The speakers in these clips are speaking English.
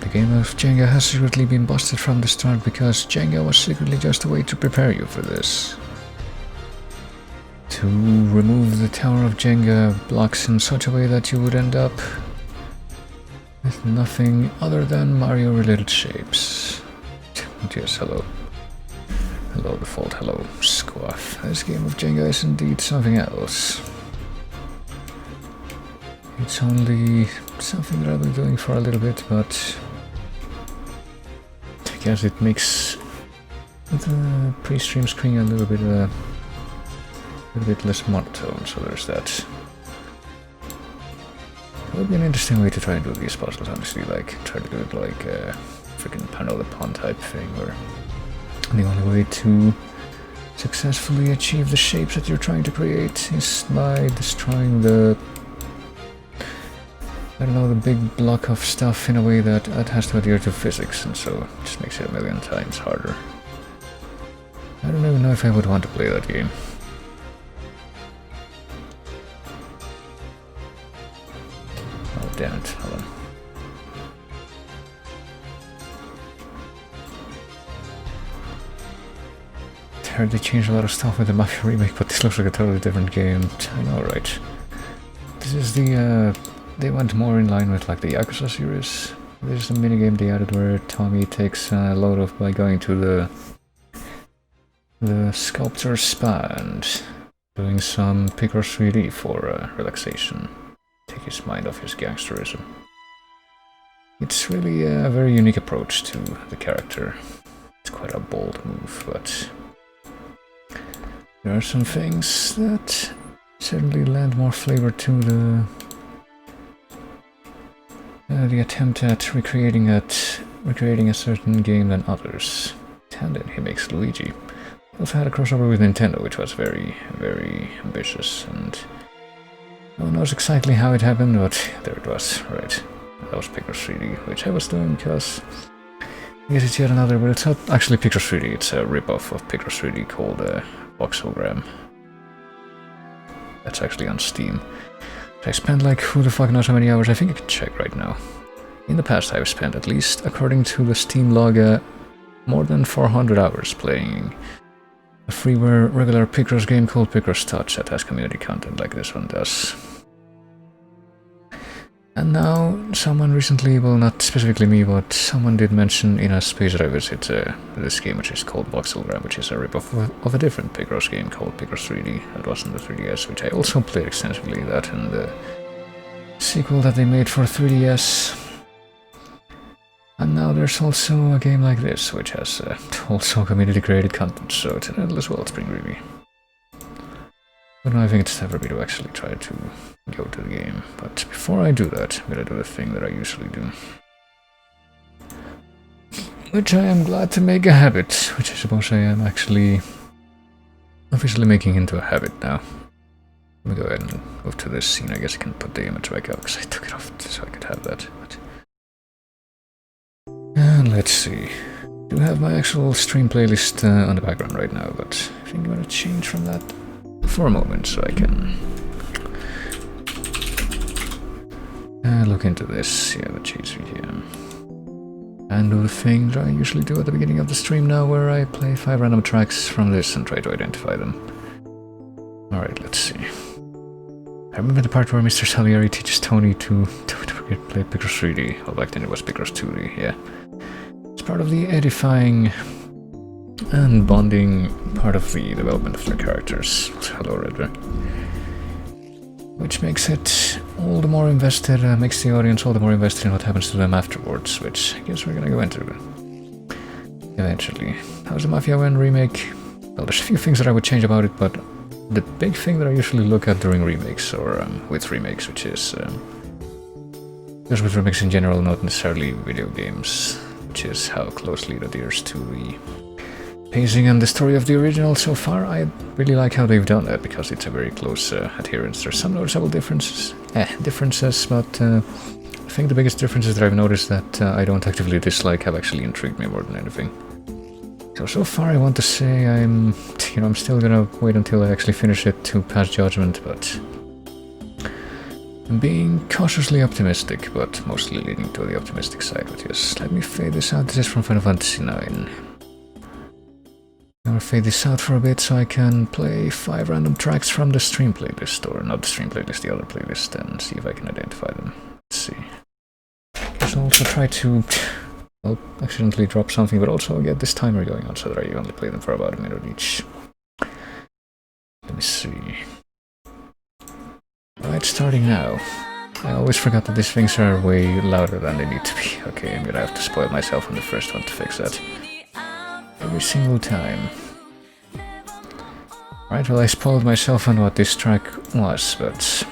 The game of Jenga has secretly been busted from the start because Jenga was secretly just a way to prepare you for this. To remove the tower of Jenga blocks in such a way that you would end up with nothing other than Mario-related shapes. Yes, hello. Hello, default, hello, squaff. This game of Jenga is indeed something else. It's only something that I've been doing for a little bit, but I guess it makes the pre-stream screen a little bit less monotone, so there's that. It would be an interesting way to try and do these puzzles, honestly, like try to do it like a freaking Panel the Pond type thing, where the only way to successfully achieve the shapes that you're trying to create is by destroying the, I don't know, the big block of stuff in a way that has to adhere to physics, and so it just makes it a million times harder. I don't even know if I would want to play that game. Oh damn it, hold on. I heard they changed a lot of stuff with the Mafia remake, but this looks like a totally different game. I know, right? This is the, they went more in line with like the Yakuza series. This is a minigame they added where Tommy takes a load of by going to the sculptor's spa and doing some Picross 3D for relaxation. Take his mind off his gangsterism. It's really a very unique approach to the character. It's quite a bold move, but there are some things that certainly lend more flavor to the attempt at recreating a certain game than others. And then he makes Luigi. He also had a crossover with Nintendo, which was very, very ambitious, and no one knows exactly how it happened, but there it was, right. That was Picross 3D, which I was doing because I guess it's yet another, but it's not actually Picross 3D, it's a ripoff of Picross 3D called Voxelgram. That's actually on Steam. I spent like who the fuck knows how many hours. I think I can check right now. In the past I've spent, at least according to the Steam log, more than 400 hours playing a freeware regular Picross game called Picross Touch that has community content like this one does. And now someone recently, well not specifically me, but someone did mention in a space that I visit this game which is called Voxelgram, which is a ripoff of a different Picross game called Picross 3D that was on the 3DS, which I also played extensively, that and the sequel that they made for 3DS. And now there's also a game like this, which has also community created content, so it's an endless wellspring really. But no, I think it's never me to actually try to go to the game. But before I do that, I'm gonna do the thing that I usually do. Which I am glad to make a habit, which I suppose I am actually officially making into a habit now. Let me go ahead and move to this scene. I guess I can put the image back up, because I took it off so I could have that. But and let's see. I do have my actual stream playlist on the background right now, but I think I'm gonna change from that for a moment so I can look into this. Yeah, the cheats here. And do the thing that I usually do at the beginning of the stream now, where I play 5 random tracks from this and try to identify them. Alright, let's see. I remember the part where Mr. Salieri teaches Tony to play Picross 3D. Well, back then it was Picross 2D, yeah. It's part of the edifying and bonding part of the development of their characters. Hello, Redder. Which makes it all the more invested, makes the audience all the more invested in what happens to them afterwards, which I guess we're gonna go into eventually. How's the Mafia 1 remake? Well, there's a few things that I would change about it, but the big thing that I usually look at during remakes, or with remakes, which is just with remakes in general, not necessarily video games, which is how closely it adheres to the pacing and the story of the original. So far, I really like how they've done that, because it's a very close adherence. There's some noticeable differences, but I think the biggest differences that I've noticed that I don't actively dislike have actually intrigued me more than anything. So far I want to say I'm still gonna wait until I actually finish it to pass judgment, but I'm being cautiously optimistic, but mostly leaning to the optimistic side. But yes, let me fade this out. This is from Final Fantasy IX. I'm gonna fade this out for a bit so I can play 5 random tracks from the stream playlist, or not the stream playlist, the other playlist, and see if I can identify them. Let's see. I'll also try to, well, accidentally drop something, but also get this timer going on so that I only play them for about a minute each. Let me see. Alright, starting now. I always forgot that these things are way louder than they need to be. Okay, I'm gonna have to spoil myself on the first one to fix that. Every single time. Right, well, I spoiled myself on what this track was, but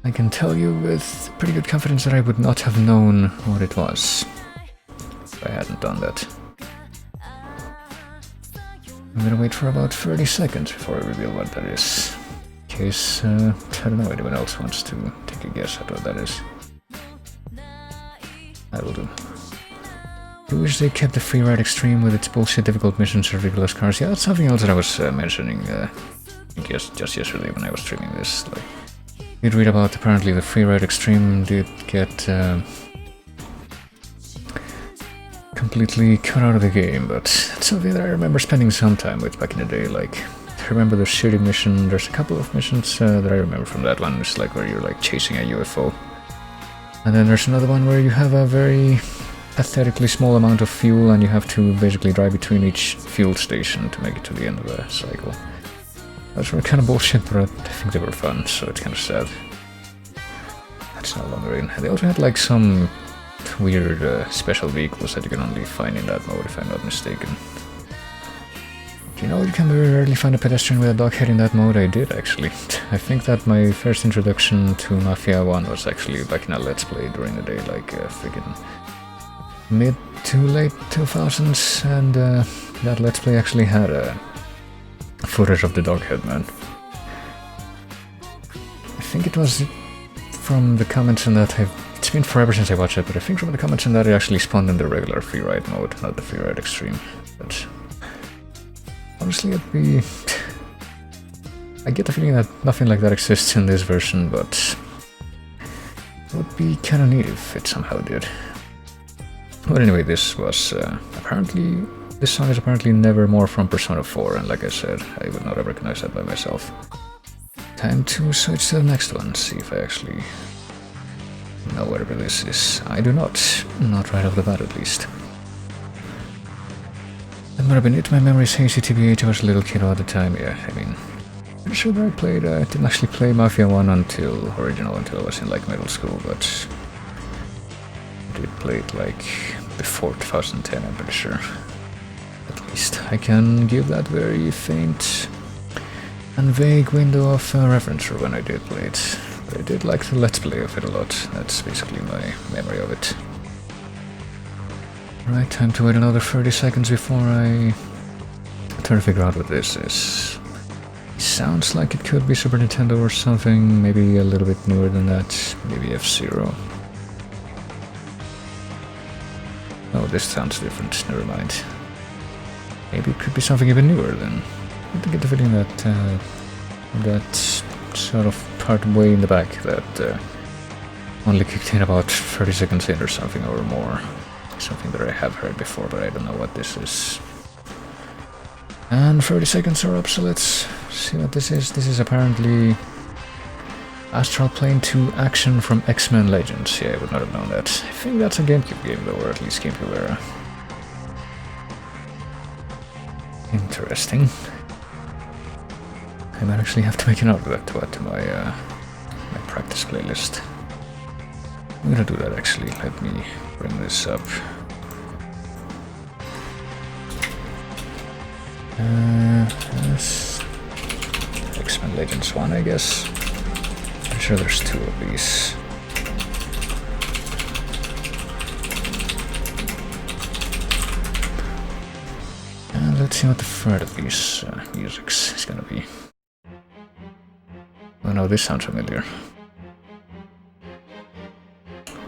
I can tell you with pretty good confidence that I would not have known what it was if I hadn't done that. I'm gonna wait for about 30 seconds before I reveal what that is. In case, I don't know, anyone else wants to take a guess at what that is. I will do. I wish they kept the free ride extreme with its bullshit difficult missions or ridiculous cars. Yeah, that's something else that I was mentioning just yesterday when I was streaming this. Like, you'd read about apparently the free ride extreme did get completely cut out of the game, but it's something that I remember spending some time with back in the day. Like, I remember the shooting mission. There's a couple of missions that I remember from that one. It's like where you're like chasing a UFO, and then there's another one where you have a very pathetically small amount of fuel and you have to basically drive between each fuel station to make it to the end of the cycle. Those were kind of bullshit, but I think they were fun, so it's kind of sad. That's no longer in. They also had like some weird special vehicles that you can only find in that mode, if I'm not mistaken. Do you know you can very rarely find a pedestrian with a dog head in that mode? I did, actually. I think that my first introduction to Mafia 1 was actually back in a Let's Play during the day, like freaking mid to late 2000s, and that Let's Play actually had footage of the dog head, man. I think it was from the comments in that it's been forever since I watched it, but I think from the comments in that it actually spawned in the regular free ride mode, not the free ride extreme. But honestly, it'd be... I get the feeling that nothing like that exists in this version, but it would be kinda neat if it somehow did. But anyway, this was apparently... This song is apparently never more from Persona 4, and like I said, I would not have recognized that by myself. Time to switch to the next one, see if I actually know whatever this is. I do not. Not right off the bat, at least. That might have been it. My memory is hazy, TBH. I was a little kid all the time. Yeah, I mean, I'm sure that I played... I didn't actually play Mafia 1 until I was in like middle school, but I did play it like before 2010, I'm pretty sure. At least I can give that very faint and vague window of reference for when I did play it. But I did like the Let's Play of it a lot. That's basically my memory of it. Right, time to wait another 30 seconds before I try to figure out what this is. It sounds like it could be Super Nintendo or something, maybe a little bit newer than that, maybe F-Zero. Oh, this sounds different, never mind. Maybe it could be something even newer then. I get the feeling that that sort of part way in the back that only kicked in about 30 seconds in or something or more. Something that I have heard before, but I don't know what this is. And 30 seconds are up, so let's see what this is. This is apparently Astral Plane 2 Action from X-Men Legends. Yeah, I would not have known that. I think that's a GameCube game though, or at least GameCube era. Interesting. I might actually have to make a note of that to add to my my practice playlist. I'm gonna do that actually. Let me bring this up. Yes. X-Men Legends 1, I guess. I'm sure there's 2 of these. And let's see what the third of these musics is gonna be. Oh no, this sounds familiar.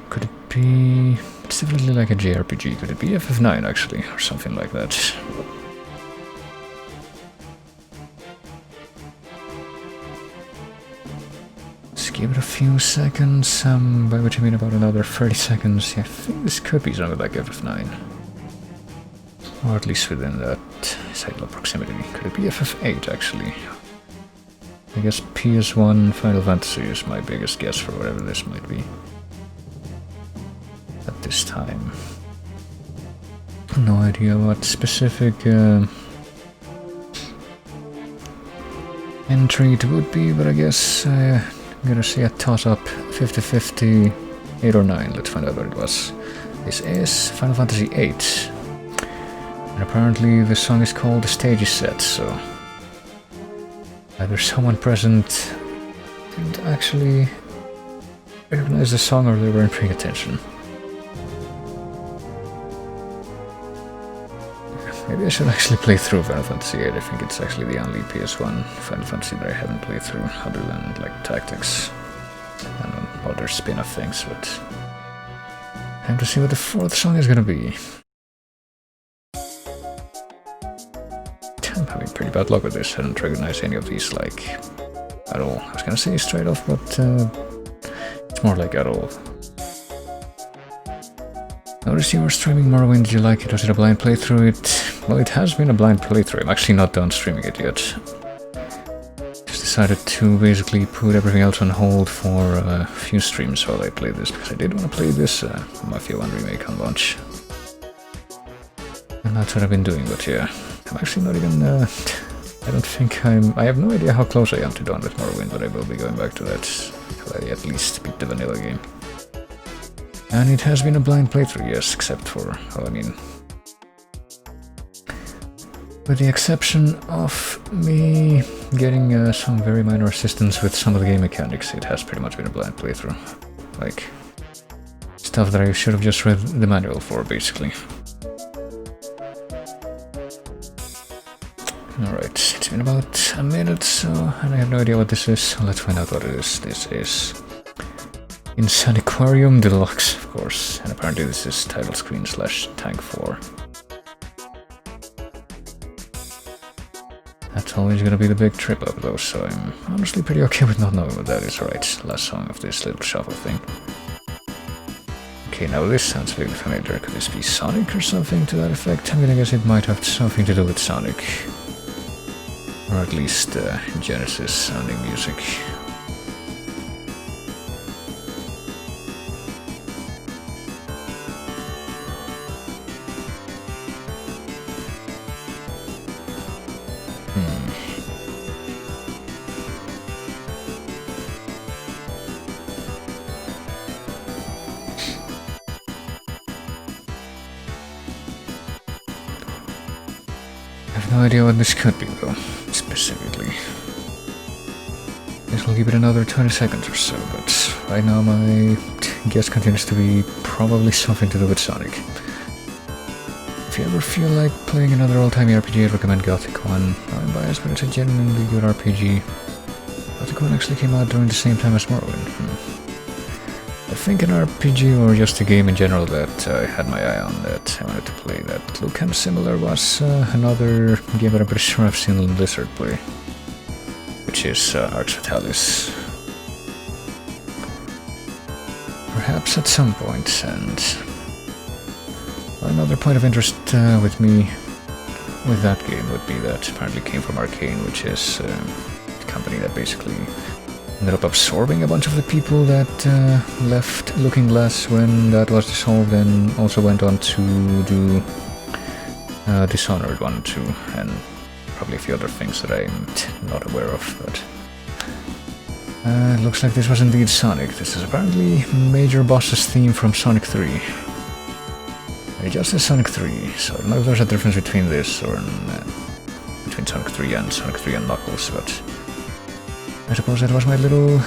Could it be... It's definitely like a JRPG. Could it be FF9 actually, or something like that? Let's give it a few seconds, by which I mean about another 30 seconds. Yeah, I think this could be something like FF9. Or at least within that signal proximity. Could it be FF8 actually? I guess PS1 Final Fantasy is my biggest guess for whatever this might be. At this time. No idea what specific entry it would be, but I guess I'm gonna say a toss-up 50-50, 8 or 9. Let's find out what it was. This is Final Fantasy VIII. And apparently the song is called The Stage is Set, so either someone present didn't actually recognize the song or they weren't paying attention. Maybe I should actually play through Final Fantasy VIII. I think it's actually the only PS1 Final Fantasy that I haven't played through, other than like Tactics and other spin-off things, but time to see what the fourth song is gonna be. I'm having pretty bad luck with this. I don't recognize any of these, like, at all. I was gonna say straight off, but it's more like at all. Notice you were streaming Morrowind. Did you like it? Was it a blind playthrough? Well, it has been a blind playthrough. I'm actually not done streaming it yet. Just decided to basically put everything else on hold for a few streams while I play this, because I did want to play this Mafia 1 remake on launch. And that's what I've been doing, but yeah. I'm actually not even, I don't think I have no idea how close I am to done with Morrowind, but I will be going back to that till I at least beat the vanilla game. And it has been a blind playthrough, yes, except for, well, I mean, with the exception of me getting some very minor assistance with some of the game mechanics, it has pretty much been a blind playthrough. Like, stuff that I should have just read the manual for, basically. Alright, it's been about a minute, so, and I have no idea what this is, so let's find out what it is. This is Insaniquarium Deluxe, of course, and apparently this is title screen / tank 4. That's always gonna be the big trip up though, so I'm honestly pretty okay with not knowing what that is. Alright, last song of this little shuffle thing. Okay, now this sounds really familiar. Could this be Sonic or something to that effect? I mean, I guess it might have something to do with Sonic. Or at least Genesis sounding music. I have no idea what this could be though, specifically. Guess we'll give it another 20 seconds or so, but right now my guess continues to be probably something to do with Sonic. If you ever feel like playing another old-timey RPG, I'd recommend Gothic 1. I'm biased, but it's a genuinely good RPG. Gothic 1 actually came out during the same time as Morrowind. I think an RPG, or just a game in general, that I had my eye on that I wanted to play that looked kind of similar was another game that I'm pretty sure I've seen Blizzard play, which is Arx Fatalis. Perhaps at some point, and another point of interest with me with that game would be that apparently came from Arcane, which is a company that basically ended up absorbing a bunch of the people that left Looking Glass when that was dissolved, and also went on to do Dishonored 1 and 2, and probably a few other things that I'm not aware of, but it looks like this was indeed Sonic. This is apparently Major Boss's theme from Sonic 3. It just says Sonic 3, so I don't know if there's a difference between this or between Sonic 3 and Knuckles, but I suppose that was my little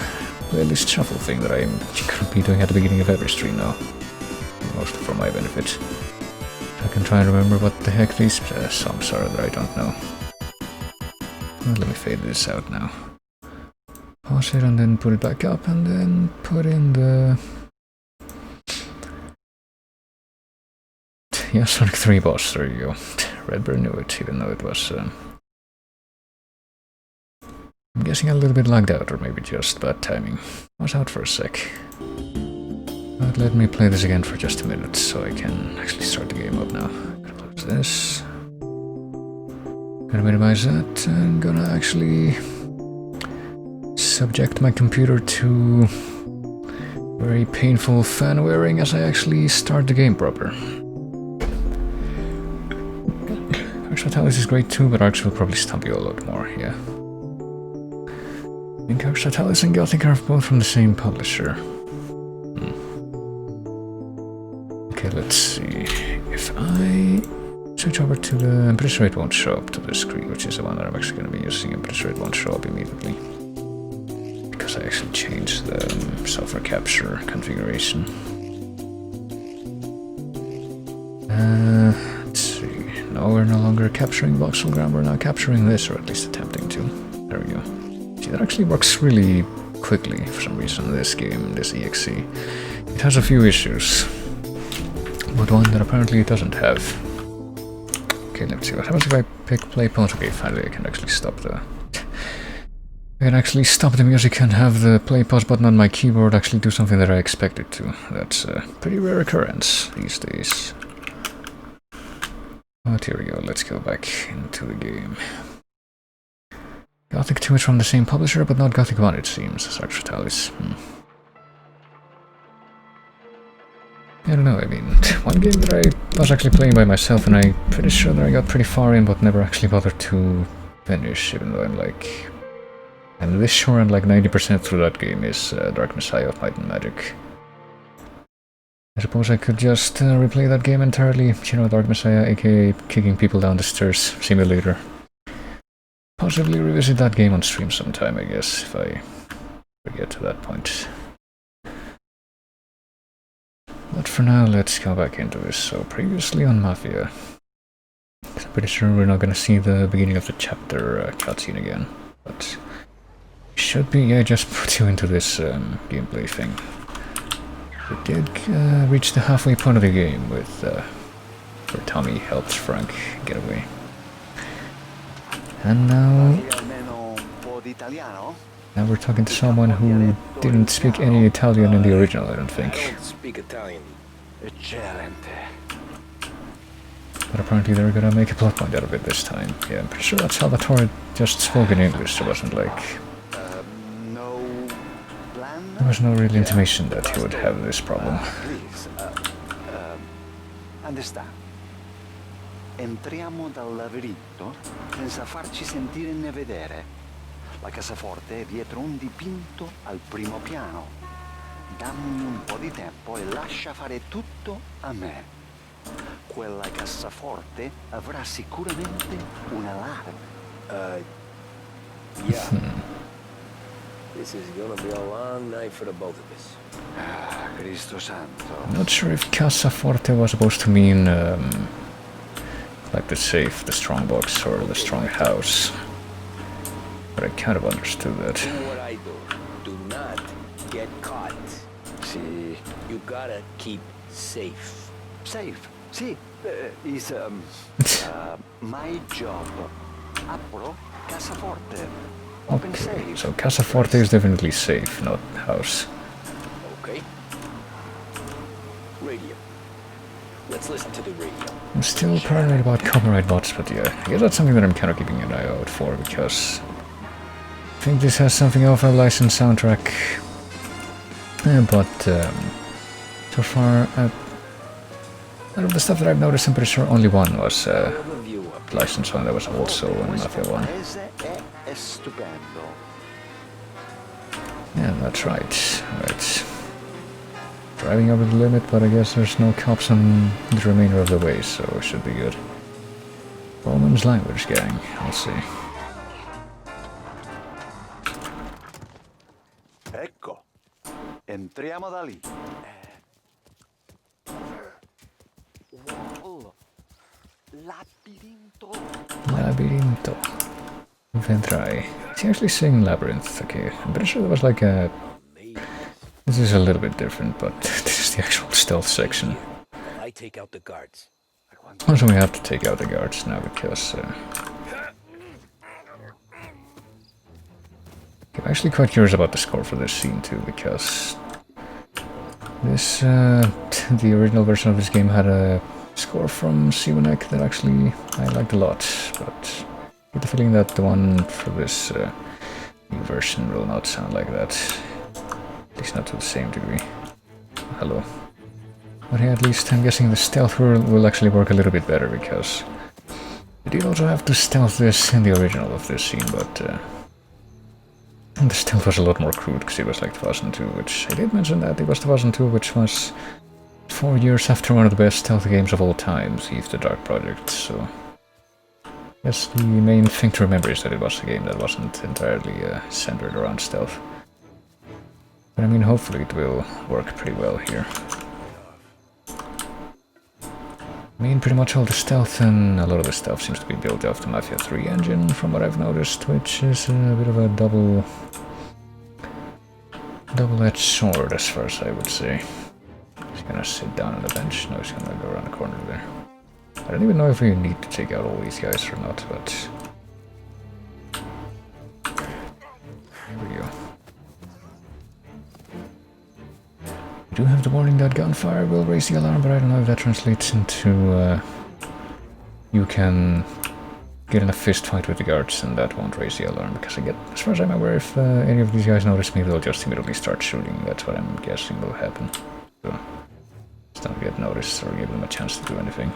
playlist shuffle thing that I'm going to be doing at the beginning of every stream now. Mostly for my benefit. I can try and remember what the heck these songs are that I don't know. Well, let me fade this out now. Pause it and then put it back up, and then put in the... Yeah, Sonic 3 boss, there you go. Redbird knew it, even though it was... I'm guessing a little bit lagged out, or maybe just bad timing. I was out for a sec. But let me play this again for just a minute so I can actually start the game up now. Gonna close this. Gonna minimize that, and gonna actually subject my computer to very painful fan wearing as I actually start the game proper. Arx Fatalis is great too, but Arx will probably stump you a lot more, yeah. I think Arx Fatalis and Gothic are both from the same publisher. Okay, let's see. If I switch over to the... I'm pretty sure it won't show up to the screen, which is the one that I'm actually going to be using. I'm pretty sure it won't show up immediately, because I actually changed the software capture configuration. Let's see. No, we're no longer capturing voxelgram, we're now capturing this, or at least attempting to. There we go. See, that actually works really quickly for some reason, this game, this EXE. It has a few issues, but one that apparently it doesn't have. Okay, let's see what happens if I pick play pause. Okay, finally I can actually stop the... I can actually stop the music and have the play pause button on my keyboard actually do something that I expect it to. That's a pretty rare occurrence these days. But here we go, let's go back into the game. Gothic 2 is from the same publisher, but not Gothic 1 it seems, as Arx Fatalis. I don't know, I mean, one game that I was actually playing by myself and I'm pretty sure that I got pretty far in but never actually bothered to finish, even though I'm this sure I'm like 90% through that game is Dark Messiah of Might and Magic. I suppose I could just replay that game entirely, you know, Dark Messiah, aka kicking people down the stairs simulator. Possibly revisit that game on stream sometime, I guess, if I get to that point. But for now, let's go back into this. So, previously on Mafia. I'm pretty sure we're not gonna see the beginning of the chapter cutscene again, but should be, yeah, just put you into this gameplay thing. We did reach the halfway point of the game with where Tommy helps Frank get away. And now we're talking to someone who didn't speak any Italian in the original, I don't think. I don't speak Italian. Eccellente. But apparently they're gonna make a plot point out of it this time. Yeah, I'm pretty sure that Salvatore just spoke in English, there wasn't like... There was no real intimation that he would have this problem. Please, understand. Entriamo dal labirinto senza farci sentire né vedere. La cassaforte è dietro un dipinto al primo piano. Dammi un po' di tempo e lascia fare tutto a me. Quella cassaforte avrà sicuramente un allarme. Yeah. This is gonna be a long night for the both of us. Ah, Cristo Santo. I'm not sure if Cassaforte was supposed to mean like the safe, the strong box, or the strong house. But I kind of understood that. Do what I do. Do not get caught. Sì. You gotta keep safe. Safe. Sì. Is my job. Apro cassaforte. Open Okay, safe. so Cassaforte is definitely safe, not house. Okay. Radio. Let's listen to the radio. I'm still paranoid about copyright bots, but yeah, I guess that's something that I'm kind of keeping an eye out for, because I think this has something of a licensed soundtrack. But so far, out of the stuff that I've noticed, I'm pretty sure only one was licensed one that was also in Mafia 1. Yeah, that's right. Right. Driving over the limit, but I guess there's no cops on the remainder of the way, so it should be good. Roman's language gang, we'll see. Ecco. Entriamo da lì. Wow. Labirinto. Labirinto. Ventrai. Is he actually saying labyrinth? Okay, I'm pretty sure there was like a... This is a little bit different, but this is the actual stealth section. I take out the guards. Also, we have to take out the guards now because... I'm actually quite curious about the score for this scene too, because this the original version of this game had a score from Siwanek that actually I liked a lot, but I get the feeling that the one for this new version will not sound like that. At least not to the same degree. Hello. But yeah, at least I'm guessing the stealth will actually work a little bit better, because you did also have to stealth this in the original of this scene, but and the stealth was a lot more crude, because it was like 2002, which I did mention that it was 2002, which was 4 years after one of the best stealth games of all time, Thief the Dark Project, so I guess the main thing to remember is that it was a game that wasn't entirely centered around stealth. But I mean, hopefully it will work pretty well here. I mean, pretty much all the stealth and a lot of the stuff seems to be built off the Mafia 3 engine, from what I've noticed, which is a bit of a double-edged sword, as far as I would say. He's gonna sit down on the bench. No, he's gonna go around the corner there. I don't even know if we need to take out all these guys or not, but here we go. We do have the warning that gunfire will raise the alarm, but I don't know if that translates into you can get in a fist fight with the guards and that won't raise the alarm, because as far as I'm aware, if any of these guys notice me, they'll just immediately start shooting. That's what I'm guessing will happen. So just don't get noticed or give them a chance to do anything.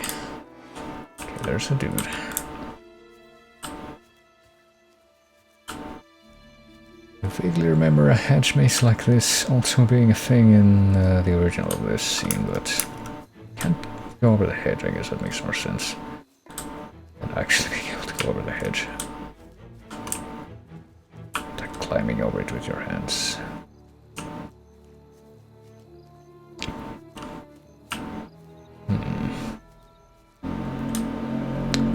Okay, there's a dude. I vaguely remember a hedge maze like this also being a thing in the original of this scene, but can't go over the hedge. I guess that makes more sense than actually being able to go over the hedge. Like climbing over it with your hands.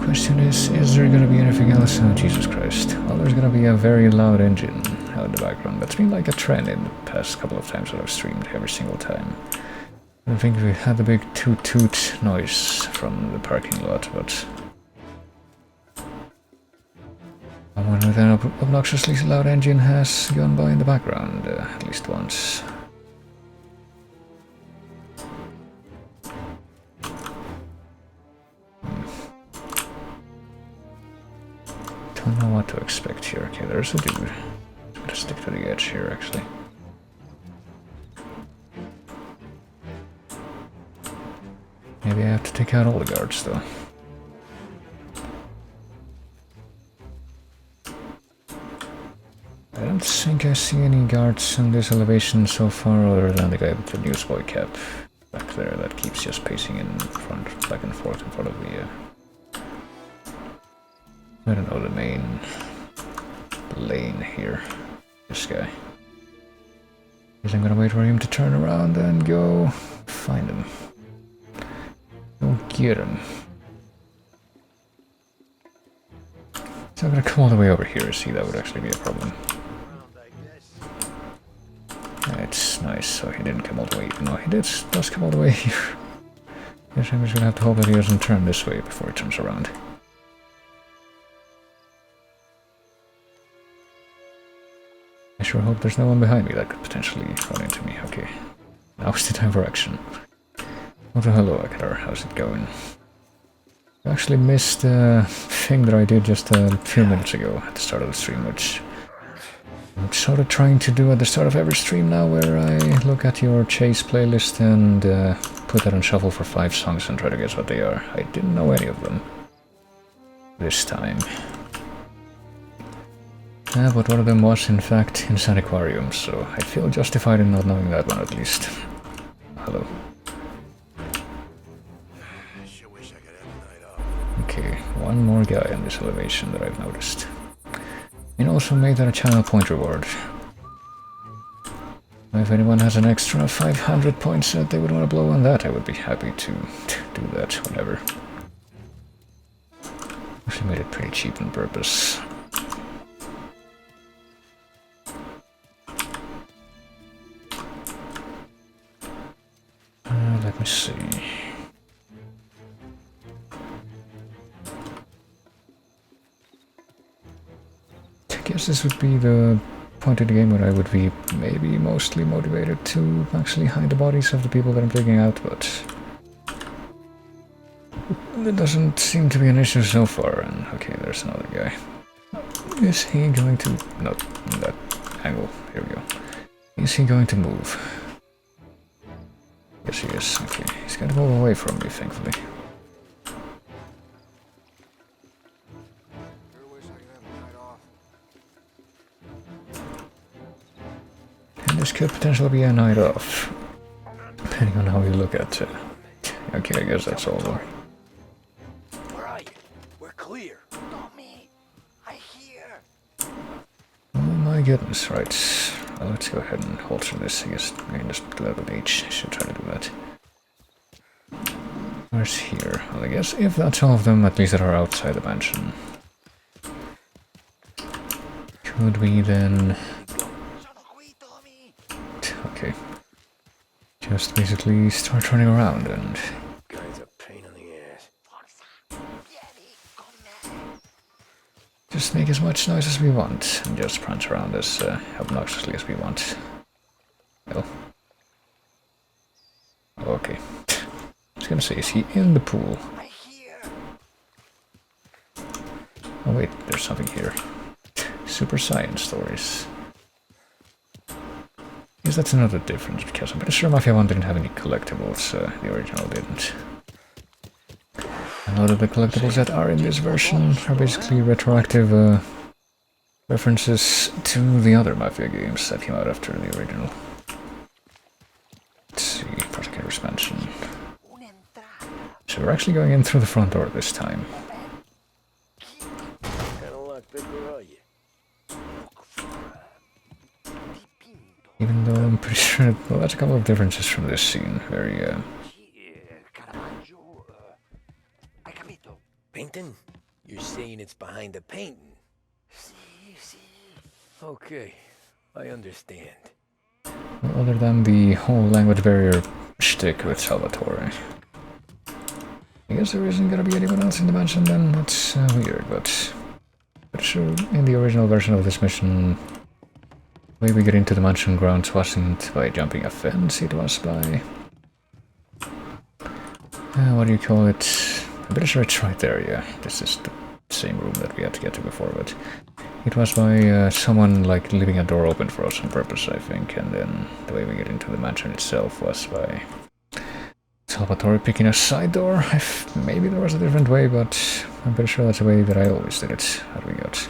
Question is there gonna be anything else? Oh, Jesus Christ. Well, there's gonna be a very loud engine out in the background. That's been like a trend in the past couple of times that I've streamed, every single time. I don't think we had the big toot-toot noise from the parking lot, but someone with an obnoxiously loud engine has gone by in the background, at least once. Don't know what to expect here. Okay, there's a dude. Better stick to the edge here, actually. Maybe I have to take out all the guards, though. I don't think I see any guards in this elevation so far, other than the guy with the newsboy cap back there that keeps just pacing in front, back and forth in front of the I don't know the main lane here. This guy. Guess I'm gonna wait for him to turn around and go find him. Go get him. So I'm gonna come all the way over here. See, that would actually be a problem. It's nice, so he didn't come all the way. No, he does come all the way here. Guess I'm just gonna have to hope that he doesn't turn this way before he turns around. I sure hope there's no one behind me that could potentially run into me. Okay, now's the time for action. Oh, hello, Akadar. How's it going? I actually missed a thing that I did just a few minutes ago at the start of the stream, which I'm sort of trying to do at the start of every stream now, where I look at your Chase playlist and put that on shuffle for 5 songs and try to guess what they are. I didn't know any of them this time. But one of them was, in fact, Inside Aquarium, so I feel justified in not knowing that one at least. Hello. Okay, one more guy on this elevation that I've noticed. And also made that a channel point reward. If anyone has an extra 500 points that they would want to blow on that, I would be happy to do that whenever. Actually made it pretty cheap on purpose. Let me see. I guess this would be the point in the game when I would be maybe mostly motivated to actually hide the bodies of the people that I'm taking out, but that doesn't seem to be an issue so far. And okay, there's another guy. Is he going to... not in that angle. Here we go. Is he going to move? Yes, he is. Okay, he's going to move away from me, thankfully. And this could potentially be a night off, depending on how you look at it. Okay, I guess that's all. Where are you? We're clear. Not me. I hear. Oh my goodness, right. Well, let's go ahead and alter this. I guess I can just level H. I should try to do that. Where's here? Well, I guess if that's all of them, at least that are outside the mansion. Could we then... okay. Just basically start running around and... Guy's a pain in the ass. just make as much noise as we want, and just prance around as obnoxiously as we want. Well. Okay. I was gonna say, is he in the pool? Oh wait, there's something here. Super science stories. Yes, that's another difference, because I'm pretty sure Mafia 1 didn't have any collectibles, the original didn't. A lot of the collectibles that are in this version are basically retroactive references to the other Mafia games that came out after the original. Let's see, Prosecutor's Mansion. So we're actually going in through the front door this time. Even though I'm pretty sure, well, that's a couple of differences from this scene. Very, Painting? You're saying it's behind the painting? Okay, I understand. well, other than the whole language barrier shtick with Salvatore. I guess there isn't gonna be anyone else in the mansion then, that's weird, but... pretty sure in the original version of this mission, the way we get into the mansion grounds wasn't by jumping a fence, it was by... what do you call it? I'm pretty sure it's right there, yeah. This is the same room that we had to get to before, but... it was by someone, like, leaving a door open for us on purpose, I think, and then the way we get into the mansion itself was by... Salvatore picking a side door. Maybe there was a different way, but I'm pretty sure that's the way that I always did it. How do we got?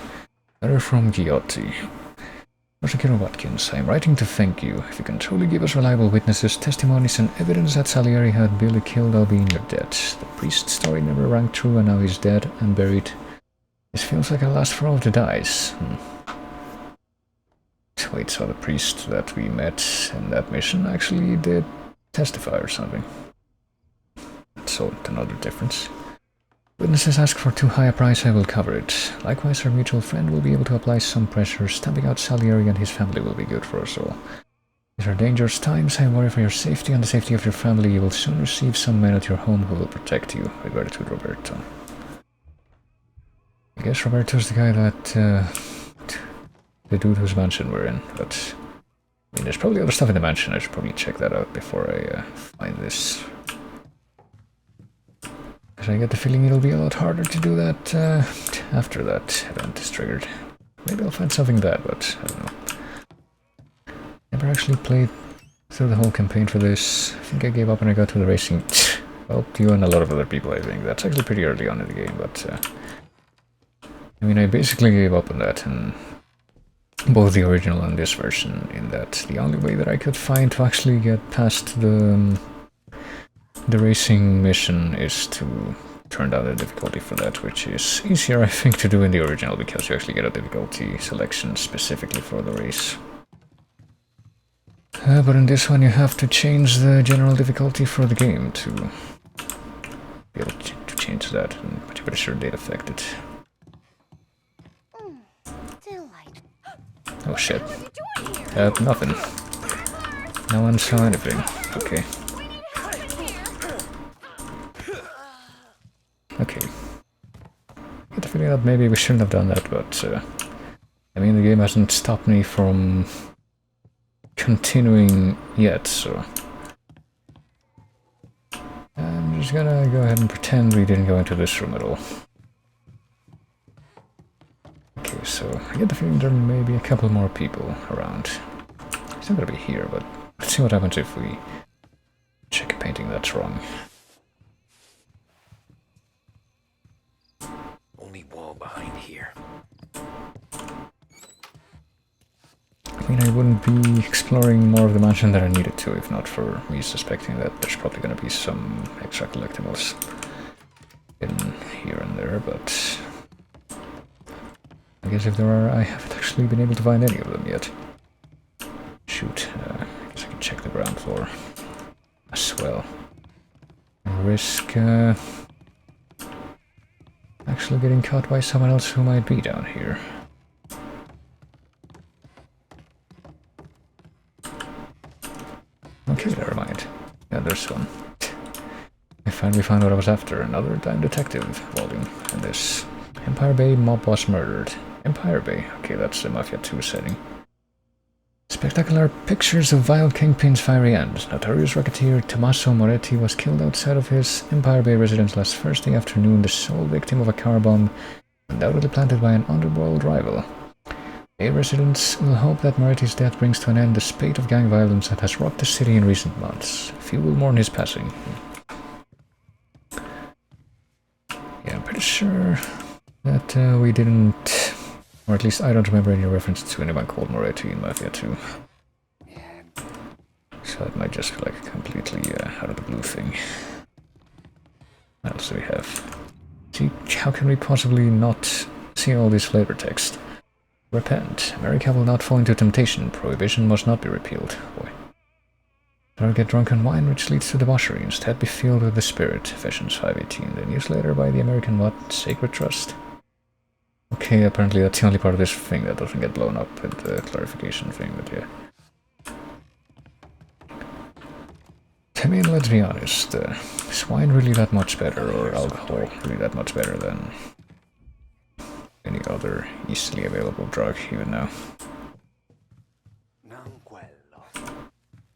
Letter from Giotti. Prosecutor Watkins, I am writing to thank you. If you can truly give us reliable witnesses, testimonies, and evidence that Salieri had Billy killed, I'll be in your debt. The priest's story never rang true, and now he's dead and buried. This feels like a last throw of the dice. Wait, so the priest that we met in that mission actually did testify or something. So, another difference. Witnesses ask for too high a price, I will cover it. Likewise, our mutual friend will be able to apply some pressure. Stamping out Salieri and his family will be good for us all. These are dangerous times. I worry for your safety and the safety of your family. You will soon receive some men at your home who will protect you. With gratitude, Roberto. I guess Roberto's the guy that the dude whose mansion we're in, but I mean, there's probably other stuff in the mansion. I should probably check that out before I find this. Because I get the feeling it'll be a lot harder to do that after that event is triggered. Maybe I'll find something bad, but I don't know. Never actually played through the whole campaign for this. I think I gave up when I got to the racing. Well, you and a lot of other people, I think. That's actually pretty early on in the game, but... I mean, I basically gave up on that in both the original and this version, in that the only way that I could find to actually get past the racing mission is to turn down the difficulty for that, which is easier, I think, to do in the original, because you actually get a difficulty selection specifically for the race. But in this one you have to change the general difficulty for the game to be able to change that, and I'm pretty sure they'd affect it. Oh shit. Nothing. No one saw anything. Okay. Okay. I get the feeling that maybe we shouldn't have done that, but I mean, the game hasn't stopped me from continuing yet, so I'm just gonna go ahead and pretend we didn't go into this room at all. Okay, so I get the feeling there may be a couple more people around. It's not gonna be here, but let's see what happens if we check a painting that's wrong. Only wall behind here. I mean, I wouldn't be exploring more of the mansion than I needed to if not for me suspecting that there's probably gonna be some extra collectibles in here and there, but I guess if there are, I haven't actually been able to find any of them yet. Shoot, I guess I can check the ground floor as well. Risk actually getting caught by someone else who might be down here. Okay, never mind. Yeah, there's one. I finally found what I was after, another Dime Detective volume, and this Empire Bay mob boss murdered. Empire Bay, okay, that's the Mafia 2 setting. Spectacular pictures of violent kingpin's fiery end. Notorious racketeer Tommaso Moretti was killed outside of his Empire Bay residence last Thursday afternoon, the sole victim of a car bomb undoubtedly planted by an underworld rival. Bay residents will hope that Moretti's death brings to an end the spate of gang violence that has rocked the city in recent months. Few will mourn his passing. Yeah, I'm pretty sure that we didn't, or at least I don't remember any reference to anyone called Moretti in Mafia 2. So it might just be like a completely out of the blue thing. What else do we have? See, how can we possibly not see all this flavor text? Repent. America will not fall into temptation. Prohibition must not be repealed. Boy. Don't get drunk on wine, which leads to debauchery. Instead, be filled with the Spirit. Ephesians 5:18. The newsletter by the American what? Sacred Trust. Okay, apparently that's the only part of this thing that doesn't get blown up with the clarification thing, but yeah. I mean, let's be honest. Is wine really that much better, or alcohol really that much better than any other easily available drug even now?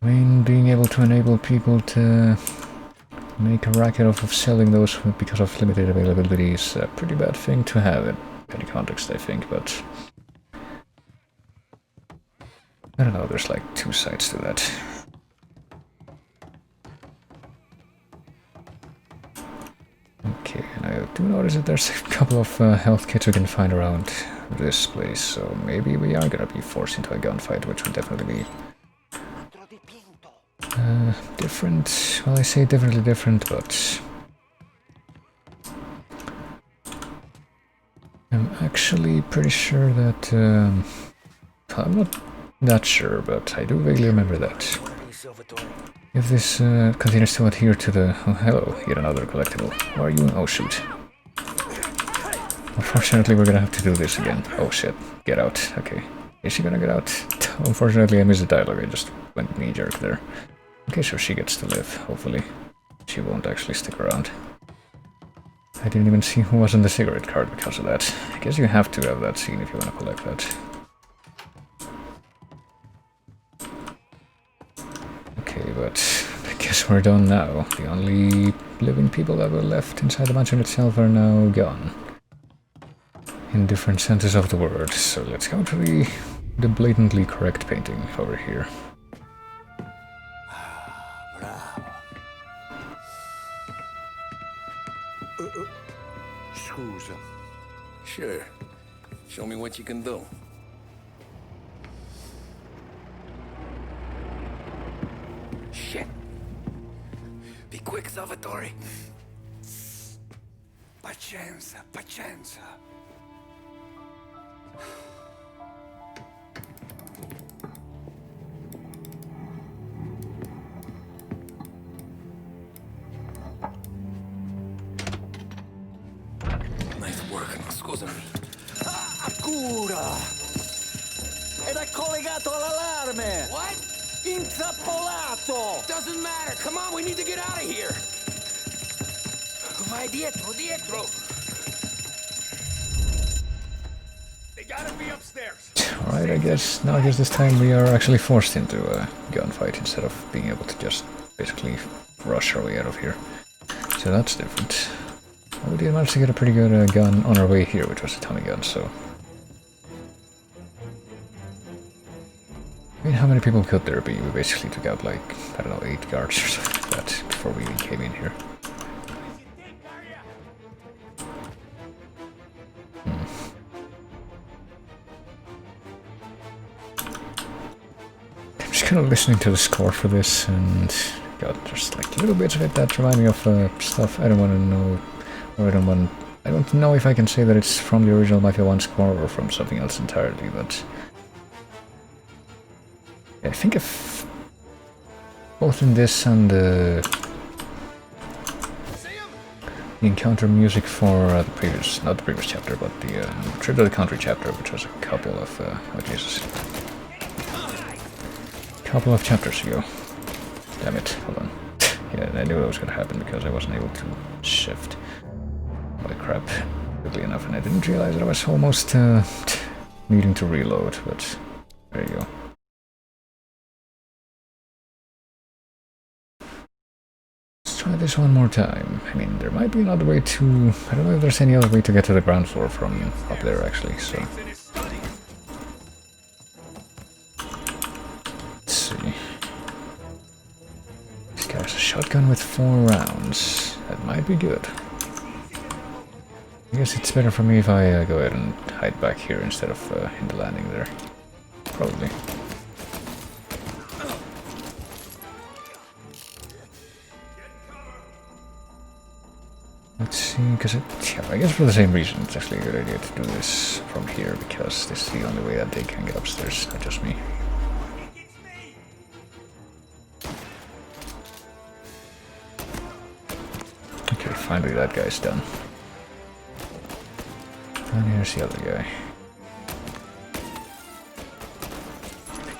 I mean, being able to enable people to make a racket off of selling those because of limited availability is a pretty bad thing to have in any context, I think, but I don't know, there's like two sides to that. Okay, and I do notice that there's a couple of health kits we can find around this place, so maybe we are gonna be forced into a gunfight, which would definitely be different. Well, I say definitely different, but I'm actually pretty sure that I'm not that sure, but I do vaguely remember that if this continues to adhere to the... Oh, hello, yet another collectible. Who are you? Oh, shoot. Unfortunately, we're gonna have to do this again. Oh, shit. Get out. Okay. Is she gonna get out? Unfortunately, I missed the dialogue. I just went knee-jerk there. Okay, so she gets to live, hopefully. She won't actually stick around. I didn't even see who was on the cigarette card because of that. I guess you have to have that scene if you want to collect that. Okay, but I guess we're done now. The only living people that were left inside the mansion itself are now gone. In different senses of the word. So let's go to the blatantly correct painting over here. Scusa. Sure. Show me what you can do. Shit. Be quick, Salvatore. Pazienza, pazienza. Nice work, scusami. Cura! Era collegato all'allarme! What? Intrappolato! Doesn't matter. Come on, we need to get out of here. Vai dietro, dietro. They gotta be upstairs. Alright, I guess this time we are actually forced into a gunfight instead of being able to just basically rush our way out of here. So that's different. Well, we did manage to get a pretty good gun on our way here, which was a Tommy gun, so... I mean, how many people could there be? We basically took out, like, I don't know, 8 guards or something like that before we came in here. I'm just kind of listening to the score for this, and got just like little bits of it that remind me of stuff I don't want to know, or I don't know if I can say that it's from the original Mafia 1 score or from something else entirely, but I think if both in this and the encounter music for the previous, not the previous chapter, but the Trip to the Country chapter, which was a couple of, oh Jesus, couple of chapters ago. Damn it, hold on. Yeah, I knew that was gonna happen because I wasn't able to shift. Holy crap, quickly enough, and I didn't realize that I was almost needing to reload, but there you go. Try this one more time. I mean, there might be another way to... I don't know if there's any other way to get to the ground floor from up there, actually, so... Let's see... This guy has a shotgun with 4 rounds. That might be good. I guess it's better for me if I go ahead and hide back here instead of in the landing there. Probably. Let's see, because I guess for the same reason, it's actually a good idea to do this from here, because this is the only way that they can get upstairs, not just me. Okay, finally that guy's done. And here's the other guy.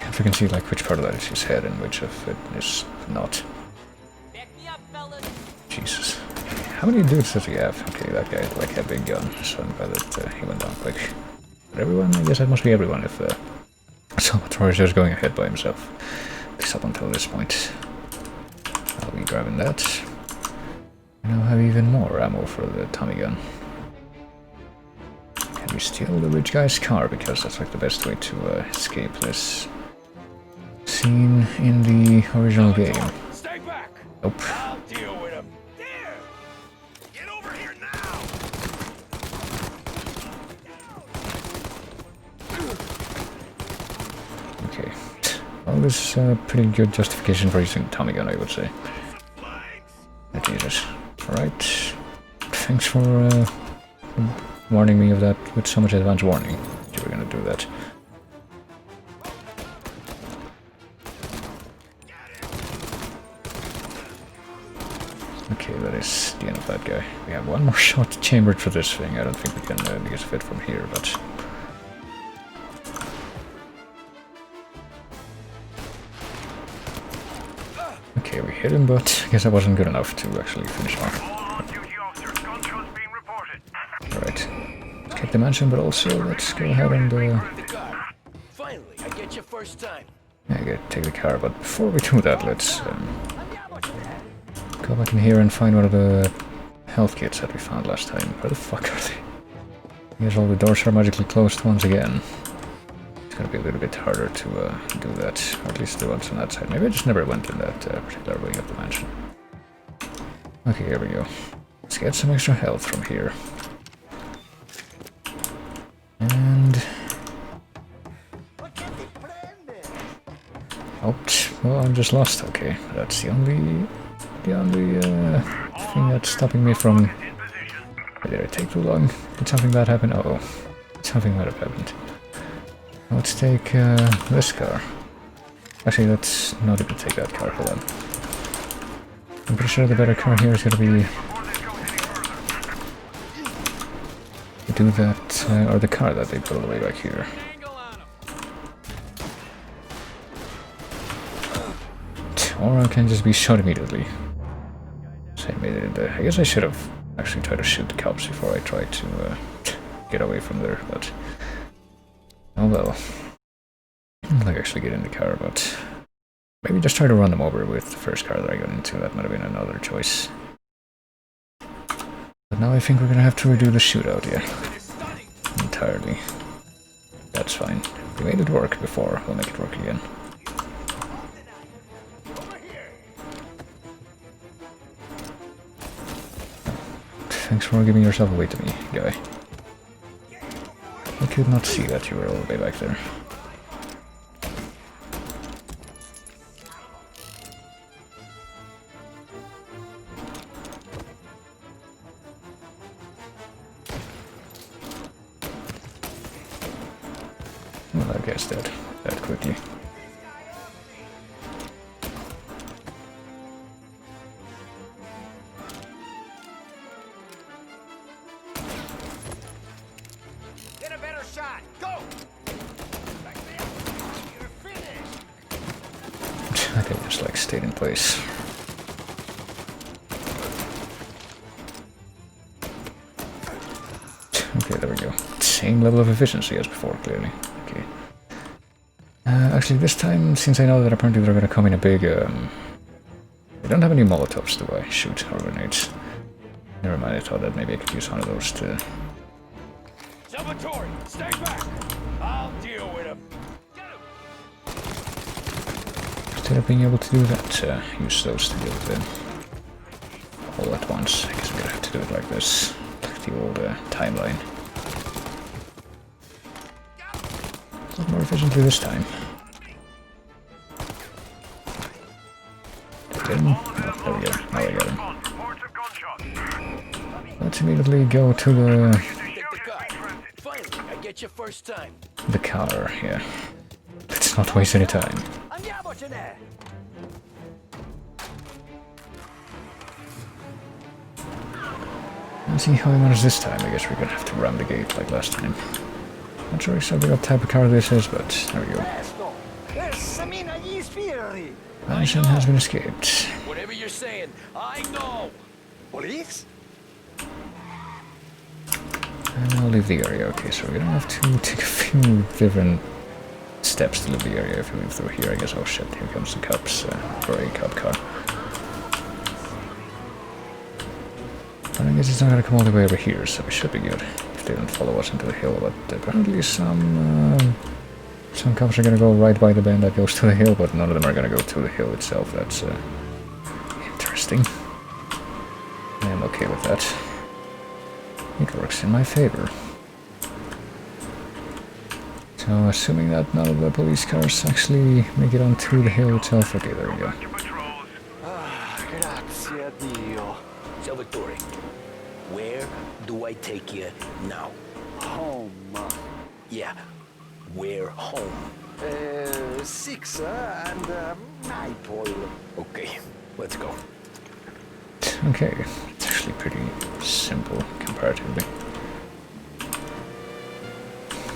If you can see like which part of that is his head and which of it is not. Jesus. How many dudes does he have? Okay, that guy like had a big gun, so I'm glad that he went down quick. But everyone? I guess that must be everyone if Salvatore is just going ahead by himself. At least up until this point. I'll be grabbing that. And I'll have even more ammo for the Tommy gun. Can we steal the rich guy's car? Because that's like the best way to escape this scene in the original game. Stay back. Nope. I'll deal with him. There. Get over here now. Okay. Well, this is a pretty good justification for using the Tommy gun, I would say. Oh, Jesus. Alright. Thanks for warning me of that with so much advance warning. You were gonna do that. Okay, that is the end of that guy. We have one more shot chambered for this thing. I don't think we can use fit from here, but... Okay, we hit him, but I guess that wasn't good enough to actually finish him off. Alright. Let's get the mansion, but also let's go ahead and... Finally, I get you first time. Yeah, I gotta take the car, but before we do that, let's go back in here and find one of the health kits that we found last time. Where the fuck are they? I guess all the doors are magically closed once again. It's gonna be a little bit harder to do that, or at least the ones on that side. Maybe I just never went in that particular way of the mansion. Okay, here we go. Let's get some extra health from here. And... Oh, well, I'm just lost. Okay, that's the only thing that's stopping me from... Did I take too long? Did something bad happen? Uh oh, something might have happened. Let's take this car. Actually, let's not even take that car. Hold on. I'm pretty sure the better car here is gonna be... do that, or the car that they put all the way back here. Or I can just be shot immediately. So I made it in there. I guess I should have actually tried to shoot the cops before I tried to get away from there, but... oh well. actually get in the car, but maybe just try to run them over with the first car that I got into. That might have been another choice. But now I think we're gonna have to redo the shootout, yeah. Entirely. That's fine. We made it work before, we'll make it work again. Thanks for giving yourself away to me, guy. I could not see that you were all the way back there. Well, I guess that quickly. Get a better shot. Go. Back there. You're finished. I think just like stayed in place. Okay, there we go. Same level of efficiency as before, clearly. Okay. Actually, this time, since I know that apparently they're gonna come in a big, I don't have any Molotovs, do I? Shoot, or grenades. Never mind, I thought that maybe I could use one of those to... Salvatore, stay back. I'll deal with him. Instead of being able to do that, use those to deal with them all at once. I guess I'm gonna have to do it like this. Like the old timeline. A lot more efficiently this time. Get him? Oh, there we go. Now I got him. Let's immediately go to the... Take the car. Finally, I get your first time. the car, yeah. Let's not waste any time. Andiamocene. Let's see how I manage this time. I guess we're gonna have to ram the gate like last time. Not sure exactly what type of car this is, but there we go. Mansion has been escaped. Whatever you're saying, I know. Police? And I'll leave the area. Okay, so we're gonna have to take a few different steps to leave the area if we move through here. I guess, oh shit, here comes the cops, or a cop car. But I guess it's not gonna come all the way over here, so we should be good. If they don't follow us into the hill, but apparently some cops are gonna go right by the bend that goes to the hill, but none of them are gonna go to the hill itself. That's interesting. I am okay with that. It works in my favor. So, assuming that none of the police cars actually make it onto the hill itself. Okay, there we go. Grazie a Dio. Salvatore, where do I take you now? Home. Yeah, we're home. 6 and Maple. Okay, let's go. Okay, it's actually pretty simple comparatively.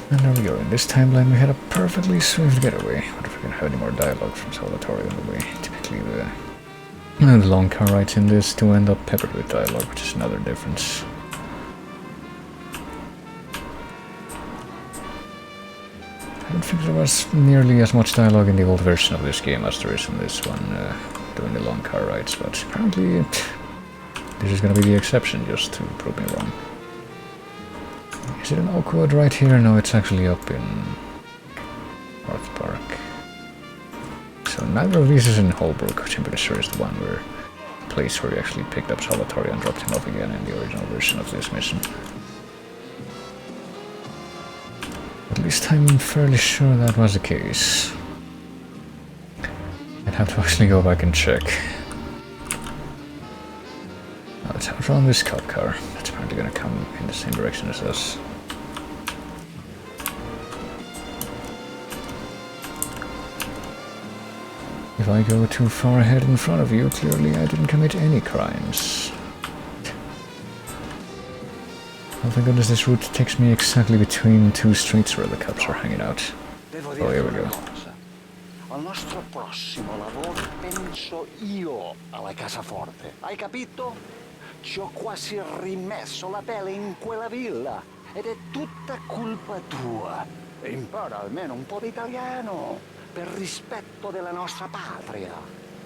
And there we go. In this timeline, we had a perfectly swift getaway. I wonder if we're gonna have any more dialogue from Salvatore on the way. Typically, the long car rides in this do end up peppered with dialogue, which is another difference. I don't think there was nearly as much dialogue in the old version of this game as there is in this one, doing the long car rides, but apparently this is gonna be the exception, just to prove me wrong. Is it an Oakwood right here? No, it's actually up in North Park. So neither of these is in Holbrook, which I'm pretty sure is the one where place where we actually picked up Salvatore and dropped him off again in the original version of this mission. At least I'm fairly sure that was the case. I'd have to actually go back and check. Now let's outrun this cop car. That's apparently gonna come in the same direction as us. If I go too far ahead in front of you, clearly I didn't commit any crimes. Oh, thank goodness this route takes me exactly between two streets where the cops are hanging out. Oh, here we go. Al nostro prossimo lavoro penso io alla cassaforte. Hai capito? Ci ho quasi rimesso la pelle in quella villa. Ed è tutta colpa tua. Impara almeno un po' di italiano. per rispetto della nostra patria.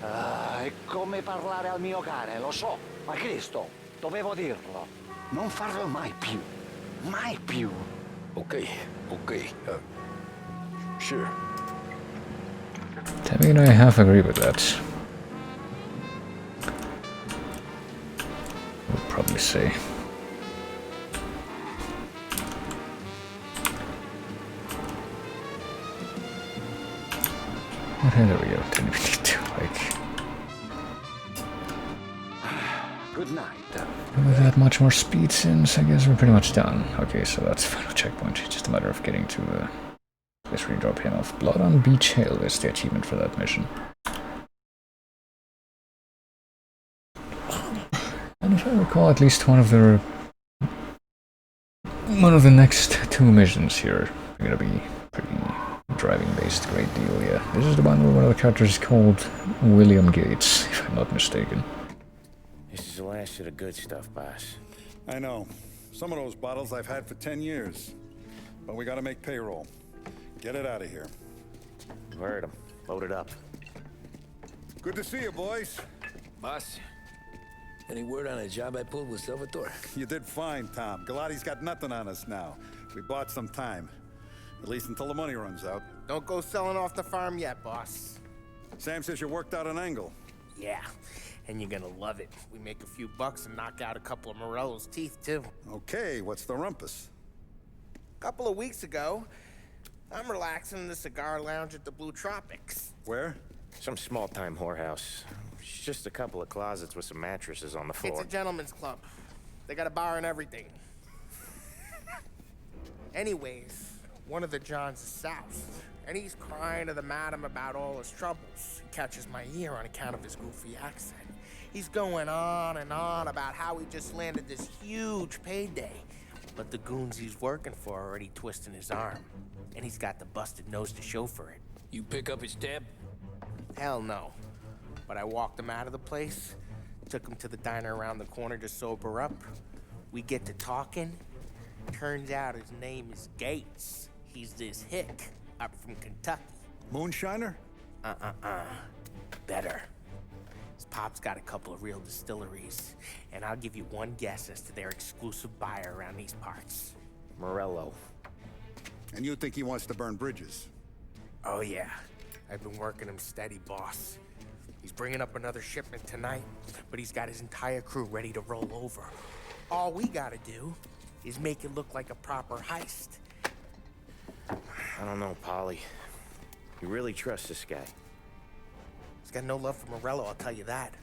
Ah, è come parlare al mio cane, lo so, ma Cristo, dovevo dirlo. Non farlo mai più. Mai più. Okay, okay. Sure. I mean, I half agree with that. I would probably say. Okay, there we go. Didn't even need to, like... Good night. With that much more speed since, I guess we're pretty much done. Okay, so that's final checkpoint. It's just a matter of getting to this redrop here of Blood on Beach Hill is the achievement for that mission. And if I recall, at least one of the next two missions here are gonna be pretty driving based. Great deal, yeah. This is the one where one of the characters is called William Gates, if I'm not mistaken. This is the last of the good stuff, boss. I know. Some of those bottles I've had for 10 years. But we gotta make payroll. Get it out of here. Heard him. Load it up. Good to see you, boys. Boss, any word on a job I pulled with Salvatore? You did fine, Tom. Galati's got nothing on us now. We bought some time. At least until the money runs out. Don't go selling off the farm yet, boss. Sam says you worked out an angle. Yeah, and you're gonna love it. We make a few bucks and knock out a couple of Morello's teeth, too. Okay, what's the rumpus? A couple of weeks ago, I'm relaxing in the cigar lounge at the Blue Tropics. Where? Some small-time whorehouse. It's just a couple of closets with some mattresses on the floor. It's a gentleman's club. They got a bar and everything. Anyways, one of the Johns is south, and he's crying to the madam about all his troubles. He catches my ear on account of his goofy accent. He's going on and on about how he just landed this huge payday, but the goons he's working for are already twisting his arm, and he's got the busted nose to show for it. You pick up his tab? Hell no. But I walked him out of the place, took him to the diner around the corner to sober up. We get to talking. Turns out his name is Gates. He's this hick up from Kentucky. Moonshiner? Better. His pop's got a couple of real distilleries, and I'll give you one guess as to their exclusive buyer around these parts. Morello. And you think he wants to burn bridges? Oh yeah, I've been working him steady, boss. He's bringing up another shipment tonight, but he's got his entire crew ready to roll over. All we gotta do is make it look like a proper heist. I don't know, Polly. You really trust this guy? He's got no love for Morello, I'll tell you that.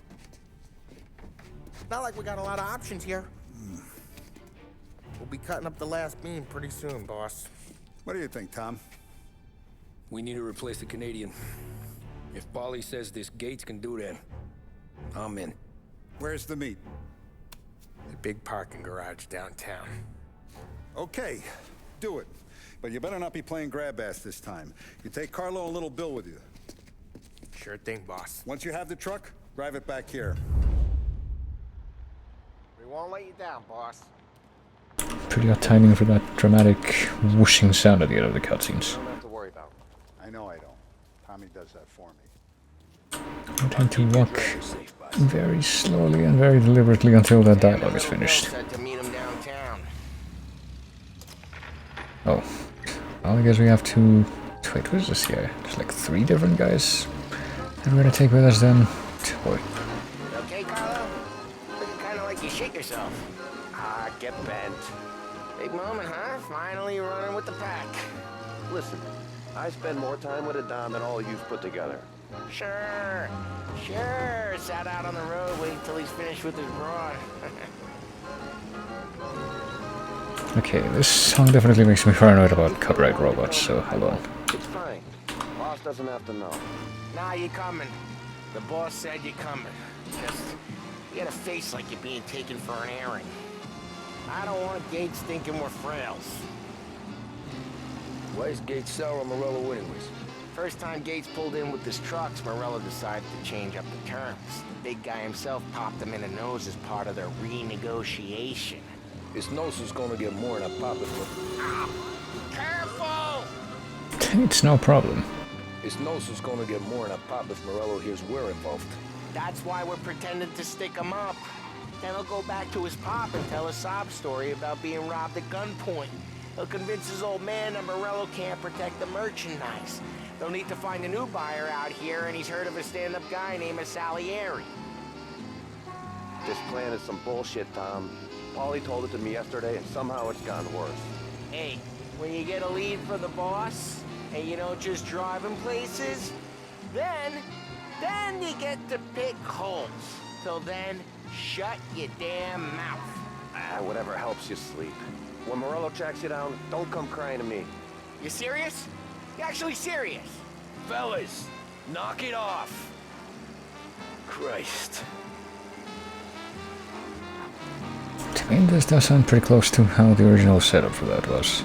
It's not like we got a lot of options here. We'll be cutting up the last beam pretty soon, boss. What do you think, Tom? We need to replace the Canadian. If Polly says this Gates can do that, I'm in. Where's the meet? The big parking garage downtown. Okay, do it. But you better not be playing grab ass this time. You take Carlo and Little Bill with you. Sure thing, boss. Once you have the truck, drive it back here. We won't let you down, boss. Pretty odd timing for that dramatic whooshing sound at the end of the cutscenes. Don't have to worry about it. I know I don't. Tommy does that for me. I tend to walk very slowly and very deliberately until that dialogue is finished. Said to meet him downtown. Oh. Well, I guess we have to... Wait, what is this here? There's like 3 different guys that we're gonna take with us then. Boy. Okay, Carlo? Looking kind of like you shit yourself. Ah, get bent. Big moment, huh? Finally running with the pack. Listen, I spend more time with a Don than all you've put together. Sure. Sat out on the road waiting till he's finished with his broad. Okay, this song definitely makes me paranoid about copyright robots, so hold on. It's fine. Boss doesn't have to know. Nah, you coming. The boss said you're coming. Just, you got a face like you're being taken for an airing. I don't want Gates thinking we're frails. Why is Gates sour on Morello anyways? First time Gates pulled in with his trucks, Morello decided to change up the terms. The big guy himself popped him in the nose as part of their renegotiation. His nose is gonna get more than a pop it for. Ow! Careful! It's no problem. His nose is gonna get more in a pop if Morello hears we're involved. That's why we're pretending to stick him up. Then he'll go back to his pop and tell a sob story about being robbed at gunpoint. He'll convince his old man that Morello can't protect the merchandise. They'll need to find a new buyer out here, and he's heard of a stand-up guy named Salieri. This plan is some bullshit, Tom. Paulie told it to me yesterday, and somehow it's gone worse. Hey, when you get a lead for the boss, and you don't just drive him places, then you get to pick holes. Till then, shut your damn mouth. Whatever helps you sleep. When Morello tracks you down, don't come crying to me. You serious? You actually serious? Fellas, knock it off. Christ. I mean, this does sound pretty close to how the original setup for that was.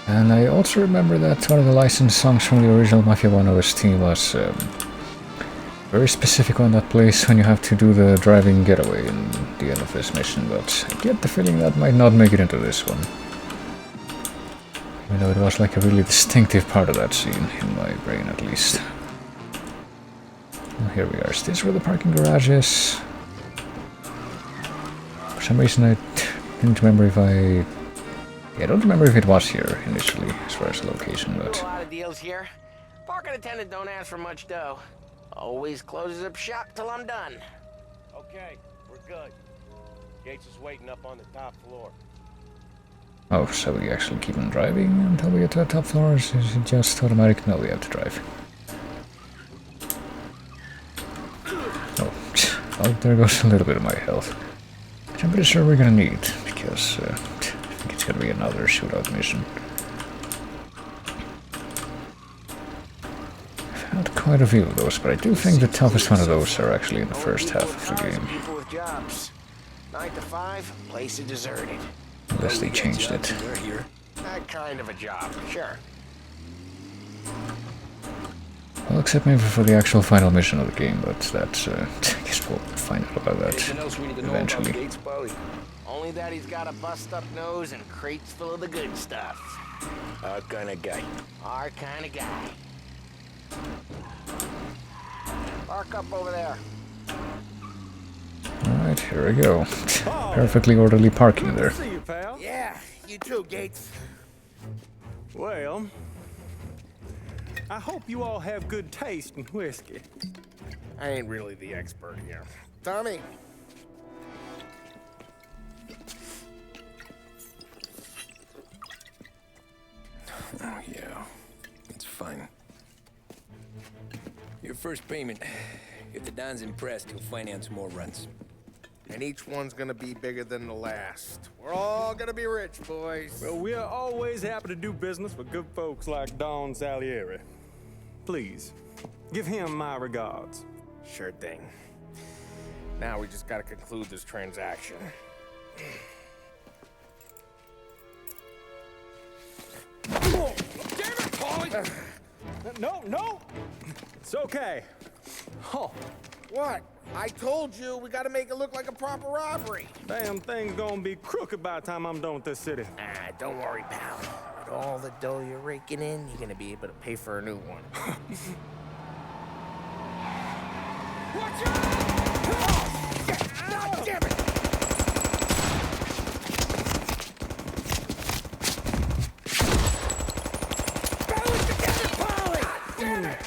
And I also remember that one of the licensed songs from the original Mafia 1 OST was very specific on that place when you have to do the driving getaway in the end of this mission, but I get the feeling that might not make it into this one. Even though it was like a really distinctive part of that scene, in my brain at least. Well, here we are. Is this where the parking garage is? For some reason I didn't remember if I don't remember if it was here initially, as far as the location, but... A lot of deals here. Parking attendant don't ask for much dough. Always closes up shop till I'm done. Okay, we're good. Gates is waiting up on the top floor. Oh, so we actually keep on driving until we get to the top floor, or is it just automatic? No, we have to drive. Oh, well, there goes a little bit of my health. Which I'm pretty sure we're gonna need, because I think it's gonna be another shootout mission. I've had quite a few of those, but I do think the toughest one of those are actually in the first half of the game. People with jobs. 9 to 5, place is deserted. Unless they changed it. We're here. That kind of a job, sure. Well, except maybe for the actual final mission of the game, but that's, I guess we'll find out about that Anything else we need to know eventually. about Gates, Polly? Only that he's got a bust-up nose and crates full of the good stuff. Our kind of guy. Our kind of guy. Park up over there. Alright, here we go. Perfectly orderly parking there. See you, pal. Yeah, you too, Gates. Well, I hope you all have good taste in whiskey. I ain't really the expert here. Tommy. Oh, yeah. It's fine. Your first payment. If the Don's impressed, he'll finance more runs. And each one's gonna be bigger than the last. We're all gonna be rich, boys. Well, we're always happy to do business with good folks like Don Salieri. Please, give him my regards. Sure thing. Now we just gotta conclude this transaction. Oh, damn it, Paulie! No! It's okay. Oh, What? I told you we gotta make it look like a proper robbery. damn thing's gonna be crooked by the time I'm done with this city. Ah, don't worry, pal. With all the dough you're raking in, you're gonna be able to pay for a new one. Watch out! God damn it! Balance together, Polly! Damn it!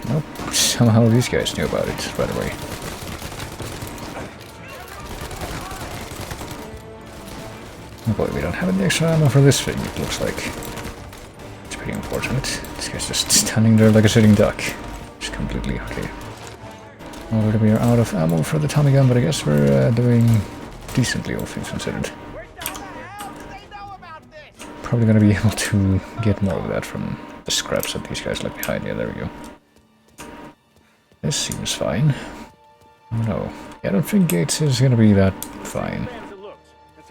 Nope, somehow these guys knew about it right away. Oh boy, we don't have any extra ammo for this thing, it looks like. It's pretty unfortunate. This guy's just standing there like a sitting duck. Just completely okay. Already we are out of ammo for the Tommy gun, but I guess we're doing decently, all things considered. What the hell do they know about this? Probably gonna be able to get more of that from the scraps that these guys left behind. Yeah, there we go. This seems fine. No, I don't think Gates is gonna be that fine.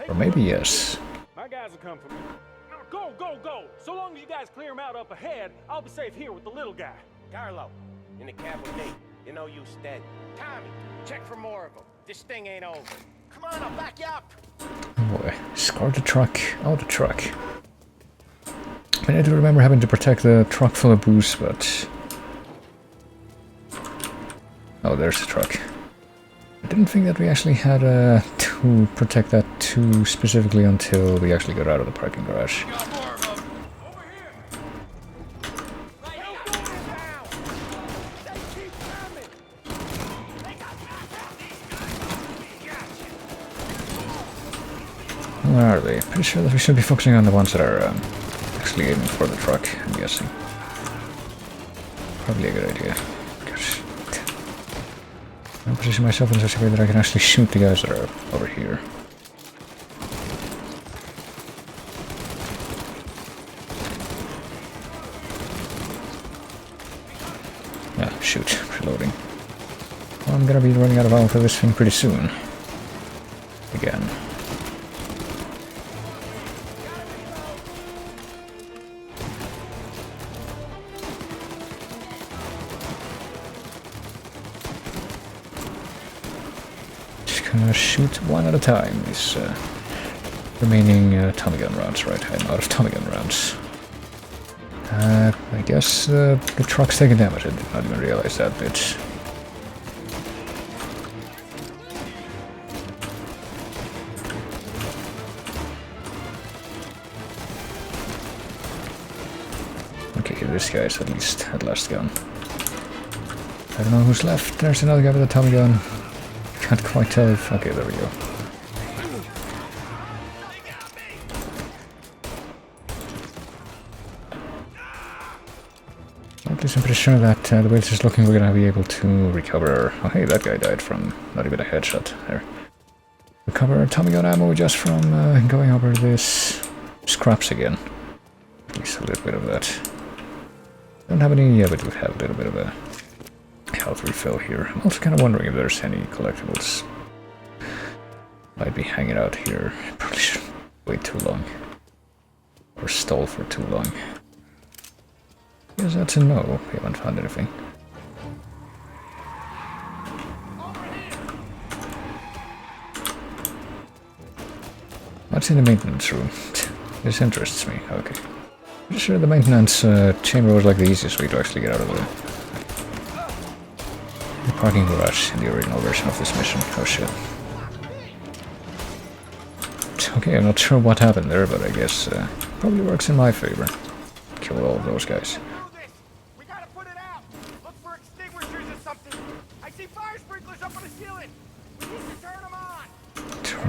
Or maybe yes. My guys will come for me. Now go! So long as you guys clear him out up ahead, I'll be safe here with the little guy. Carlo, in the cab with me. You know you stead. Tommy, check for more of them. This thing ain't over. Come on, I'll back you up. Oh boy, score the truck. Oh, the truck. I need to remember having to protect the truck full of booze, but... Oh, there's the truck. I didn't think that we actually had to protect that too specifically until we actually got out of the parking garage. Where are they? Pretty sure that we should be focusing on the ones that are actually aiming for the truck, I'm guessing. Probably a good idea. Gosh. I'm positioning myself in such a way that I can actually shoot the guys that are over here. Yeah, shoot. Reloading. Well, I'm gonna be running out of ammo for this thing pretty soon. Again. Shoot one at a time, these remaining Tommy gun rounds. Right, I'm out of Tommy gun rounds. I guess the truck's taking damage. I did not even realize that bit. Okay, this guy's at least at last gun. I don't know who's left. There's another guy with a Tommy gun. Can't quite tell if... Okay, there we go. At least I'm pretty sure that the way this is looking, we're gonna be able to recover... Oh, hey, that guy died from not even a headshot there. Recover Tommy gun ammo just from going over this scraps again. At least a little bit of that. Don't have any... Yeah, but we have a little bit of a health refill here. I'm also kind of wondering if there's any collectibles might be hanging out here. Probably should wait too long. Or stall for too long. Yes, that's a no. We haven't found anything. What's in the maintenance room? This interests me. Okay. Pretty sure the maintenance chamber was like the easiest way to actually get out of the parking garage in the original version of this mission. Oh shit. Okay, I'm not sure what happened there, but I guess probably works in my favor. Kill all of those guys. We gotta put it out. Look for extinguishers or something. I see fire sprinklers up on the ceiling. We need to turn them on.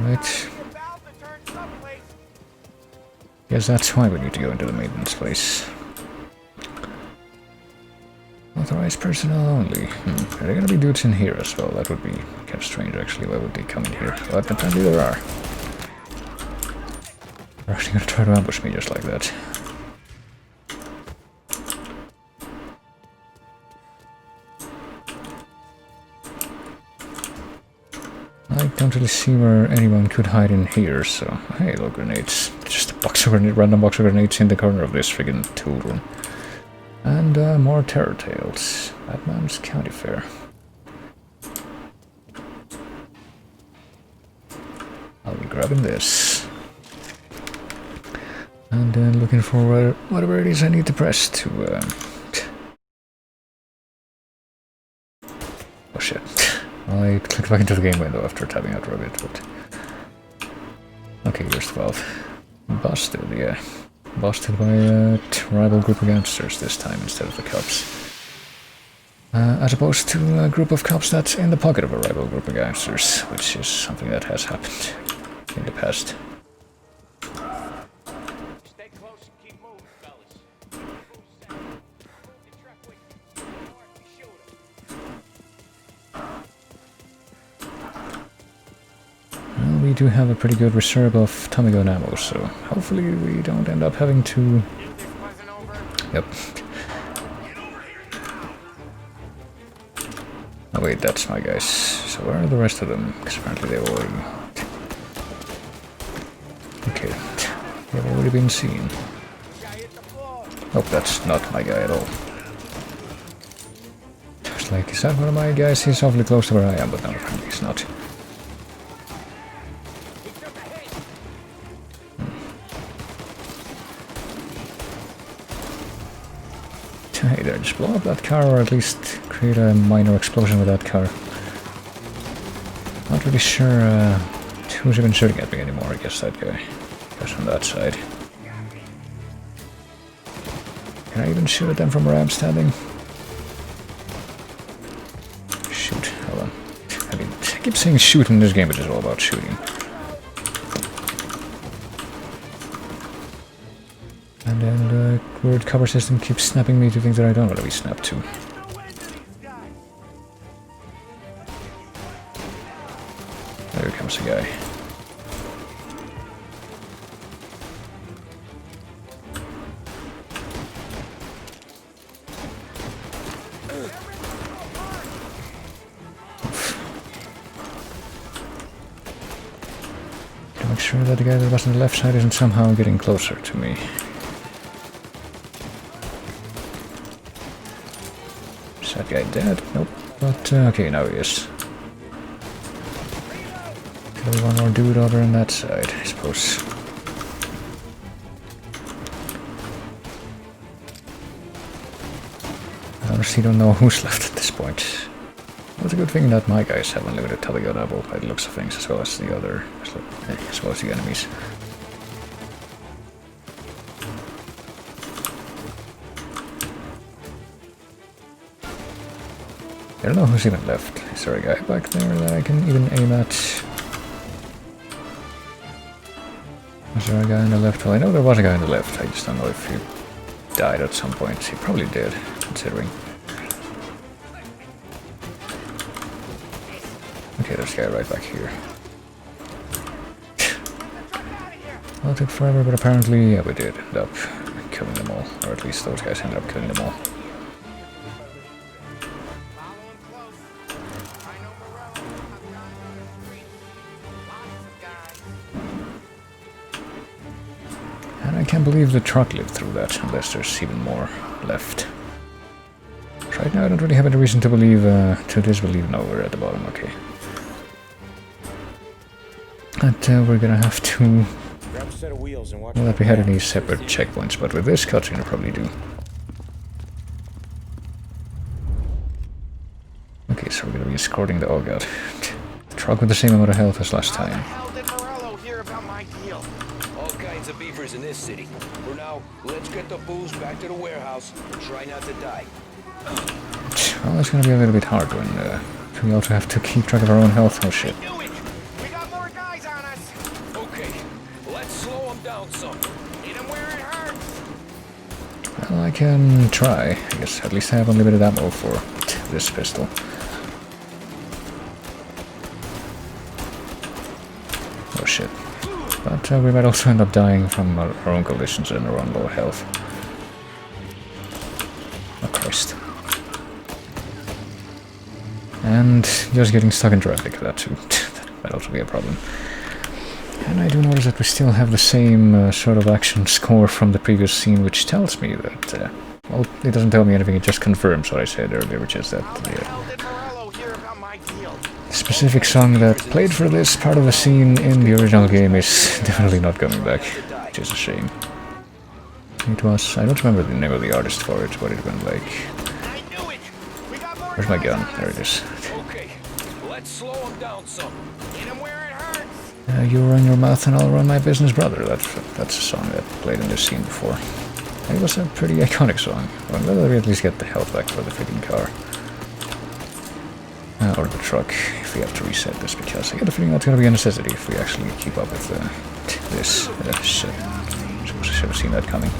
Alright. Guess that's why we need to go into the maintenance place. Authorized personnel only. Are there gonna be dudes in here as well? That would be kind of strange actually. Why would they come in here? But apparently there are. They're actually gonna try to ambush me just like that. I don't really see where anyone could hide in here, so... Hey, look, grenades. Just a box of random box of grenades in the corner of this friggin' tool room. And more terror tales. Batman's County Fair. I'll be grabbing this. And then looking for whatever it is I need to press to... Oh shit. I clicked back into the game window after tapping out for a bit, but... Okay, here's the valve. Busted, yeah. Busted by a rival group of gangsters this time instead of the cops. As opposed to a group of cops that's in the pocket of a rival group of gangsters, which is something that has happened in the past. Stay close and keep moving, fellas. Well, we do have a pretty good reserve of Tommy gun ammo, so hopefully we don't end up having to... Yep. Oh wait, that's my guys. So where are the rest of them? Because apparently they've already... Okay, they've already been seen. Oh, that's not my guy at all. Just like, is that one of my guys? He's awfully close to where I am, but no, apparently he's not. either just blow up that car or at least create a minor explosion with that car. Not really sure who's even shooting at me anymore. I guess that guy. Guys on that side. Can I even shoot at them from where I'm standing? Shoot, hold on. I mean, I keep saying shoot in this game, but it's all about shooting. And then the weird cover system keeps snapping me to things that I don't want to be snapped to. There comes a guy. To make sure that the guy that was on the left side isn't somehow getting closer to me. Is that guy dead? Nope. But, okay, now he is. Kill one more dude over on that side, I suppose. I honestly don't know who's left at this point. It's a good thing that my guys have unlimited teleport double by the looks of things, as well as the other, as well as the enemies. I don't know who's even left. Is there a guy back there that I can even aim at? Was there a guy on the left? Well, I know there was a guy on the left. I just don't know if he died at some point. He probably did, considering. Okay, there's a guy right back here. Well, it took forever, but apparently, yeah, we did end up killing them all. Or at least those guys ended up killing them all. And I can't believe the truck lived through that, unless there's even more left. Right now I don't really have any reason to believe, to disbelieve. No, we're at the bottom, okay. But we're gonna have to... Grab a set of wheels and watch. Not that we had any separate checkpoints, but with this cutscene we probably do. Okay, so we're gonna be escorting the... oh god. Truck with the same amount of health as last time. All kinds of beavers in this city. For now, let's get the booze back to the warehouse and try not to die. Well, it's gonna be a little bit hard when we also have to keep track of our own health. Oh shit. We got more guys on us. Okay, let's slow them down some. Hit them where it hurts. Well, I can try. I guess at least I have unlimited ammo for this pistol. Oh shit. But we might also end up dying from our own collisions and our own low health. Oh Christ. And just getting stuck in traffic, that too. That might also be a problem. And I do notice that we still have the same sort of action score from the previous scene, which tells me that, well, it doesn't tell me anything, it just confirms what I said earlier, which is that the specific song that played for this part of the scene in the original game is definitely not coming back, which is a shame. It was, I don't remember the name of the artist for it, but it went like... Where's my gun? There it is. Okay, let's slow them down some. Hit them where it hurts. You run your mouth and I'll run my business, brother. That's a song that played in this scene before. And it was a pretty iconic song. Well, let me at least get the health back for the freaking car. Or the truck, if we have to reset this, because I get a feeling that's going to be a necessity if we actually keep up with this shit. I suppose I should have seen that coming.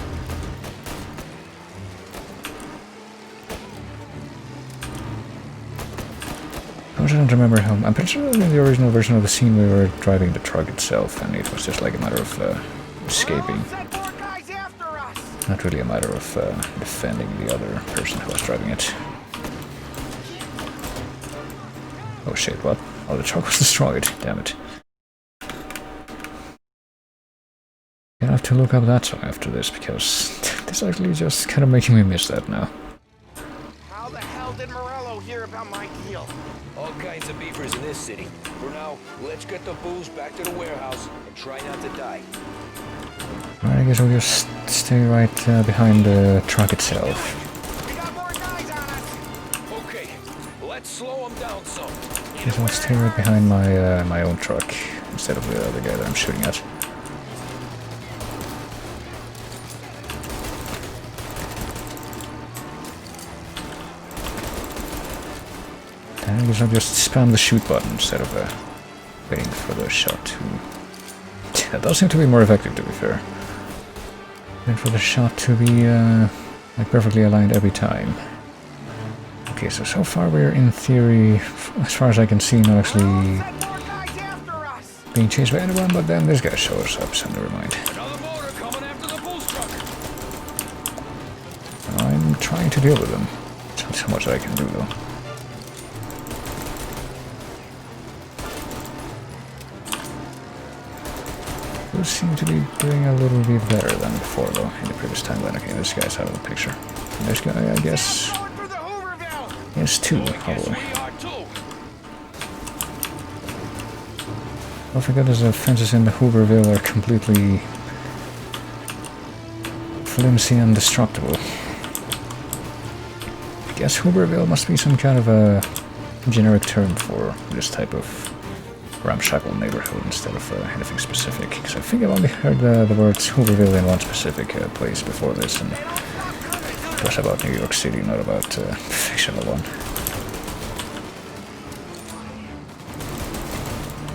I don't remember how... I'm pretty sure in the original version of the scene we were driving the truck itself, and it was just like a matter of escaping. Not really a matter of defending the other person who was driving it. Oh shit, what? Oh, the truck was destroyed, damn it. Gonna have to look up that song after this, because this actually just kind of making me miss that now. How the hell did Morello hear about my deal? All kinds of beavers in this city. For now, let's get the booze back to the warehouse and try not to die. Alright, I guess we'll just stay right behind the truck itself. guess I'll stay right behind my own truck instead of the other guy that I'm shooting at. I guess I'll just spam the shoot button instead of waiting for the shot to... That does seem to be more effective, to be fair. Waiting for the shot to be like perfectly aligned every time. Okay, so far we're in theory, as far as I can see, not actually being chased by anyone, but then this guy shows up, so never mind. Another motor coming after the bull truck. I'm trying to deal with them. It's not so much that I can do, though. Those seem to be doing a little bit better than before, though, in the previous timeline. Okay, this guy's out of the picture. And this guy, I guess... Yes, two, probably. Oh, for goodness, the fences in the Hooverville are completely flimsy and indestructible. I guess Hooverville must be some kind of a generic term for this type of ramshackle neighborhood instead of anything specific. Because I think I've only heard the words Hooverville in one specific place before this, and it was about New York City, not about the fictional one.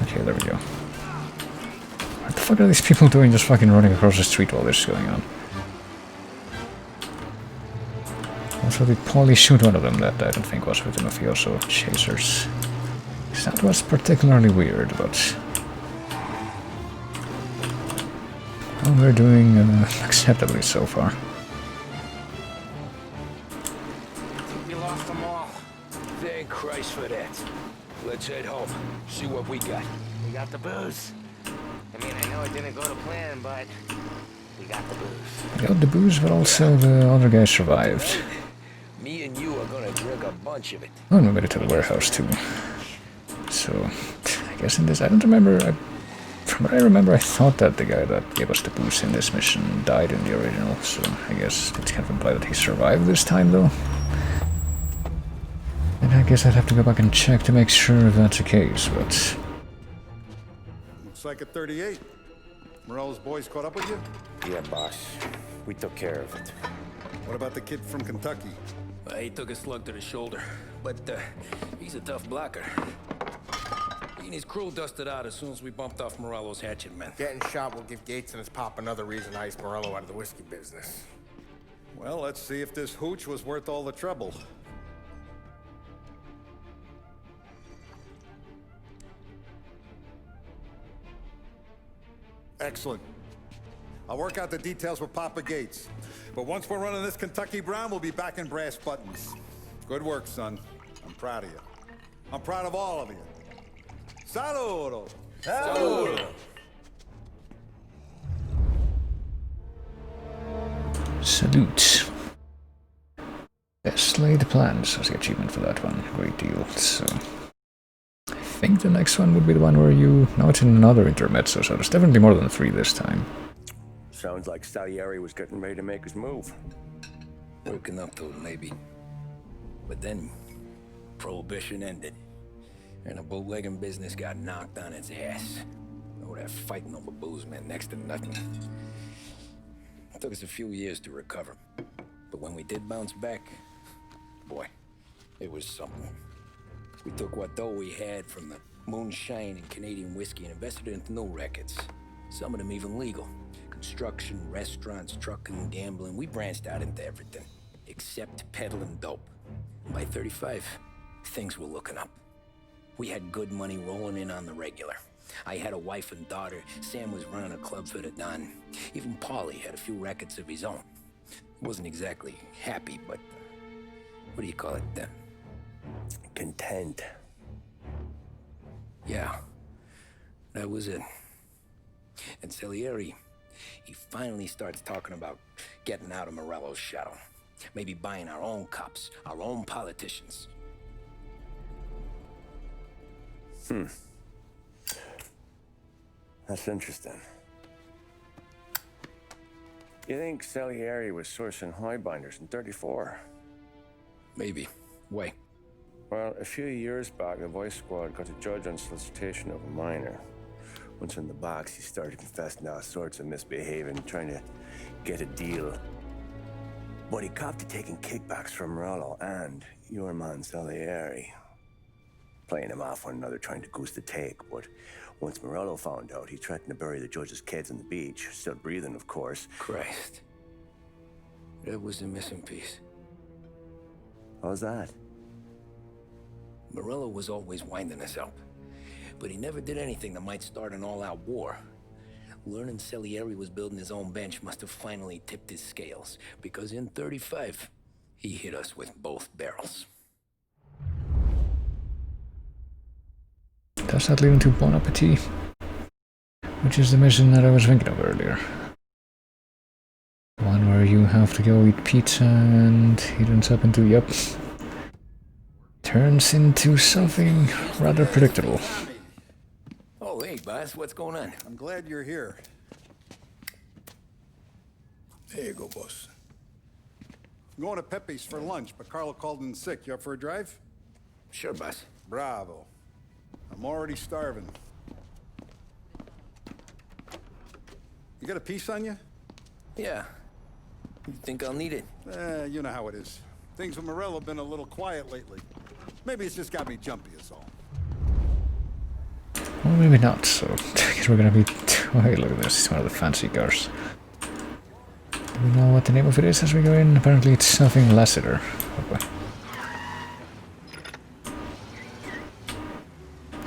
Okay, there we go. What the fuck are these people doing just fucking running across the street while this is going on? Also, did Paulie shoot one of them that I don't think was with the mafioso chasers? That was particularly weird, but... well, we're doing acceptably so far. We lost them all. Thank Christ for that. Let's head home. See what we got. We got the booze. I mean, I know it didn't go to plan, but we got the booze. We got the booze, but also the other guy survived. Me and you are gonna drink a bunch of it. Oh, and we made it to the warehouse too. So, I guess in this, I don't remember, from what I remember, I thought that the guy that gave us the boost in this mission died in the original, so I guess it's kind of implied that he survived this time, though. And I guess I'd have to go back and check to make sure if that's the case, but... Looks like a 38. Morello's boys caught up with you? Yeah, boss. We took care of it. What about the kid from Kentucky? He took a slug to the shoulder, but he's a tough blocker. He and his crew dusted out as soon as we bumped off Morello's hatchet men. Getting shot will give Gates and his pop another reason to ice Morello out of the whiskey business. Well, let's see if this hooch was worth all the trouble. Excellent. I'll work out the details with Papa Gates. But once we're running this Kentucky Brown, we'll be back in brass buttons. Good work, son. I'm proud of you. I'm proud of all of you. Saludo! Saludo! Salute. Best laid plans was the achievement for that one. Great deal. So, I think the next one would be the one where you... no, it's in another intermezzo, so there's definitely more than 3 this time. Sounds like Salieri was getting ready to make his move. Working up to it, maybe. But then, Prohibition ended. And the bootlegging business got knocked on its ass. Oh, that fighting over booze meant next to nothing. It took us a few years to recover. But when we did bounce back, boy, it was something. We took what dough we had from the moonshine and Canadian whiskey and invested it into new rackets. Some of them even legal. Construction, restaurants, trucking, gambling. We branched out into everything. Except peddling dope. And by 35, things were looking up. We had good money rolling in on the regular. I had a wife and daughter. Sam was running a club for the Don. Even Paulie had a few rackets of his own. Wasn't exactly happy, but... what do you call it then? Content. Yeah, that was it. And Salieri, he finally starts talking about getting out of Morello's shadow. Maybe buying our own cops, our own politicians. That's interesting. You think Salieri was sourcing highbinders in 34? Maybe. Wait. Well, a few years back, the Vice Squad got a judge on solicitation of a minor. Once in the box, he started confessing all sorts of misbehaving, trying to get a deal. But he copped to taking kickbacks from Morello and your man Salieri. Playing him off one another, trying to goose the take, but once Morello found out, he threatened to bury the judge's kids on the beach. Still breathing, of course. Christ. That was the missing piece. How's that? Morello was always winding us up, but he never did anything that might start an all-out war. Learning Salieri was building his own bench must have finally tipped his scales, because in 35, he hit us with both barrels. Does that lead into Bon Appetit? Which is the mission that I was thinking of earlier. One where you have to go eat pizza and it ends up into, yep, turns into something rather predictable. Oh, hey, boss, what's going on? I'm glad you're here. There you go, boss. I'm going to Pepe's for lunch, but Carlo called in sick. You up for a drive? Sure, boss. Bravo. I'm already starving. You got a piece on you? Yeah. You think I'll need it? You know how it is. Things with Morello have been a little quiet lately. Maybe it's just got me jumpy, is all. Well, maybe not, so I guess we're gonna be... Hey, look at this, it's one of the fancy cars. Do we know what the name of it is as we go in? Apparently it's something Lassiter.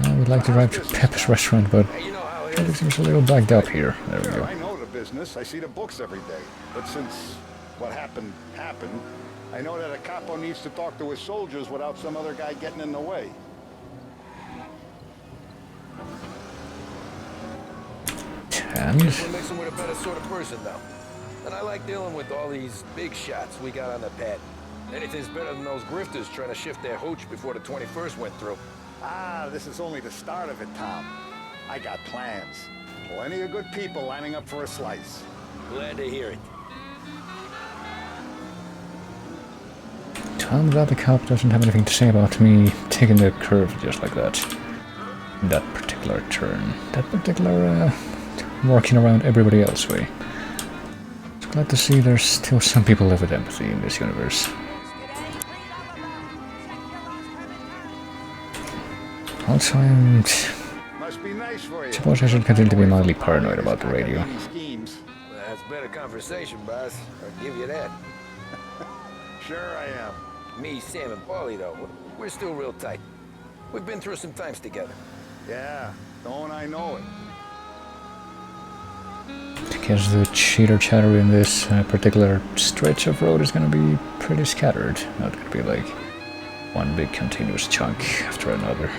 I would like to drive to Pepper's restaurant, but it seems a little backed up here. There we go. I know the business. I see the books every day. But since what happened, I know that a capo needs to talk to his soldiers without some other guy getting in the way. And We're mixing with a better sort of person now. And I like dealing with all these big shots we got on the pad. Anything's better than those grifters trying to shift their hooch before the 21st went through. Ah, this is only the start of it, Tom. I got plans. Plenty of good people lining up for a slice. Glad to hear it. I'm glad the cop doesn't have anything to say about me taking the curve just like that. That particular turn. That particular, working around everybody else way. It's glad to see there's still some people live with empathy in this universe. Also, Must be nice for you. suppose I should continue to be mildly paranoid about the radio. That's better conversation, boss. I'll give you that. Sure I am. Me, Sam, and Paulie, though, we're still real tight. We've been through some times together. Yeah, don't I know it. I guess the cheater chatter in this particular stretch of road is gonna be pretty scattered. Not gonna be like one big continuous chunk after another.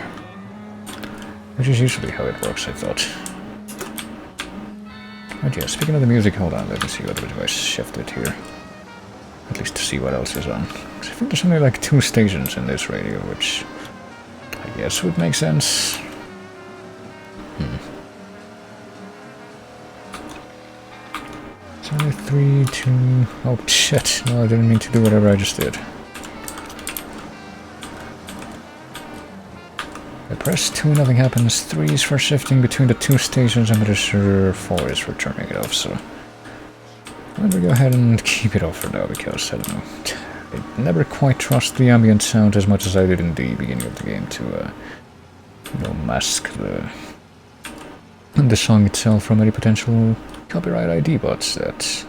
Which is usually how it works, I thought. But yeah, speaking of the music, hold on, let me see what device shifted here. At least to see what else is on. I think there's only like 2 stations in this radio, which I guess would make sense. It's only 3, 2... Oh shit, no, I didn't mean to do whatever I just did. I press 2, nothing happens. 3 is for shifting between the 2 stations, and reserve 4 is for turning it off, so... I'm gonna go ahead and keep it off for now, because, I don't know, I never quite trust the ambient sound as much as I did in the beginning of the game to, you know, mask the song itself from any potential copyright ID bots that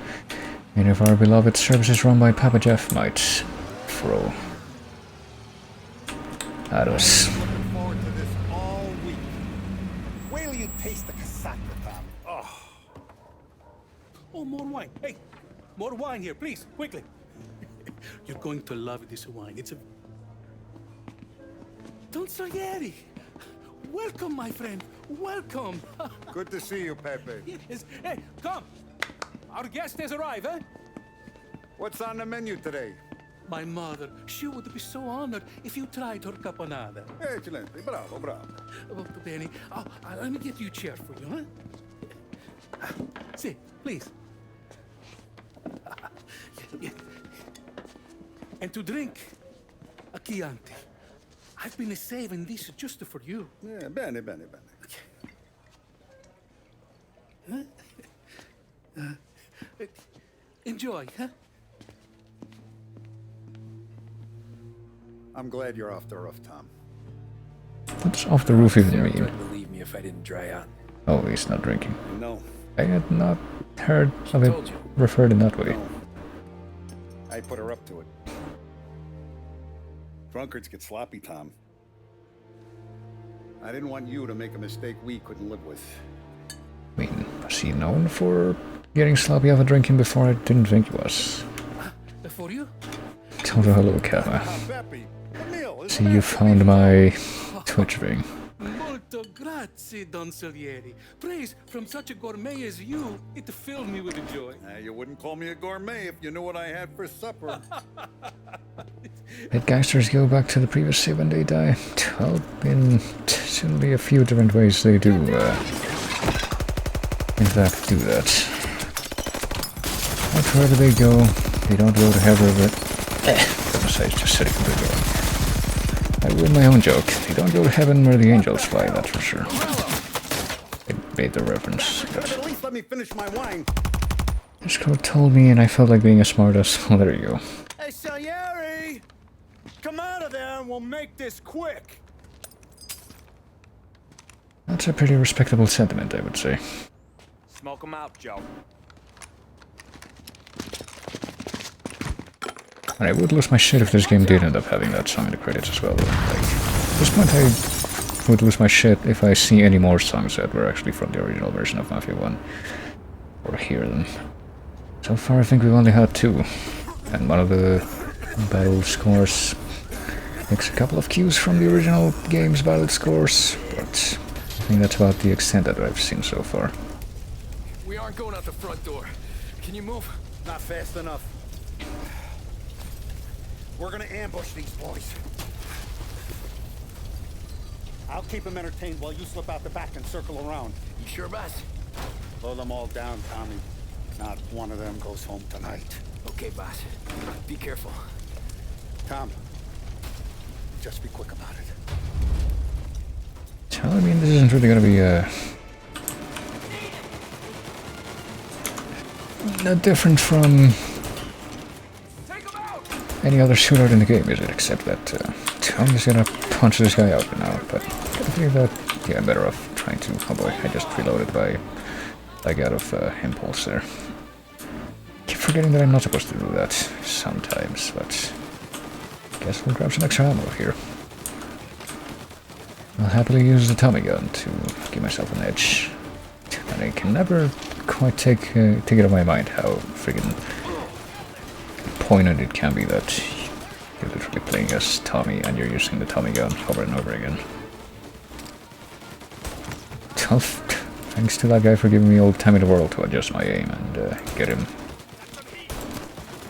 any of our beloved services run by Papa Jeff might throw at us. Looking forward to this all week. Wait till you taste the casaca, Tom. Oh. Oh, more wine. Hey, more wine here, please, quickly. You're going to love this wine. It's a... Don Salieri. Welcome, my friend. Welcome. Good to see you, Pepe. Yes. Hey, come. Our guest has arrived, eh? What's on the menu today? My mother, she would be so honored if you tried her caponata. Excellent. Bravo, bravo. Molto bene. Oh, let me get you a chair for you, huh? See, please. Yeah. And to drink, a Chianti. I've been saving this just for you. Yeah, bene, bene, bene. Enjoy, huh? I'm glad you're off the roof, Tom. What's off the roof even Sarah mean? couldn't believe me if I didn't dry out. Oh, he's not drinking. No. I had not heard of it told you. referred in that way. No. I put her up to it. Drunkards get sloppy, Tom. I didn't want you to make a mistake we couldn't live with. I mean, was he known for getting sloppy after drinking before? I didn't think he was. For you? Toto, hello, Kama. Beppy, Emil, See, you found my Twitch ring. Molto grazie, Don Salieri. Praise from such a gourmet as you, it filled me with joy. You wouldn't call me a gourmet if you knew what I had for supper. Did gangsters go back to the previous save when they die? Well, in certainly a few different ways they do, in fact, do that. But wherever they go, they don't go to heaven with besides just sitting in the door. I ruined my own joke. They don't go to heaven where the angels fly, that's for sure. It made the reference. At least let me finish my wine. This code told me and I felt like being a smartass. Well, there you go. Hey, Salieri! Come out of there and we'll make this quick. That's a pretty respectable sentiment, I would say. Smoke 'em out, Joe. And I would lose my shit if this game did end up having that song in the credits as well. Like, at this point I would lose my shit if I see any more songs that were actually from the original version of Mafia 1. Or hear them. So far I think we've only had 2. And one of the battle scores takes a couple of cues from the original game's battle scores, but I think that's about the extent that I've seen so far. We aren't going out the front door. Can you move? Not fast enough. We're gonna ambush these boys. I'll keep them entertained while you slip out the back and circle around. You sure, boss? Blow them all down, Tommy. Not one of them goes home tonight. Okay, boss. Be careful. Tom, just be quick about it. So, I mean, this isn't really gonna be not different from any other shootout in the game, is it? Except that Tommy's gonna punch this guy out now, but I think that, yeah, I'm better off trying to... Oh boy, I just reloaded by... I got off impulse there. Keep forgetting that I'm not supposed to do that sometimes, but... guess we'll grab some extra ammo here. I'll happily use the Tommy gun to give myself an edge. And I can never quite take it out of my mind how friggin' poignant it can be that you're literally playing as Tommy and you're using the Tommy gun over and over again. Tough. Thanks to that guy for giving me all the time in the world to adjust my aim and get him.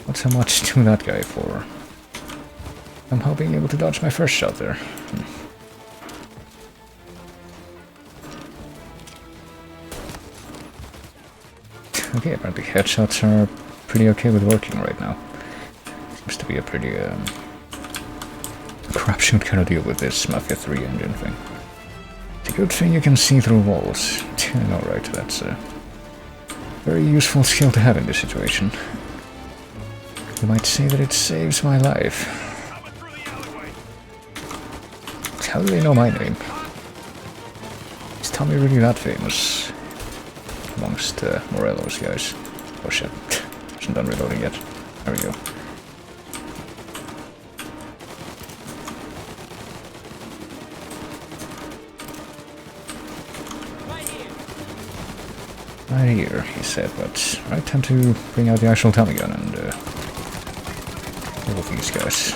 Not so much to that guy for somehow being able to dodge my first shot there. Okay, apparently headshots are pretty okay with working right now. Seems to be a pretty crapshoot kind of deal with this Mafia 3 engine thing. It's a good thing you can see through walls. I know, right? That's a very useful skill to have in this situation. You might say that it saves my life. How do they know my name? Is Tommy really that famous amongst Morello's guys? Oh shit, isn't done reloading yet. There we go. Right here, he said, but right time to bring out the actual Tommy gun and kill these guys.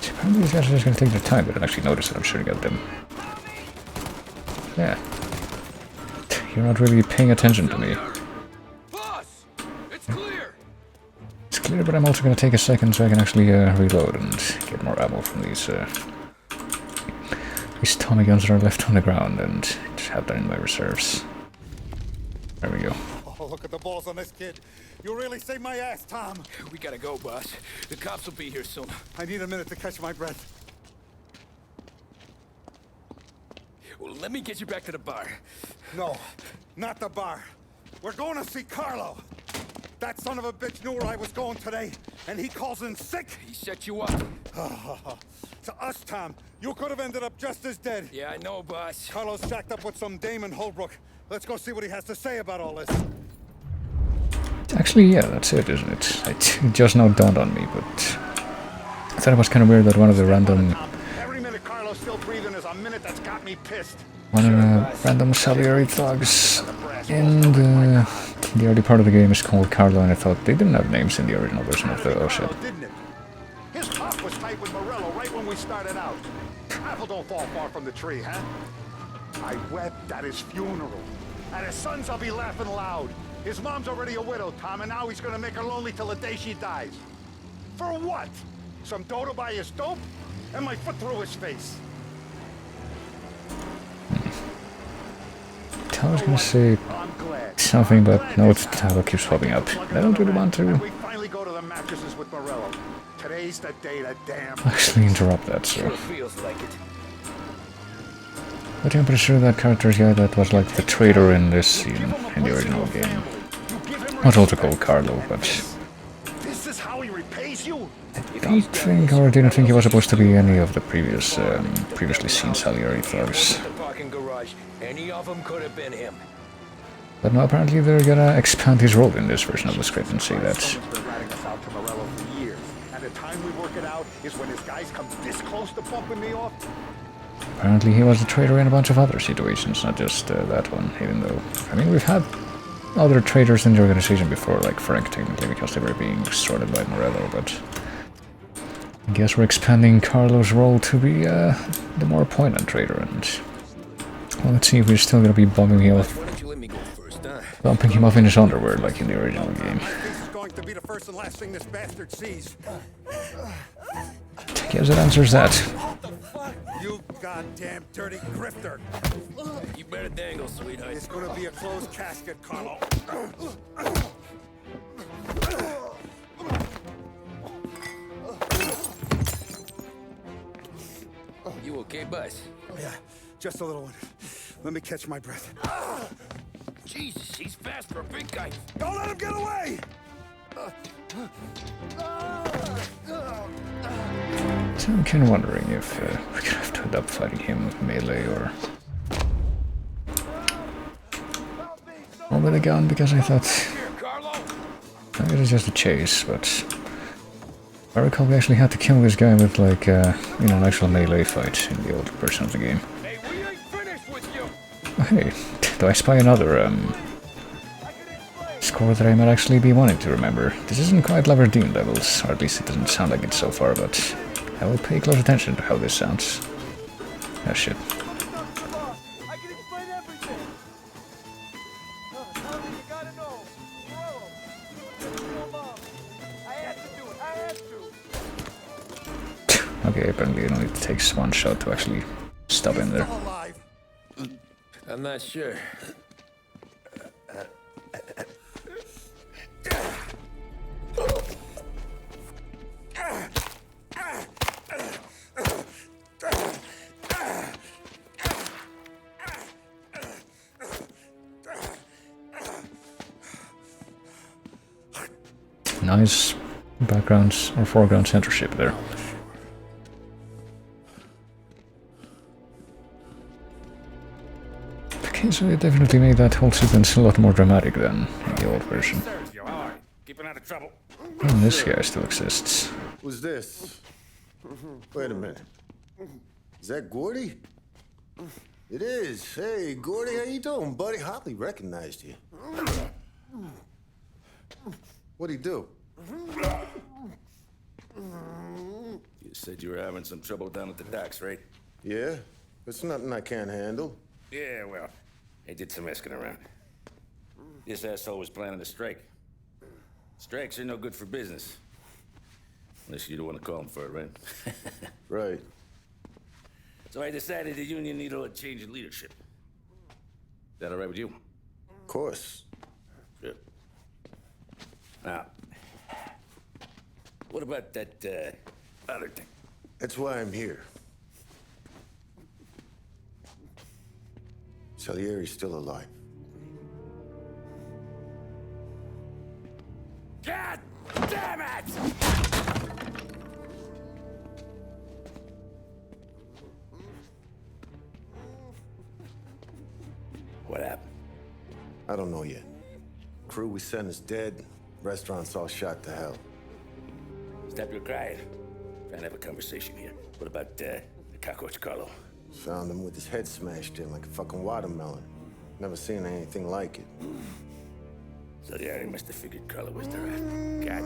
Apparently these guys are just gonna take their time, but I actually noticed that I'm shooting at them. Yeah. You're not really paying attention to me. Boss! It's clear! It's clear, but I'm also gonna take a second so I can actually reload and get more ammo from these Tommy guns that are left on the ground and just have that in my reserves. There we go. Oh, Oh, look at the balls on this kid. You really saved my ass, Tom. We gotta go, boss. The cops will be here soon. I need a minute to catch my breath. Well, let me get you back to the bar. No, not the bar. We're going to see Carlo. That son of a bitch knew where I was going today, and he calls in sick. He set you up. To us, Tom, you could have ended up just as dead. Yeah, I know, boss. Carlo's jacked up with some dame in Holbrook. Let's go see what he has to say about all this. Actually, yeah, that's it, isn't it? It just now dawned on me, but I thought it was kind of weird that one of the random... Every minute Carlo's still breathing is a minute that's got me pissed. One of the random Salieri thugs in the early part of the game is called Carlo, and I thought they didn't have names in the original version of the... Oh shit. His talk was tight with Morello right when we started out. Apple don't fall far from the tree, huh? I wept at his funeral. At his son's, I'll be laughing loud. His mom's already a widow, Tom, and now he's gonna make her lonely till the day she dies. For what? Some dough to buy his dope? And my foot through his face. I was gonna say something, but no, the title keeps popping up. I don't really want to We finally go to the mattresses with Morello. Today's the day to damn. actually interrupt that, so... Feels like it. But I'm pretty sure that character's guy that was like the traitor in this scene in the original game was also called Carlo, but This is how he repays you? I don't think or didn't think he was supposed to be any of the previously seen Salieri thugs. The parking garage. Any of them could have been him. But no, apparently they're gonna expand his role in this version of the script and say that Someone's been ratting us out to Morello for years. And the time we work it out is when his guys come this close to bumping me off. apparently he was the traitor in a bunch of other situations, not just that one, even though... I mean, we've had other traitors in the organization before, like Frank, technically, because they were being sorted by Morello, but... I guess we're expanding Carlo's role to be the more poignant traitor, and... Well, let's see if we're still gonna be bumping him off... Bumping him off in his underwear, like in the original game. This is going to be the first and last thing this bastard sees. I guess it answers that. You goddamn dirty grifter. You better dangle, sweetheart. It's gonna be a closed casket, Carlo. You okay, boss? Yeah, just a little one. Let me catch my breath. Jesus, he's fast for a big guy. Don't let him get away! So I'm kind of wondering if we're gonna have to end up fighting him with melee or with a gun, because I thought I guess it's just a chase, but I recall we actually had to kill this guy with like in an actual melee fight in the old version of the game. Hey, we ain't finished with you. Oh, hey, do I spy another score that I might actually be wanting to remember? This isn't quite Laverdine levels, or at least it doesn't sound like it so far, but I will pay close attention to how this sounds. Oh shit. I can explain everything. Tell me you gotta know. Whoa. I had to do it. I had to. Okay, apparently it only takes one shot to actually stop him there. I'm not sure. Nice backgrounds or foreground censorship there. Okay, so they definitely made that whole sequence a lot more dramatic than in the old version. Keeping out of trouble. And this guy still exists. Who's this? Wait a minute. Is that Gordy? It is. Hey, Gordy, how you doing, buddy? Hardly recognized you. What'd he do? You said you were having some trouble down at the docks, right? Yeah? It's nothing I can't handle. Yeah, well, I did some asking around. This asshole was planning a strike. Strikes are no good for business. Unless you don't want to call him for it, right? Right. So I decided the union needed a change in leadership. Is that all right with you? Of course. Good. Now, what about that, other thing? That's why I'm here. Salieri's still alive. God damn it! What happened? I don't know yet. Crew we sent is dead. Restaurant's all shot to hell. Stop your crying. Trying to have a conversation here. What about, the cockroach Carlo? Found him with his head smashed in like a fucking watermelon. Never seen anything like it. So the area must have figured Carlo was the rat. God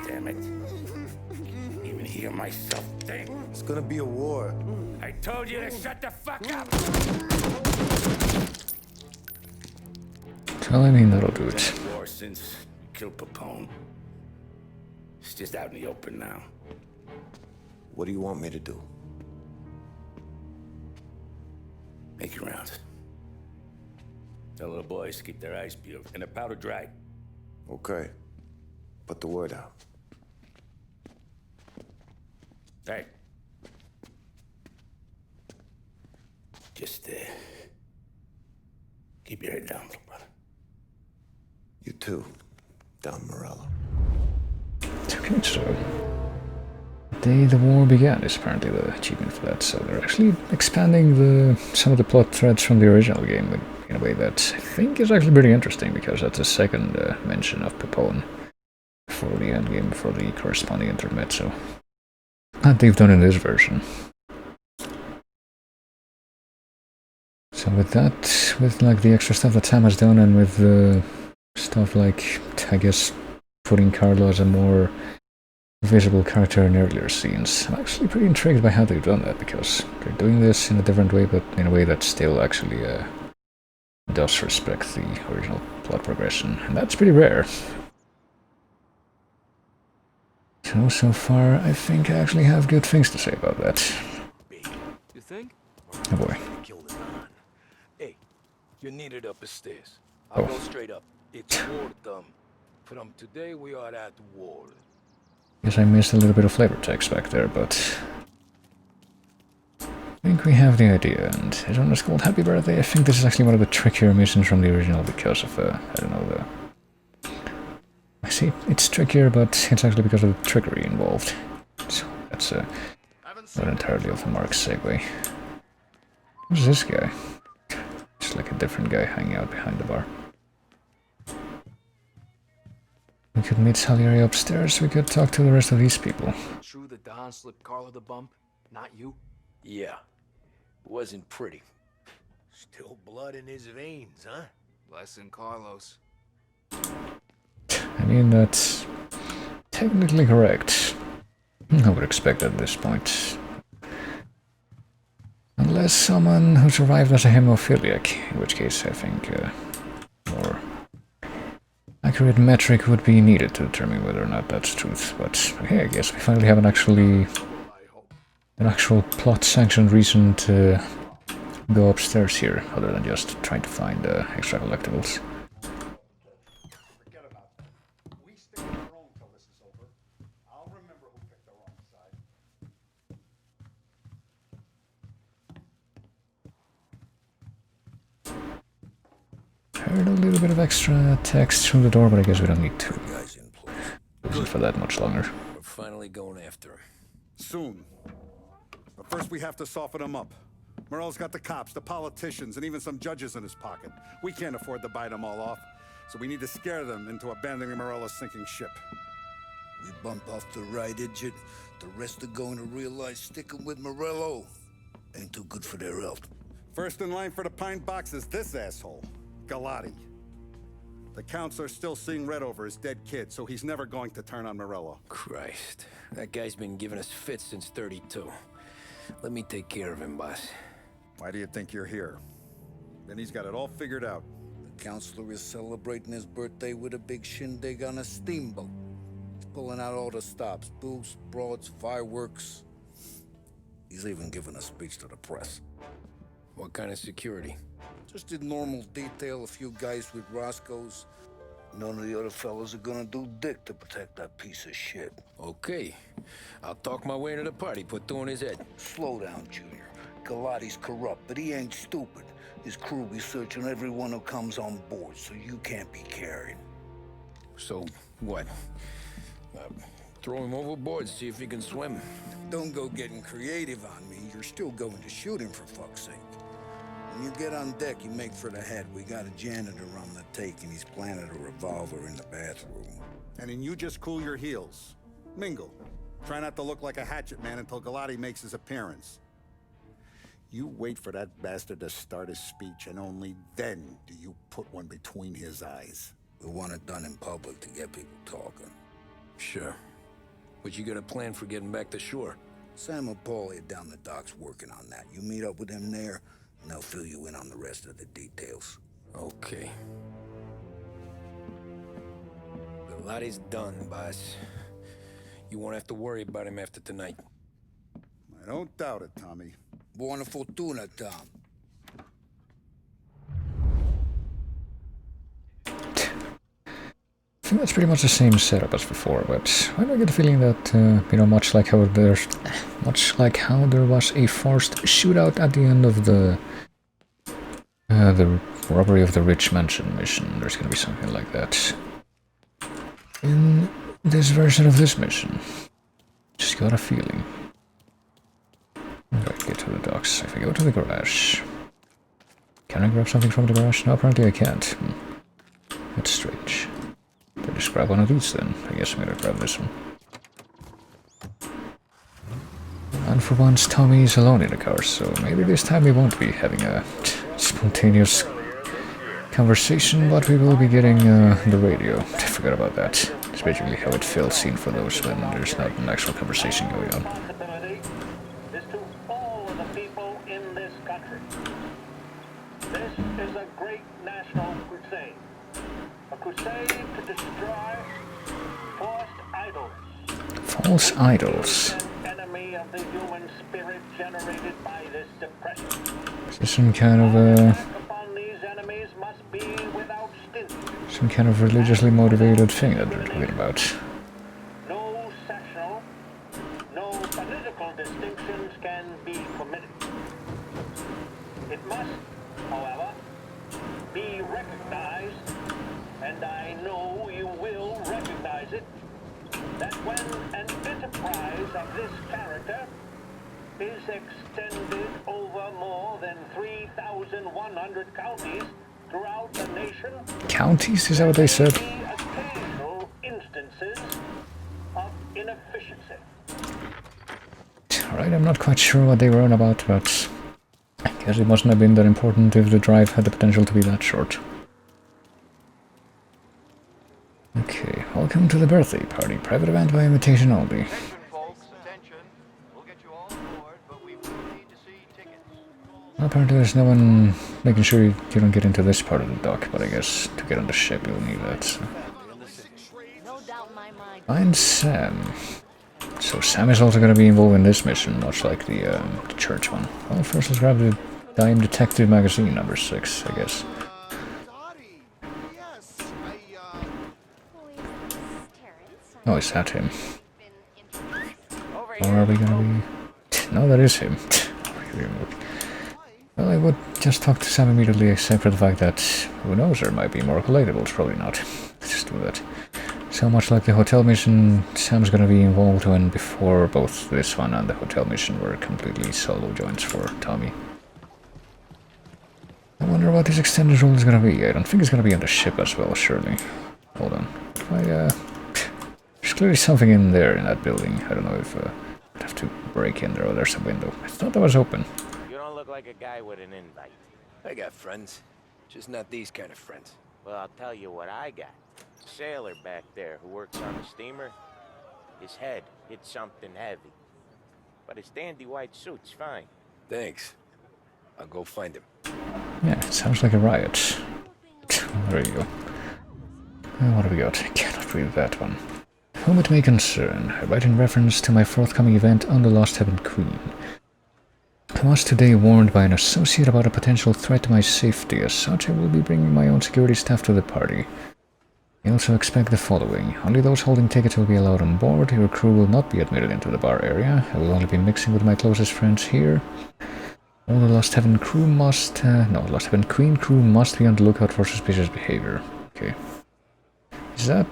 damn it. Even hear myself think. It's gonna be a war. I told you to shut the fuck up! Well, I mean, that'll do it. War since you killed Papone. It's just out in the open now. What do you want me to do? Make your rounds. Tell little boys to keep their eyes peeled and their powder dry. Okay. Put the word out. Hey. Just, keep your head down, little brother. You too, Don Morello. Okay, so the day the war began is apparently the achievement for that, so they're actually expanding some of the plot threads from the original game in a way that I think is actually pretty interesting, because that's a second mention of Papone for the endgame, for the corresponding intermezzo that they've done in this version. So with that, with like the extra stuff that Sam has done, and with stuff like, I guess, putting Carlo as a more visible character in earlier scenes, I'm actually pretty intrigued by how they've done that, because they're doing this in a different way, but in a way that still actually does respect the original plot progression, and that's pretty rare. So far, I think I actually have good things to say about that. You think? Oh boy. Killed it on. Hey, you're needed up the stairs. I'll go straight up. It's war time. From today, we are at war. Guess I missed a little bit of flavor text back there, but I think we have the idea, and it's on this called Happy Birthday. I think this is actually one of the trickier missions from the original because of, I don't know, I see, it's trickier, but it's actually because of the trickery involved. So that's not entirely off the mark segue. Who's this guy? Just like a different guy hanging out behind the bar. We could meet Salieri upstairs, we could talk to the rest of these people. True the Don slipped Carlo the bump, not you? Yeah. It wasn't pretty. Still blood in his veins, huh? Blessing Carlos. I mean, that's technically correct. I would expect at this point. Unless someone who survived as a hemophiliac, in which case I think more accurate metric would be needed to determine whether or not that's truth. But hey, I guess we finally have an actual plot-sanctioned reason to go upstairs here, other than just trying to find extra collectibles. Heard a little bit of extra text from the door, but I guess we don't need to listen for that much longer. We're finally going after him. Soon. But first we have to soften him up. Morello's got the cops, the politicians, and even some judges in his pocket. We can't afford to bite them all off, so we need to scare them into abandoning Morello's sinking ship. We bump off the right idiot, the rest are going to realize sticking with Morello ain't too good for their health. First in line for the pine box is this asshole, Galati. The counselor's still seeing red over his dead kid, so he's never going to turn on Morello. Christ. That guy's been giving us fits since 32. Let me take care of him, boss. Why do you think you're here? Then he's got it all figured out. The counselor is celebrating his birthday with a big shindig on a steamboat. He's pulling out all the stops, booze, broads, fireworks. He's even giving a speech to the press. What kind of security? Just in normal detail, a few guys with Roscoe's. None of the other fellas are gonna do dick to protect that piece of shit. Okay. I'll talk my way into the party, put two in his head. Slow down, Junior. Galati's corrupt, but he ain't stupid. His crew be searching everyone who comes on board, so you can't be carried. So, what? Throw him overboard, see if he can swim. Don't go getting creative on me. You're still going to shoot him, for fuck's sake. When you get on deck, you make for the head. We got a janitor on the take, and he's planted a revolver in the bathroom. And then you just cool your heels. Mingle. Try not to look like a hatchet man until Galati makes his appearance. You wait for that bastard to start his speech, and only then do you put one between his eyes. We want it done in public to get people talking. Sure. But you got a plan for getting back to shore? Sam and Paulie are down the docks working on that. You meet up with them there, and they'll fill you in on the rest of the details. Okay. Galati's done, boss. You won't have to worry about him after tonight. I don't doubt it, Tommy. Buona fortuna, Tom. I think that's pretty much the same setup as before, but I do get the feeling that, you know, much like how there was a forced shootout at the end of the robbery of the rich mansion mission, there's gonna be something like that in this version of this mission. Just got a feeling. Alright, get to the docks. If I go to the garage, can I grab something from the garage? No, apparently I can't. That's strange. I'll just grab one of these then. I guess I'm gonna grab this one. And for once, Tommy is alone in the car, so maybe this time we won't be having a spontaneous conversation, but we will be getting the radio. I forgot about that. It's basically how it fills in for those when there's not an actual conversation going on. Is to all of the people in this country. This is a great national crusade. A crusade to destroy false idols. False idols. An enemy of the human spirit generated by this depression. Is this some kind of Upon these enemies must be without stint. some kind of religiously motivated thing that they're talking about? No sectional, no political distinctions can be permitted. It must, however, be recognized, and I know you will recognize it, that when an enterprise of this character is extended over more than 3,100 counties throughout the nation, Counties? Is that what they said? occasional instances of inefficiency. Alright, I'm not quite sure what they were on about, but I guess it mustn't have been that important if the drive had the potential to be that short. Okay, welcome to the birthday party. Private event by invitation only. Apparently there's no one making sure you don't get into this part of the dock, but I guess to get on the ship you'll need that, so. Find Sam. So Sam is also going to be involved in this mission, much like the church one. Well, first let's grab the Dime Detective magazine number 6, I guess. Oh, is that him? Or are we gonna be... No, that is him. Well, I would just talk to Sam immediately, except for the fact that, who knows, there might be more collectibles, probably not. Let's just do that. So much like the hotel mission, Sam's gonna be involved when before both this one and the hotel mission were completely solo joints for Tommy. I wonder what his extended role is gonna be. I don't think it's gonna be on the ship as well, surely. Hold on. There's clearly something in there in that building. I don't know if I'd have to break in there. Oh, there's a window. I thought that was open. You don't look like a guy with an invite. I got friends. Just not these kind of friends. Well, I'll tell you what I got. Sailor back there who works on the steamer. His head hit something heavy. But his dandy white suit's fine. Thanks. I'll go find him. Yeah, it sounds like a riot. There you go. What have we got? I cannot read that one. Whom it may concern, I write in reference to my forthcoming event on the Lost Heaven Queen. I was today warned by an associate about a potential threat to my safety. As such, I will be bringing my own security staff to the party. We also expect the following. Only those holding tickets will be allowed on board. Your crew will not be admitted into the bar area. I will only be mixing with my closest friends here. All the Lost Heaven crew must... Lost Heaven Queen crew must be on the lookout for suspicious behavior. Okay. Is that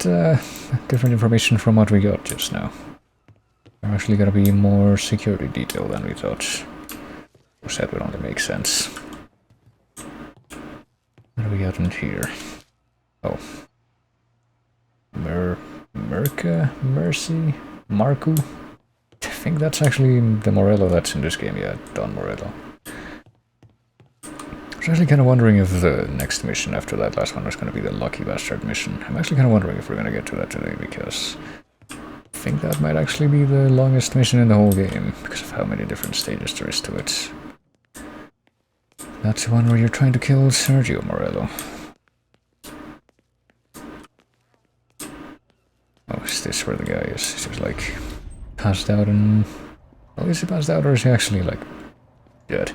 different information from what we got just now? There's actually gonna be more security detail than we thought. Which that would only make sense. What do we got in here? Oh. Mercy? Marku? I think that's actually the Morello that's in this game, yeah, Don Morello. I was actually kind of wondering if the next mission after that last one was going to be the Lucky Bastard mission. I'm actually kind of wondering if we're going to get to that today, because I think that might actually be the longest mission in the whole game, because of how many different stages there is to it. That's the one where you're trying to kill Sergio Morello. Oh, is this where the guy is? He's just like passed out and... Well, is he passed out or is he actually like dead?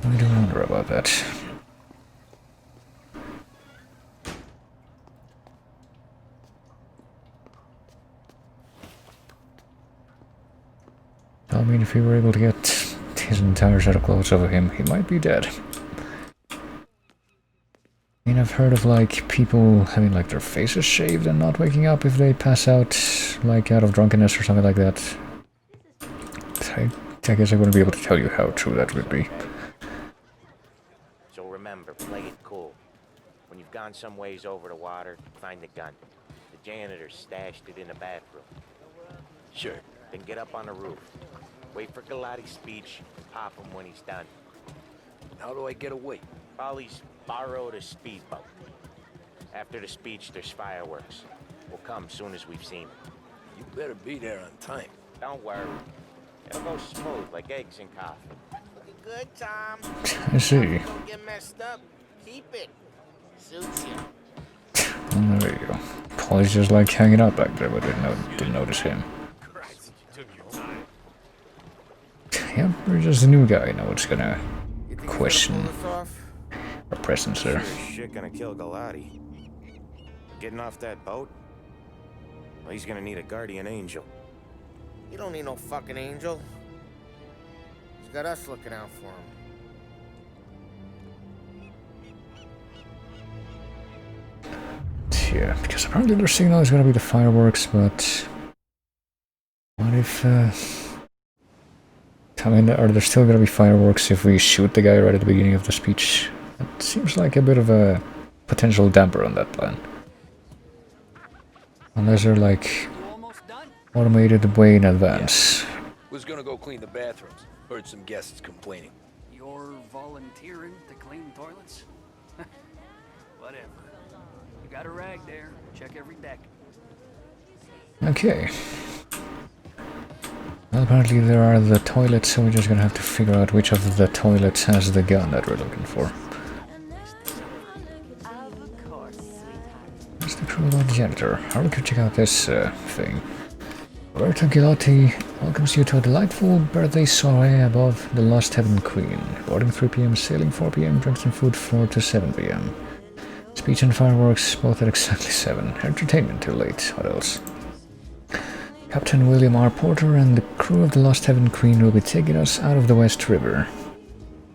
I do wonder about that. I mean, if we were able to get his entire set of clothes over him, he might be dead. I mean, I've heard of like people having like their faces shaved and not waking up if they pass out, like out of drunkenness or something like that. I guess I wouldn't be able to tell you how true that would be. So remember, play it cool. When you've gone some ways over the water, find the gun. The janitor stashed it in the bathroom. Sure. Then get up on the roof. Wait for Galati's speech, pop him when he's done. How do I get away? Polly's borrowed a speedboat. After the speech, there's fireworks. We'll come soon as we've seen it. You better be there on time. Don't worry. It'll go smooth like eggs in coffee. Looking good, Tom. I see. Don't get messed up. Keep it. Suits you. And there you go. Polly's just like hanging out back there, but didn't notice him. Yeah, we're just a new guy. No one's gonna question our presence there. Sure as shit gonna kill Galati. Getting off that boat? Well, he's gonna need a guardian angel. You don't need no fucking angel. He's got us looking out for him. Yeah, because apparently their signal is gonna be the fireworks, but what if I mean, are there still gonna be fireworks if we shoot the guy right at the beginning of the speech? It seems like a bit of a potential damper on that plan. Unless they're like automated way in advance. Was gonna go clean the bathrooms. Heard some guests complaining. You're volunteering to clean toilets? Whatever. You got a rag there. Check every deck. Okay. Well, apparently there are the toilets, so we're just gonna have to figure out which of the toilets has the gun that we're looking for. Where's the crew of the janitor? How could check out this thing? Roberto Ghilotti welcomes you to a delightful birthday soiree above the Lost Heaven Queen. Boarding 3 p.m., sailing 4 p.m., drinks and food 4 to 7 p.m. Speech and fireworks both at exactly 7. Entertainment till late. What else? Captain William R. Porter and the crew of the Lost Heaven Queen will be taking us out of the West River.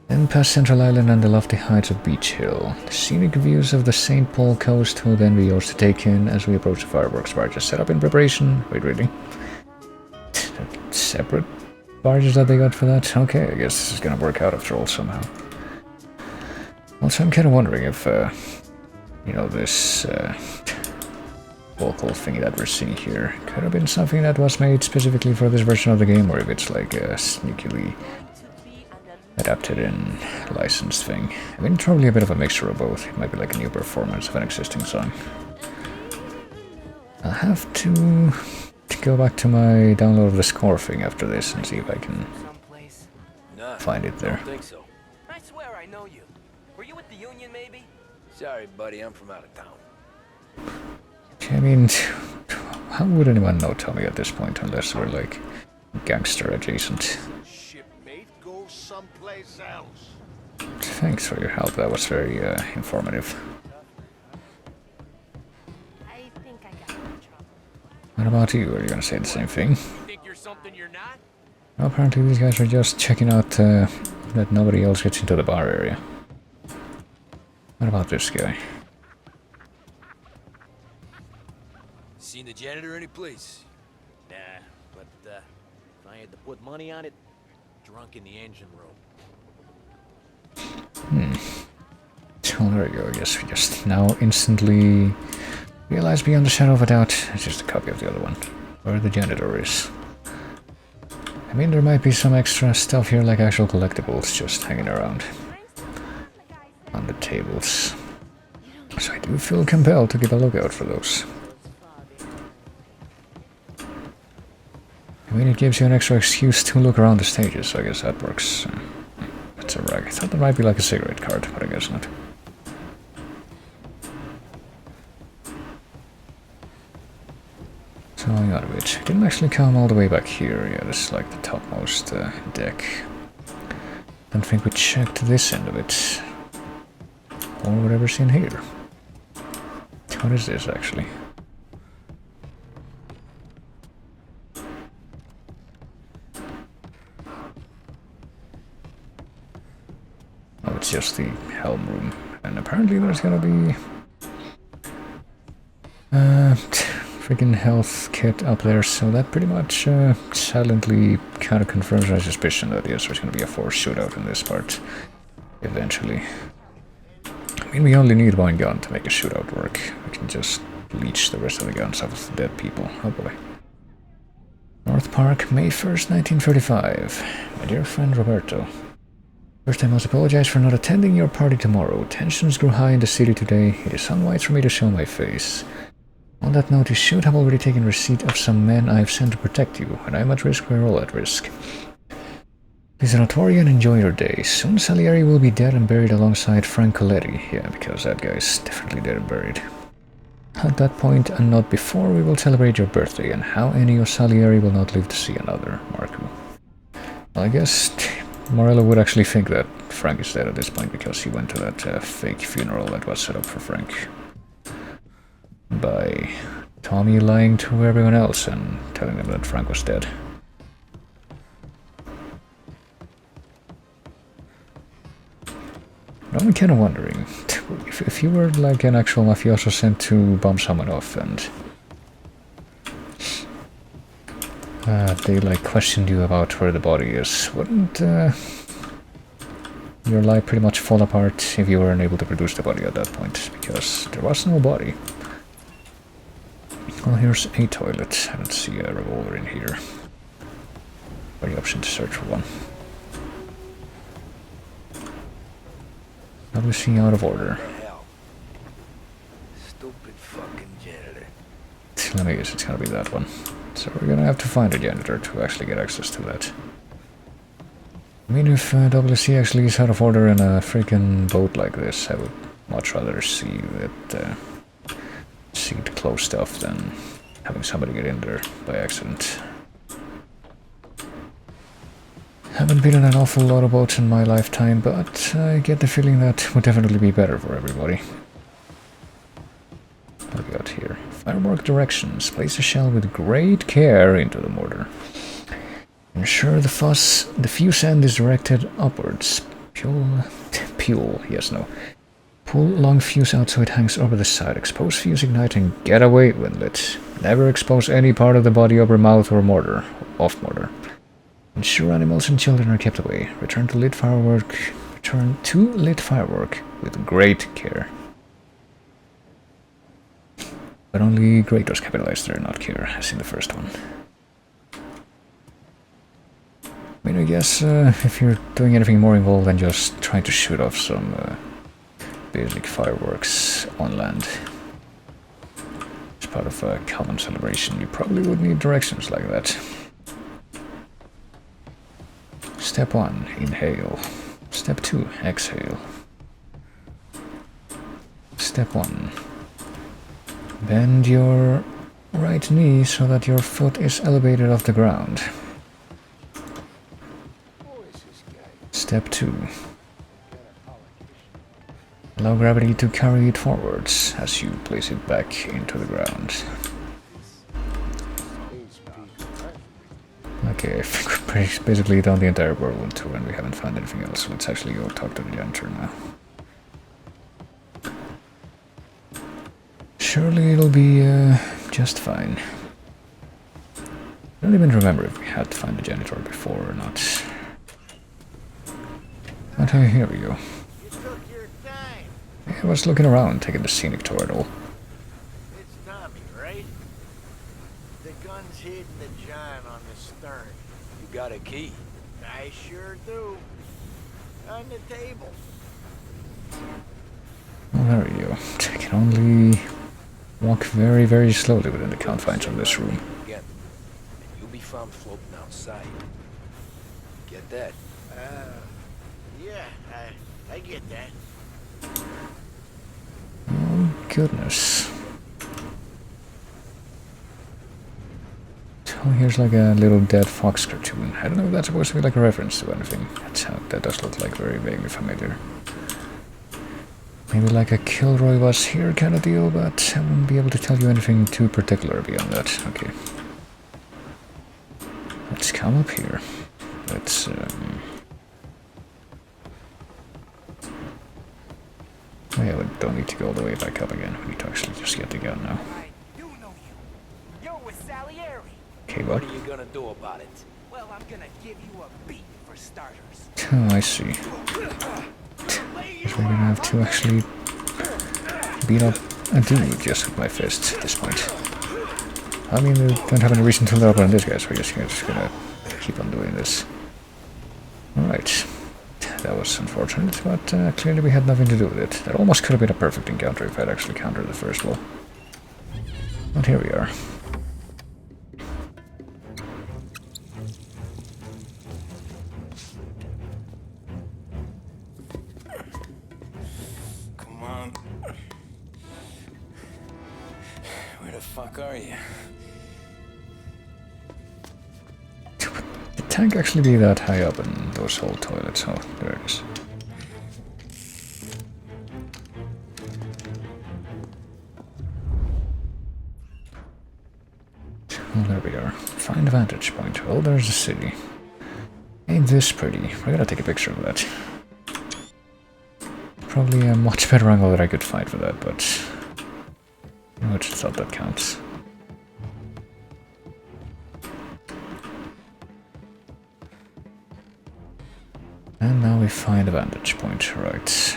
Then past Central Island and the lofty heights of Beach Hill. The scenic views of the St. Paul coast will then be yours to take in as we approach the fireworks barges set up in preparation. Wait, really? Separate barges that they got for that? Okay, I guess this is gonna work out after all somehow. Also, I'm kind of wondering if, you know, this vocal thingy that we're seeing here could have been something that was made specifically for this version of the game, or if it's like a sneakily adapted and licensed thing. I mean, it's probably a bit of a mixture of both. It might be like a new performance of an existing song. I'll have to go back to my download of the score thing after this and see if I can find it there. I don't think so. I swear I know you. Were you with the Union, maybe? Sorry, buddy, I'm from out of town. I mean, how would anyone know Tommy at this point unless we're like gangster adjacent? Shipmate, go someplace else. Thanks for your help, that was very informative. What about you? Are you gonna say the same thing? Well, apparently these guys are just checking out that nobody else gets into the bar area. What about this guy? Seen the janitor any place? Nah, but if I had to put money on it, drunk in the engine room. So there you go, yes, we just now instantly realize beyond a shadow of a doubt it's just a copy of the other one, where the janitor is. I mean, there might be some extra stuff here, like actual collectibles, just hanging around on the tables. So I do feel compelled to keep a lookout for those. I mean, it gives you an extra excuse to look around the stages, so I guess that works. That's a rag. I thought there might be like a cigarette card, but I guess not. So I got a bit. Didn't actually come all the way back here. Yeah, this is like the topmost deck. Don't think we checked this end of it. Or whatever's in here. What is this actually? Oh, it's just the helm room. And apparently there's gonna be freaking health kit up there, so that pretty much silently kind of confirms my suspicion that yes, there's going to be a forced shootout in this part eventually. I mean, we only need one gun to make a shootout work. We can just leech the rest of the guns off of the dead people. Oh boy. North Park, May 1st, 1935. My dear friend Roberto. First, I must apologize for not attending your party tomorrow. Tensions grew high in the city today. It is unwise for me to show my face. On that note, you should have already taken receipt of some men I have sent to protect you. When I am at risk, we are all at risk. Please do not worry and enjoy your day. Soon Salieri will be dead and buried alongside Frank Coletti. Yeah, because that guy is definitely dead and buried. At that point, and not before, we will celebrate your birthday, and how Ennio Salieri will not live to see another, Marco. Well, I guess Morello would actually think that Frank is dead at this point, because he went to that fake funeral that was set up for Frank. By Tommy lying to everyone else and telling them that Frank was dead. But I'm kind of wondering, if you were like an actual mafioso sent to bomb someone off and they like questioned you about where the body is, wouldn't your life pretty much fall apart if you weren't able to produce the body at that point? Because there was no body. Well, here's a toilet. I don't see a revolver in here. Or the option to search for one. WC out of order. Stupid fucking janitor. Let me guess, it's gonna be that one. So we're gonna have to find a janitor to actually get access to that. I mean, if WC actually is out of order in a freaking boat like this, I would much rather see that seat closed stuff than having somebody get in there by accident. Haven't been in an awful lot of boats in my lifetime, but I get the feeling that would definitely be better for everybody. What do we got here? Firework directions. Place a shell with great care into the mortar. Ensure the fuse end is directed upwards. Pull, yes, no. Pull long fuse out so it hangs over the side. Expose fuse, ignite, and get away when lit. Never expose any part of the body over mouth or mortar. Off mortar. Ensure animals and children are kept away. Return to lit firework with great care. But only great was capitalized there, not care, as in the first one. I mean, I guess if you're doing anything more involved than just trying to shoot off some basic fireworks on land as part of a common celebration, you probably would need directions like that. Step 1, inhale. Step 2, exhale. Step 1, bend your right knee so that your foot is elevated off the ground. Step 2, Allow gravity to carry it forwards as you place it back into the ground. Okay, I think we're basically done the entire whirlwind tour and we haven't found anything else. Let's actually go talk to the janitor now. Surely it'll be just fine. I don't even remember if we had to find the janitor before or not. But here we go. I was looking around, taking the scenic tour and all. It's Tommy, right? The gun's hidden the John on the stern. You got a key? I sure do. On the table. Oh, there we go. I can only walk very, very slowly within the confines of this room. Again, and you'll be found floating outside. Get that? Yeah, I get that. Oh, goodness. Oh, here's like a little dead fox cartoon. I don't know if that's supposed to be like a reference to anything. That does look like very vaguely familiar. Maybe like a Kilroy was here kind of deal, but I wouldn't be able to tell you anything too particular beyond that. Okay. Let's come up here. Let's, oh yeah, we don't need to go all the way back up again. We need to actually just get the gun now. You're with Salieri. Okay, what? What are you gonna do about it? Well, I'm gonna give you a beat for starters. Oh, I see. So we're gonna have to actually beat up a dude just with my fist at this point. I mean, we don't have any reason to load up on this guy, so I guess we're just gonna keep on doing this. Alright. That was unfortunate, but clearly we had nothing to do with it. That almost could have been a perfect encounter if I'd actually countered the first wall. But here we are. Come on. Where the fuck are you? The tank actually be that high up in those whole toilets? Oh, there it is. Well, there we are. Find a vantage point. Well, there's the city. Ain't this pretty? We're gonna take a picture of that. Probably a much better angle that I could find for that, but I just thought that counts. And now we find a vantage point, right.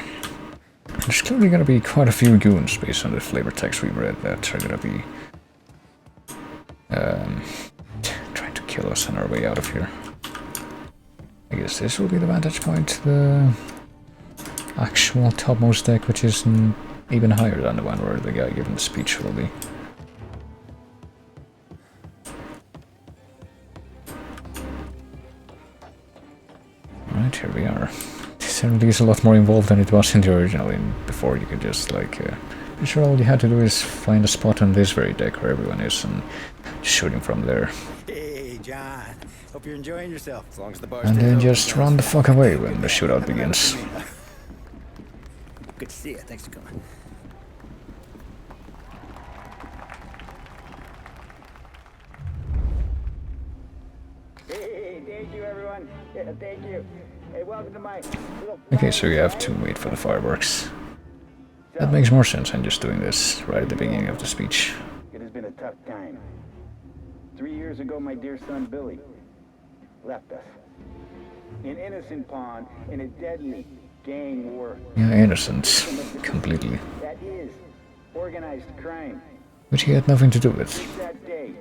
There's clearly gonna be quite a few goons based on the flavor text we read that are gonna be trying to kill us on our way out of here. I guess this will be the vantage point, the actual topmost deck, which is even higher than the one where the guy giving the speech will be. Right, here we are. This certainly is a lot more involved than it was in the original. Before you could just like, pretty sure all you had to do is find a spot on this very deck where everyone is and shoot him from there. Hey, John. Hope you're enjoying yourself. As long as the bar And then just run the fuck away when the shootout begins. Good to see you. Thanks for coming. Hey, thank you, everyone. Yeah, thank you. Hey, welcome to my little... Okay, so you have to wait for the fireworks. That makes more sense than just doing this right at the beginning of the speech. It has been a tough time. 3 years ago, my dear son, Billy, left us. An innocent pawn in a deadly gang war. Yeah, innocent. Completely. That is organized crime. Which he had nothing to do with. Since that day,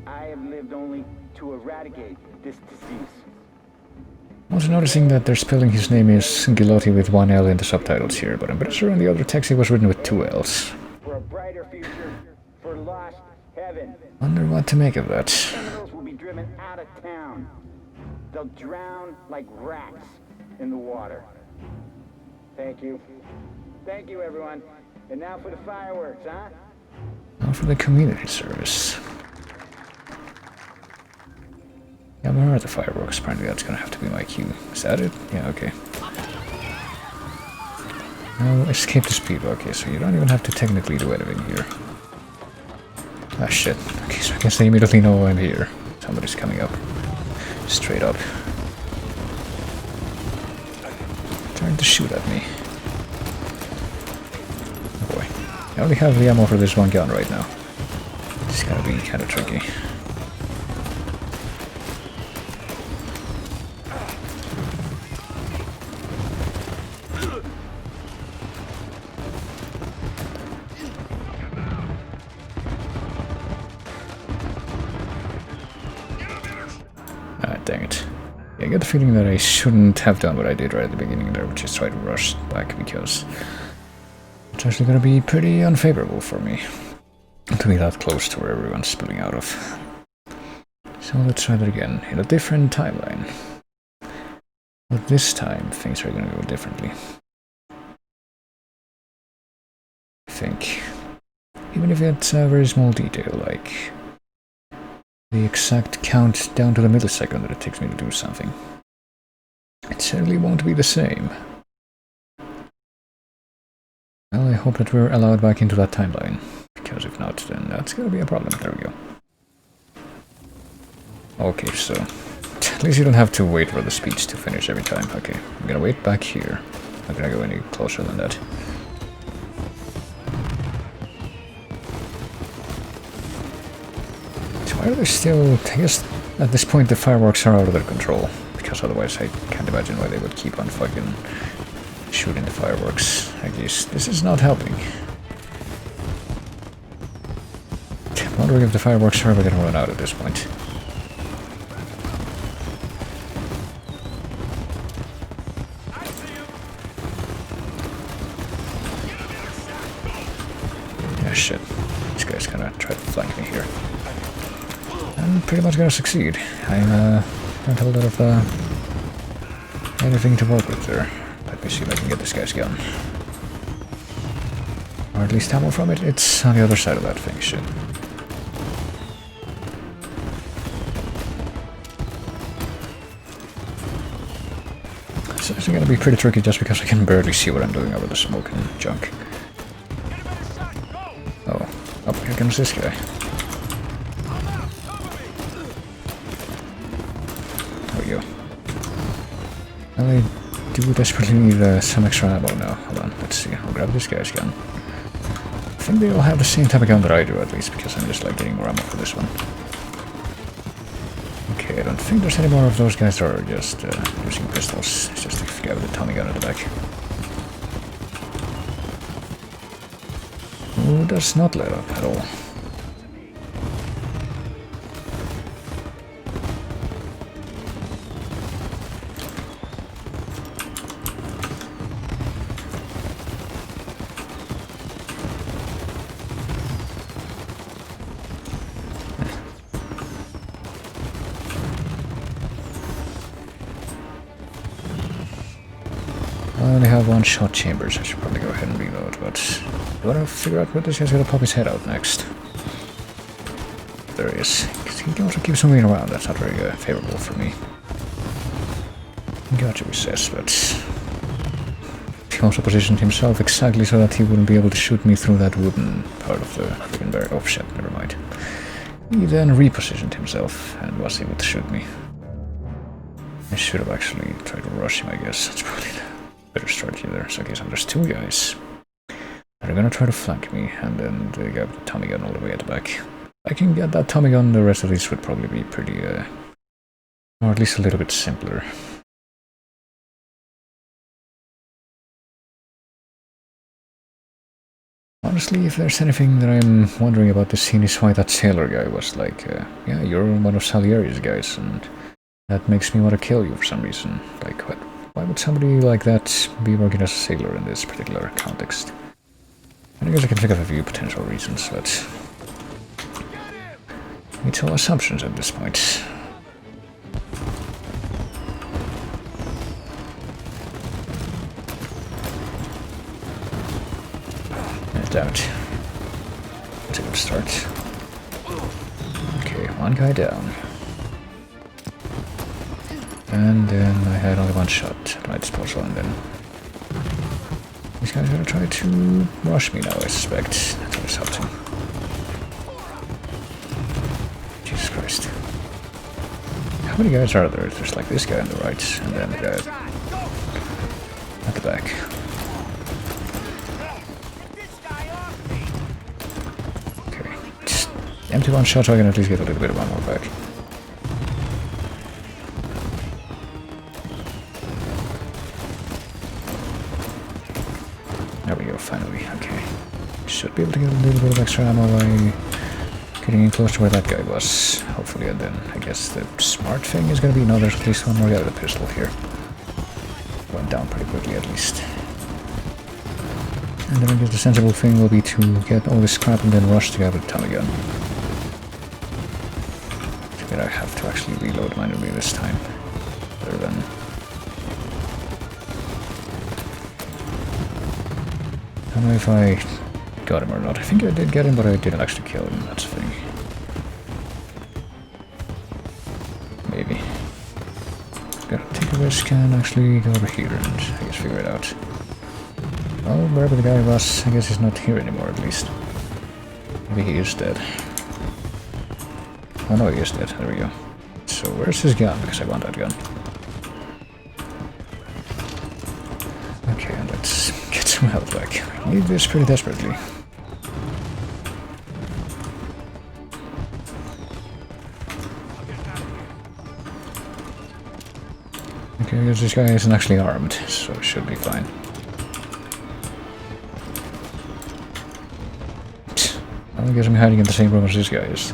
I have lived only to eradicate this disease. I was noticing that they're spelling his name is Gilotti with one L in the subtitles here, but I'm pretty sure in the other text it was written with 2 L's. For a brighter future, for lost heaven. Wonder what to make of that. Criminals will be driven out of town. They'll drown like rats in the water. Thank you. Thank you, everyone. And now for the fireworks, huh? Now for the community service. Yeah, where are the fireworks? Apparently that's gonna have to be my cue. Is that it? Yeah, okay. Now escape the speed. Okay, so you don't even have to technically do anything here. Ah shit. Okay, so I guess they immediately know I'm here. Somebody's coming up. Straight up. Trying to shoot at me. Oh boy. I only have the ammo for this one gun right now. It's gonna be kinda tricky. Dang it. Yeah, I get the feeling that I shouldn't have done what I did right at the beginning there, which is try to rush back, because it's actually gonna be pretty unfavorable for me to be that close to where everyone's spilling out of. So let's try that again, in a different timeline. But this time, things are gonna go differently. I think. Even if it's a very small detail, like the exact count down to the millisecond that it takes me to do something. It certainly won't be the same. Well, I hope that we're allowed back into that timeline, because if not, then that's gonna be a problem. There we go. Okay, so at least you don't have to wait for the speech to finish every time. Okay, I'm gonna wait back here. Not gonna go any closer than that. Why are they still... I guess at this point the fireworks are out of their control, because otherwise I can't imagine why they would keep on fucking shooting the fireworks. I guess this is not helping. I'm wondering if the fireworks are ever gonna run out at this point. Yeah, shit. This guy's gonna try to flank me here. I'm pretty much gonna succeed. I don't have a lot of anything to work with there. Let me see if I can get this guy's gun. Or at least ammo from it. It's on the other side of that thing, shit. It's actually gonna be pretty tricky just because I can barely see what I'm doing over the smoke and junk. Oh, here comes this guy. I do desperately need some extra ammo now. Hold on, let's see. I'll grab this guy's gun. I think they all have the same type of gun that I do, at least, because I'm just like getting more ammo for this one. Okay, I don't think there's any more of those guys that are just using pistols. It's just a guy with a Tommy gun in the back. Who does not let up at all. I only have one-shot chambers. I should probably go ahead and reload, but I want to figure out where this guy's gonna pop his head out next. There he is. He can also keep moving around. That's not very favorable for me. Gotcha, he says, but he also positioned himself exactly so that he wouldn't be able to shoot me through that wooden part of the freaking barrier. Oh shit, never mind. He then repositioned himself and was able to shoot me. I should have actually tried to rush him, I guess. That's probably the better strategy there. So I guess there's two guys that are gonna try to flank me, and then the guy with the Tommy gun all the way at the back. I can get that Tommy gun, the rest of these would probably be pretty, or at least a little bit simpler. Honestly, if there's anything that I'm wondering about this scene is why that sailor guy was like, yeah, you're one of Salieri's guys, and that makes me want to kill you for some reason. Like, why would somebody like that be working as a sailor in this particular context? I guess I can think of a few potential reasons, but it's all assumptions at this point. Damn it. That's a good start. Okay, one guy down. And then I had only one shot at my disposal, and then he's guy's gonna try to rush me now, I suspect. That's what's up to. Jesus Christ. How many guys are there? There's like this guy on the right, and then the guy at the back. Okay, just empty one shot so I can at least get a little bit of ammo back. There we go, finally, okay. Should be able to get a little bit of extra ammo by getting in close to where that guy was, hopefully, and then I guess the smart thing is gonna be, no, there's at least one more guy with a pistol here. Went down pretty quickly at least. And then I guess the sensible thing will be to get all this scrap and then rush the guy with the Tommy gun. But I have to actually reload manually this time, rather than... I don't know if I got him or not. I think I did get him, but I didn't actually kill him, that's the thing. Maybe. Gotta take a risk and actually go over here and I guess figure it out. Oh, wherever the guy was, I guess he's not here anymore at least. Maybe he is dead. Oh no, he is dead, there we go. So where's his gun? Because I want that gun. Okay, and let's get some health back. I need this pretty desperately. Okay, I guess this guy isn't actually armed, so it should be fine. Well, I guess I'm hiding in the same room as this guy is.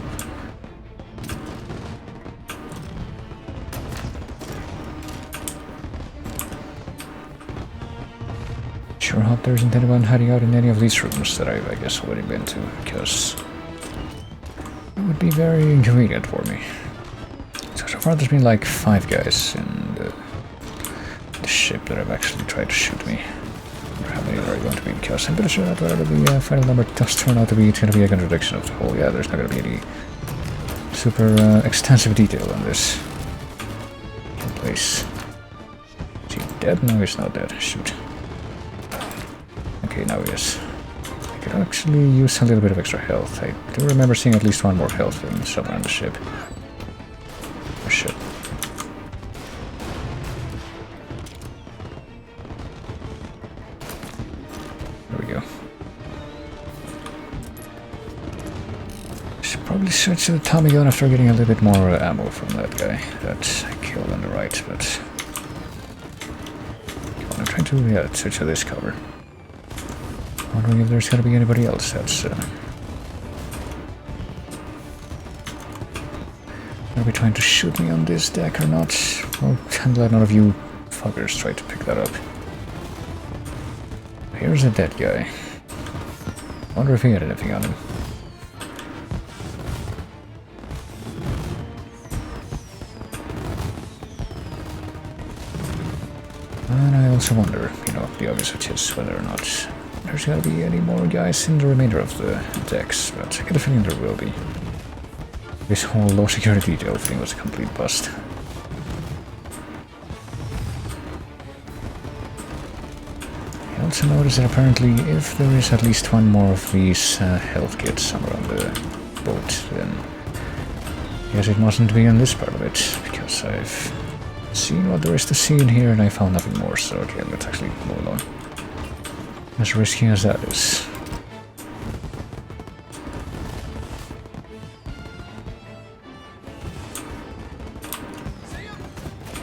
Sure hope there isn't anyone hiding out in any of these rooms that I've, I guess, already been to, because it would be very inconvenient for me. So far there's been like 5 guys in the ship that have actually tried to shoot me. I wonder how many there are going to be, because I'm pretty sure that whatever the final number does turn out to be, it's going to be a contradiction of the whole. Yeah, there's not going to be any super extensive detail on this place. Is he dead? No, he's not dead. Shoot. Okay, now he is. I could actually use a little bit of extra health. I do remember seeing at least one more health thing somewhere on the ship. Oh shit. There we go. Should probably switch to the Tommy gun after getting a little bit more ammo from that guy that I killed on the right, but... I'm trying to, yeah, switch to this cover. Wondering if there's gonna be anybody else that's gonna be trying to shoot me on this deck or not. Well, I'm glad none of you fuckers tried to pick that up. Here's a dead guy. Wonder if he had anything on him. And I also wonder, you know, the obvious which is whether or not there's gotta be any more guys in the remainder of the decks, but I get a feeling there will be. This whole low security detail thing was a complete bust. I also noticed that apparently if there is at least one more of these health kits somewhere on the boat, then I guess it mustn't be on this part of it, because I've seen what there is to see in here and I found nothing more, so okay, let's actually move along. As risky as that is.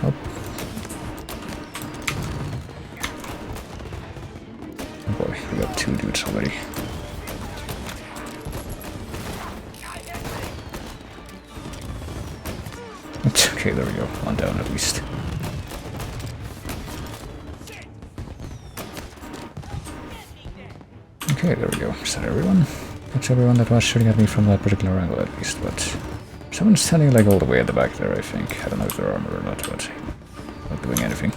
Oh. Oh boy, we got 2 dudes already. Okay, there we go. 1 down at least. Okay, there we go. Is that everyone? That's everyone that was shooting at me from that particular angle at least, but... Someone's standing like all the way at the back there, I think. I don't know if they're armored or not, but... not doing anything.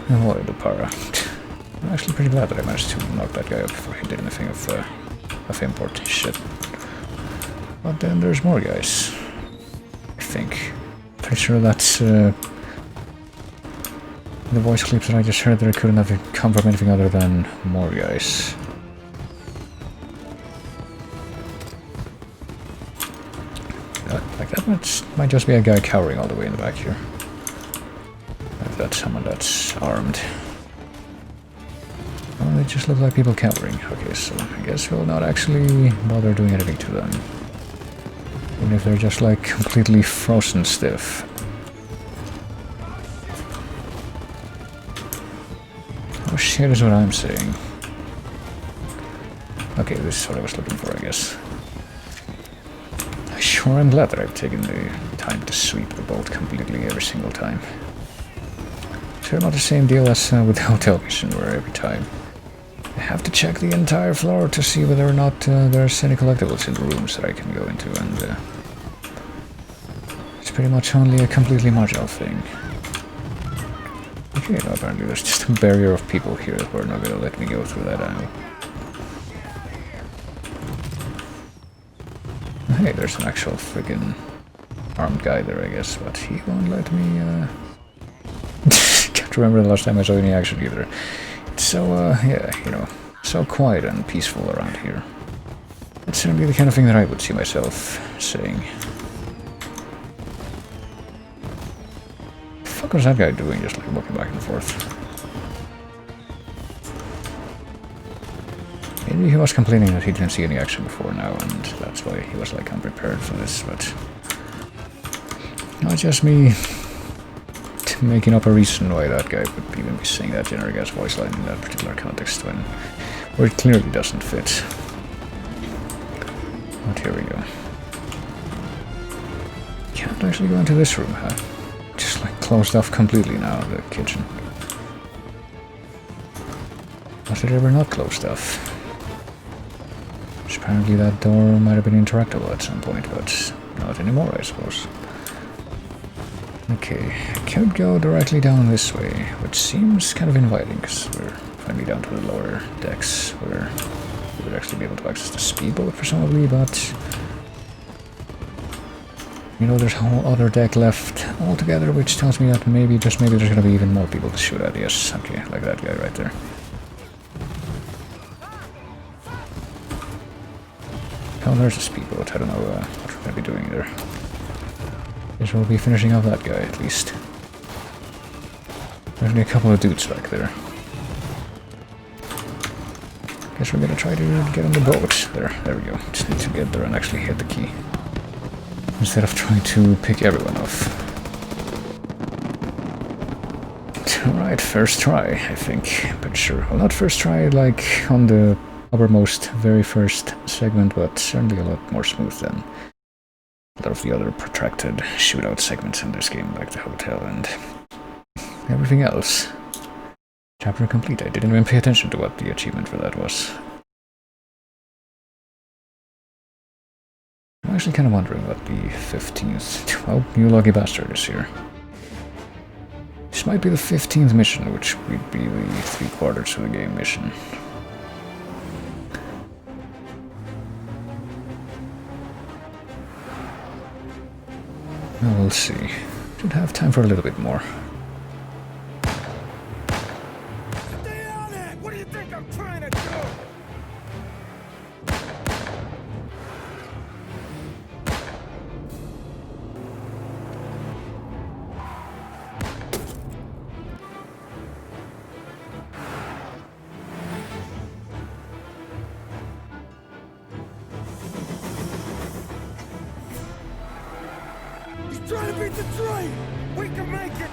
Oh, the para. I'm actually pretty glad that I managed to knock that guy up before he did anything of import. Shit. But then there's more guys. I think. Pretty sure that's... The voice clips that I just heard there couldn't have come from anything other than more guys. Like that might just be a guy cowering all the way in the back here. If that's someone that's armed. Oh, they just look like people cowering. Okay, so I guess we'll not actually bother doing anything to them. Even if they're just like completely frozen stiff. Oh shit is what I'm saying. Okay, this is what I was looking for, I guess. Sure, I'm glad that I've taken the time to sweep the boat completely every single time. Sure, not the same deal as with the hotel mission, where every time I have to check the entire floor to see whether or not there's any collectibles in the rooms that I can go into, and it's pretty much only a completely marginal thing. Okay, no, apparently there's just a barrier of people here who are not gonna let me go through that aisle. Hey, there's an actual friggin' armed guy there, I guess, but he won't let me, Can't remember the last time I saw any action either. It's so, yeah, you know, so quiet and peaceful around here. It's certainly the kind of thing that I would see myself saying. What the fuck was that guy doing, just like walking back and forth? Maybe he was complaining that he didn't see any action before now, and that's why he was like unprepared for this, but not just me making up a reason why that guy would even be saying that generic ass voice line in that particular context where it clearly doesn't fit. But here we go. Can't actually go into this room, huh? Just like closed off completely now, the kitchen. Was it ever not closed off? Apparently that door might have been interactable at some point, but not anymore, I suppose. Okay, I could go directly down this way, which seems kind of inviting, because we're finally down to the lower decks, where we would actually be able to access the speedboat, presumably, but you know, there's a whole other deck left altogether, which tells me that maybe, just maybe, there's gonna be even more people to shoot at. Yes, okay, like that guy right there. Oh, there's a speedboat. I don't know what we're gonna be doing there. Guess we'll be finishing off that guy, at least. There's only a couple of dudes back there. Guess we're gonna try to get on the boat. There we go. Just need to get there and actually hit the key. Instead of trying to pick everyone off. Alright, first try, I think. But sure. Well, not first try, like on the uppermost, very first segment, but certainly a lot more smooth than a lot of the other protracted shootout segments in this game, like the hotel and everything else. Chapter complete. I didn't even pay attention to what the achievement for that was. I'm actually kind of wondering what the 15th... Well, you lucky bastard is here. This might be the 15th mission, which would be the 3/4 of the game mission. Well, we'll see. Should have time for a little bit more. Stay on it! What do you think I'm trying to do? Trying to beat the train! We can make it!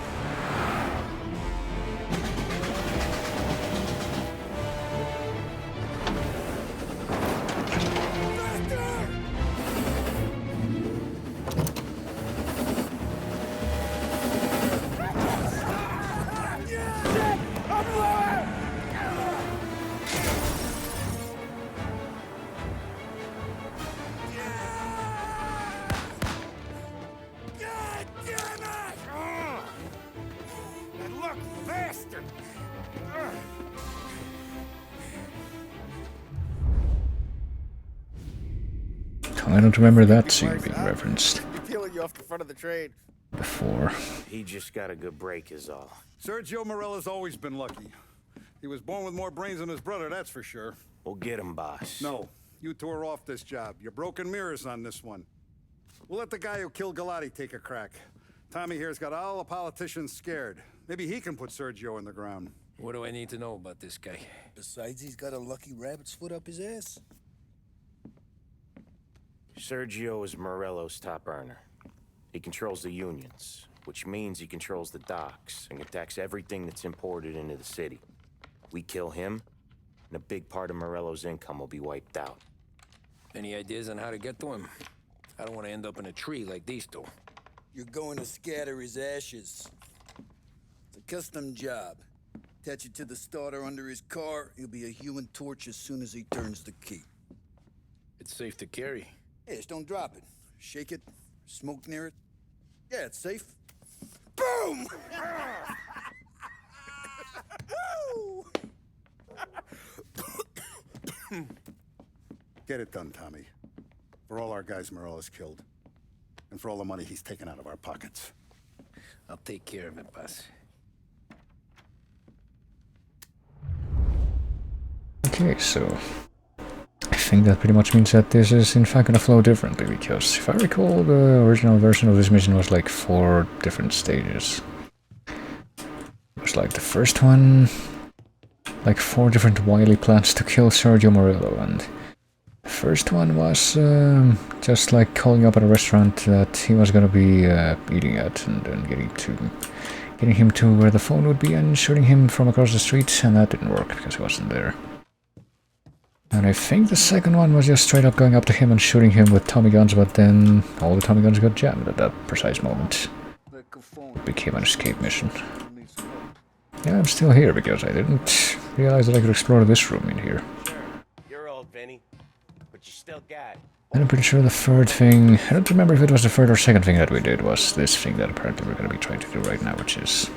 I don't remember that scene being referenced Peeling you off the front of the train. before. He just got a good break is all. Sergio Morella's always been lucky. He was born with more brains than his brother, that's for sure. We'll get him, boss. No, you two are off this job. You're broken mirrors on this one. We'll let the guy who killed Galati take a crack. Tommy here's got all the politicians scared. Maybe he can put Sergio in the ground. What do I need to know about this guy? Besides, he's got a lucky rabbit's foot up his ass. Sergio is Morello's top earner. He controls the unions, which means he controls the docks and can tax everything that's imported into the city. We kill him, and a big part of Morello's income will be wiped out. Any ideas on how to get to him? I don't want to end up in a tree like these two. You're going to scatter his ashes. It's a custom job. Attach it to the starter under his car. He'll be a human torch as soon as he turns the key. It's safe to carry. Hey, just don't drop it. Shake it, smoke near it. Yeah, it's safe. Boom! Get it done, Tommy. For all our guys Morella's killed. And for all the money he's taken out of our pockets. I'll take care of it, boss. Okay, so I think that pretty much means that this is in fact gonna flow differently, because if I recall, the original version of this mission was like 4 different stages. It was like the first one, like 4 different wily plans to kill Sergio Morello, and the first one was just like calling up at a restaurant that he was gonna be eating at, and then getting him to where the phone would be and shooting him from across the street, and that didn't work because he wasn't there. And I think the second one was just straight up going up to him and shooting him with Tommy guns, but then all the Tommy guns got jammed at that precise moment. It became an escape mission. Yeah, I'm still here because I didn't realize that I could explore this room in here. You're old, Vinny, but you still got it. And I'm pretty sure the third thing, I don't remember if it was the third or second thing that we did, was this thing that apparently we're going to be trying to do right now, which is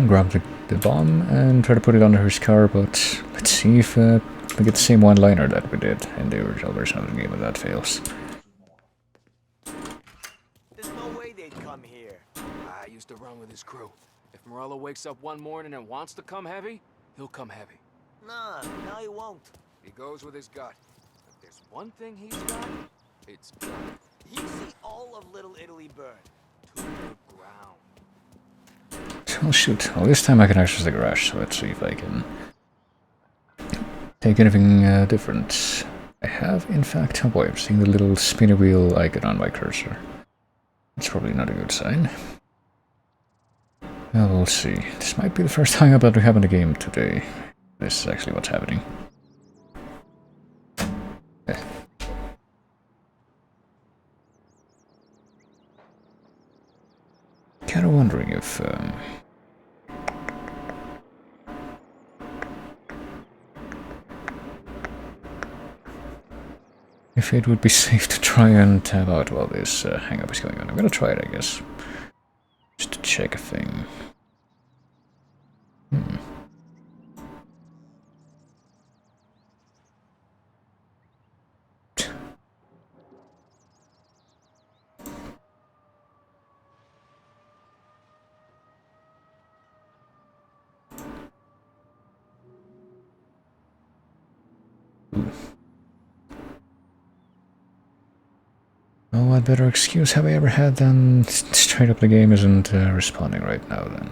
grab the bomb and try to put it under his car, but let's see if we get the same one-liner that we did in the original version of the game, and that fails. There's no way they'd come here. I used to run with his crew. If Morello wakes up one morning and wants to come heavy, he'll come heavy. Nah, no he won't. He goes with his gut. If there's one thing he's got, it's gut. You see all of Little Italy burn. To the ground. Oh shoot, well this time I can access the garage, so let's see if I can take anything different. I have, in fact, oh boy, I'm seeing the little spinny wheel icon on my cursor. That's probably not a good sign. Well, we'll see. This might be the first time that we have in the game today. This is actually what's happening. Kind of wondering if it would be safe to try and tab out while this hang-up is going on. I'm gonna try it, I guess. Just to check a thing. Oh, what better excuse have I ever had than straight up the game isn't responding right now then.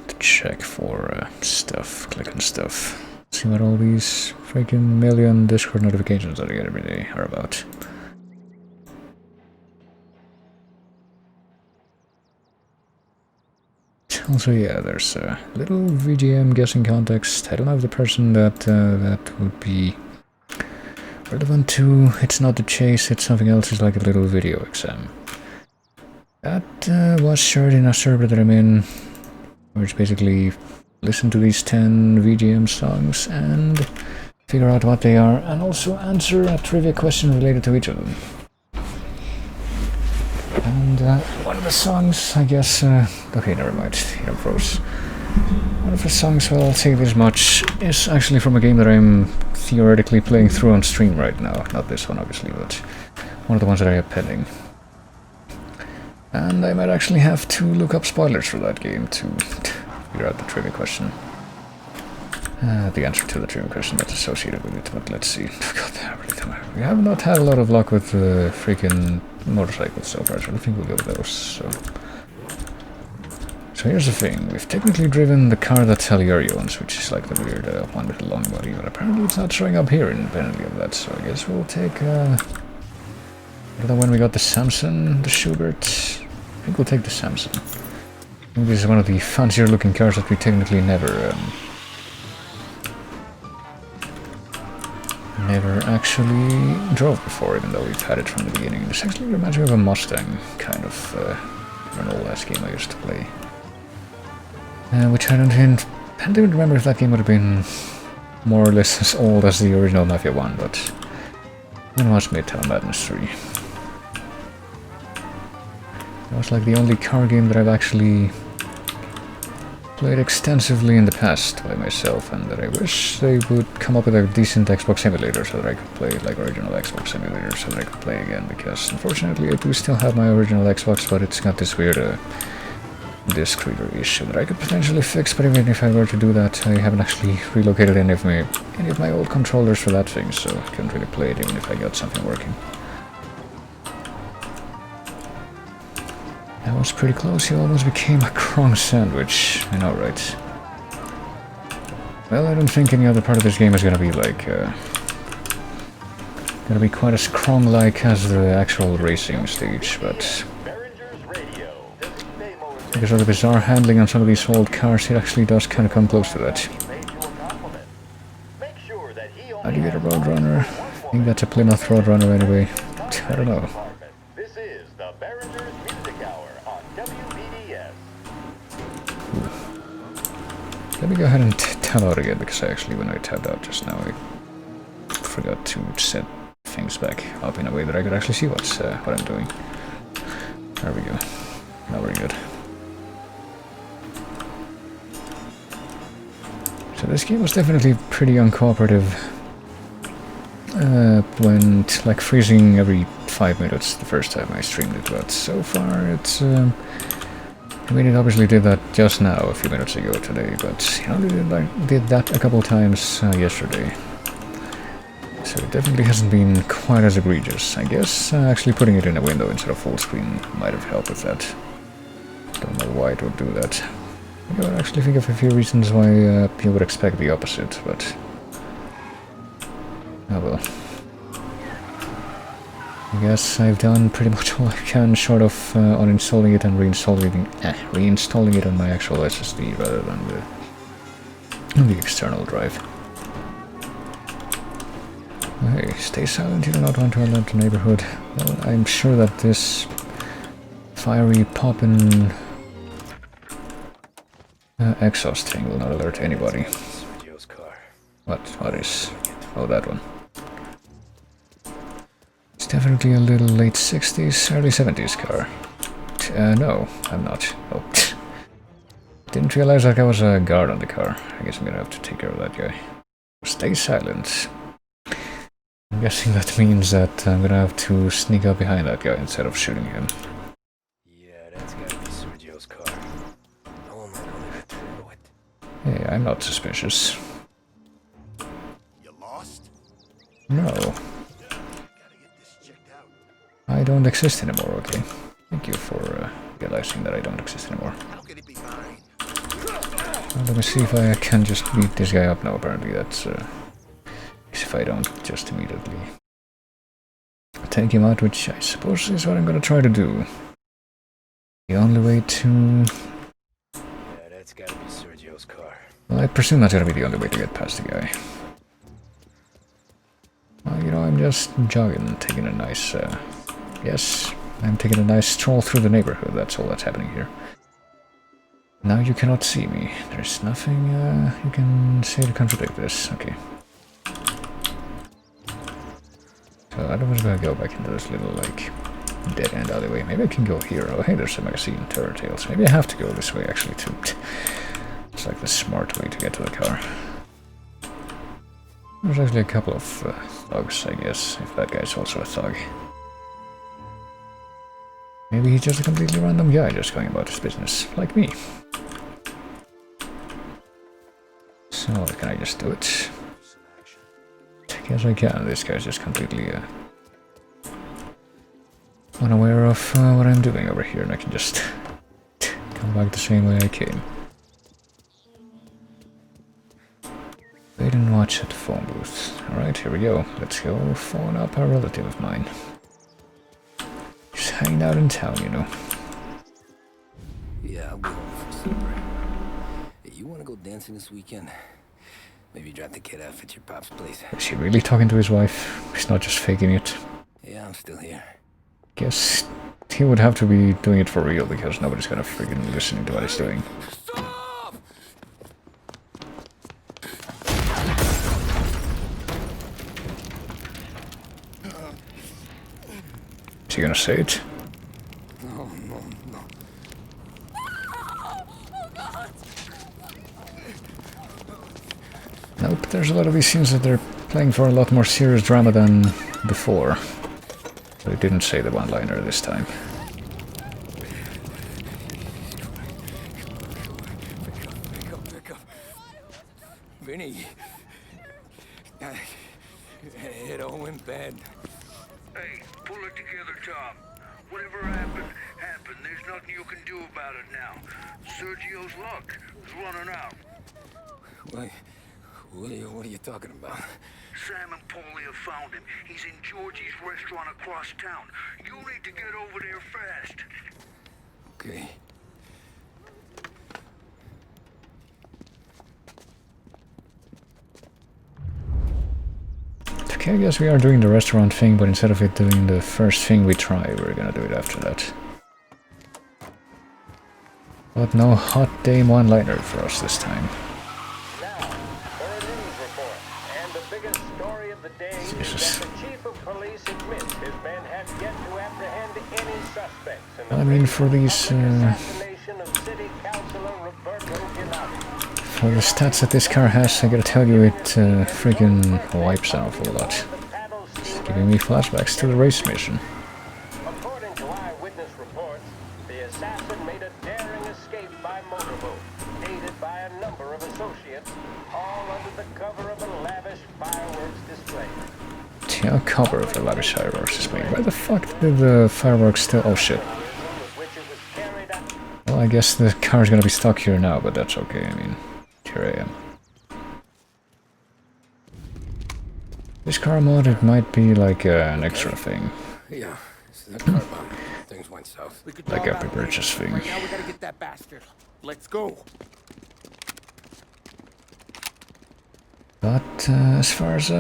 To check for stuff, click on stuff. See what all these freaking million Discord notifications that I get every day are about. Also, yeah, there's a little VGM guessing context. I don't know if the person that would be relevant to, it's not the chase, it's something else, it's like a little video exam. That was shared in a server that I'm in, which basically listen to these 10 VGM songs and figure out what they are, and also answer a trivia question related to each of them. And one of the songs, I guess, okay, never mind, here froze. One of the songs, well, I'll say this much, is actually from a game that I'm theoretically playing through on stream right now. Not this one, obviously, but one of the ones that I have pending. And I might actually have to look up spoilers for that game to figure out the trivia question. The answer to the trivia question that's associated with it, but let's see. We have not had a lot of luck with freaking motorcycles so far, so I think we'll go with those. So here's the thing, we've technically driven the car that Salieri owns, which is like the weird one with the long body, but apparently it's not showing up here independently of that, so I guess we'll take when we got the Samson, the Schubert. I think we'll take the Samson. I think this is one of the fancier looking cars that we technically never actually drove before, even though we've had it from the beginning. This actually reminds me of a Mustang, kind of, an old last game I used to play. Which I don't even remember if that game would have been more or less as old as the original Mafia 1, but then it was Midtown Madness 3. That was like the only car game that I've actually played extensively in the past by myself, and that I wish they would come up with a decent Xbox emulator so that I could play like original Xbox emulator so that I could play again, because unfortunately I do still have my original Xbox, but it's got this weird disk reader issue that I could potentially fix, but even if I were to do that, I haven't actually relocated any of my old controllers for that thing, so I couldn't really play it even if I got something working. That was pretty close, he almost became a Krong sandwich, I know, right? Well, I don't think any other part of this game is gonna be like, gonna be quite as Krong-like as the actual racing stage, but because of the bizarre handling on some of these old cars, it actually does kind of come close to that. How do you get a Roadrunner? I think that's a Plymouth Roadrunner anyway. I don't know. Let me go ahead and tab out again, because I actually, when I tabbed out just now, I forgot to set things back up in a way that I could actually see what I'm doing. There we go. Now we're good. So this game was definitely pretty uncooperative. Went like freezing every 5 minutes the first time I streamed it, but so far it's I mean, it obviously did that just now, a few minutes ago today, but I only did that a couple times yesterday. So it definitely hasn't been quite as egregious. I guess actually putting it in a window instead of full screen might have helped with that. Don't know why it would do that. I would actually think of a few reasons why you would expect the opposite, but oh well. I guess I've done pretty much all I can, short of uninstalling it and reinstalling it on my actual SSD rather than the external drive. Hey, stay silent, you do not want to alert the neighborhood. Well, I'm sure that this fiery poppin' exhaust thing will not alert anybody. What is? Oh, that one. It's definitely a little late 60s, early 70s car. No, I'm not. Oh, didn't realize that there was a guard on the car. I guess I'm gonna have to take care of that guy. Stay silent. I'm guessing that means that I'm gonna have to sneak up behind that guy instead of shooting him. Yeah, that's gotta be Sergio's car. No one might only get through it. Hey, I'm not suspicious. You lost? No. I don't exist anymore, okay? Thank you for realizing that I don't exist anymore. How could it be mine? Well, let me see if I can just beat this guy up now. Apparently that's if I don't just immediately take him out, which I suppose is what I'm gonna try to do. The only way to... Yeah, that's gotta be Sergio's car. Well, I presume that's gonna be the only way to get past the guy. Well, you know, I'm just jogging, taking a nice... yes, I'm taking a nice stroll through the neighborhood, that's all that's happening here. Now you cannot see me. There's nothing you can say to contradict this. Okay. So I don't want to go back into this little, like, dead-end alleyway. Maybe I can go here. Oh, hey, there's a magazine, Terror Tales. Maybe I have to go this way, actually, too. It's like the smart way to get to the car. There's actually a couple of thugs, I guess, if that guy's also a thug. Maybe he's just a completely random guy just going about his business, like me. So, can I just do it? I guess I can. This guy's just completely unaware of what I'm doing over here, and I can just come back the same way I came. Wait and watch at the phone booth. Alright, here we go. Let's go phone up a relative of mine. He's hanging out in town, you know. Yeah, I'll be home for supper. Hey, you wanna go dancing this weekend? Maybe drop the kid off at your pop's place. Is he really talking to his wife? He's not just faking it. Yeah, I'm still here. Guess he would have to be doing it for real, because nobody's gonna freaking listening to what he's doing. Is he gonna say it? No. Nope, there's a lot of these scenes that they're playing for a lot more serious drama than before. But it didn't say the one-liner this time. Pick up. Vinny. It all went bad. Hey, pull it together, Tom. Whatever happened, happened. There's nothing you can do about it now. Sergio's luck is running out. What are you talking about? Sam and Paulie have found him. He's in Georgie's restaurant across town. You need to get over there fast. Okay. Okay, I guess we are doing the restaurant thing, but instead of it doing the first thing we try, we're gonna do it after that. But no hot dame one-liner for us this time. Jesus. I mean, for these, for the stats that this car has, I gotta tell you, it freaking wipes an awful lot. It's giving me flashbacks to the race mission. According to eyewitness reports, the assassin made a daring escape by motorboat, aided by a number of associates, all under the cover of a lavish fireworks display. Yeah, cover of the lavish fireworks display. Why the fuck did the fireworks still... Oh shit. Well, I guess the car's gonna be stuck here now, but that's okay, I mean, here I am. This car mod, it might be like an extra thing. Yeah, it's the car bomb. Things went south. Like a purchase thing. Right now we gotta get that bastard. Let's go. But as far as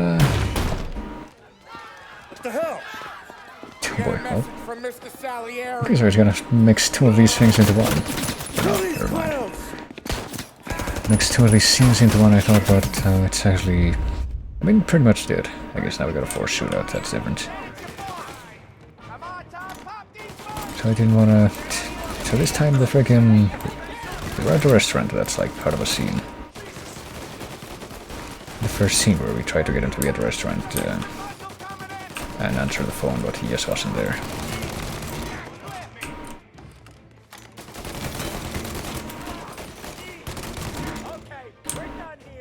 What the hell? Oh boy, oh. From Mr. Salieri. Okay, so he's gonna mix two of these things into one. No, never mind. Mix two of these scenes into one, I thought, but it's actually... I mean, pretty much did. I guess now we got a force shootout, that's different. So I didn't wanna... So this time the freaking... We're at the restaurant, that's like part of a scene. The first scene where we tried to get him to be at the restaurant and answer the phone, but he just wasn't there.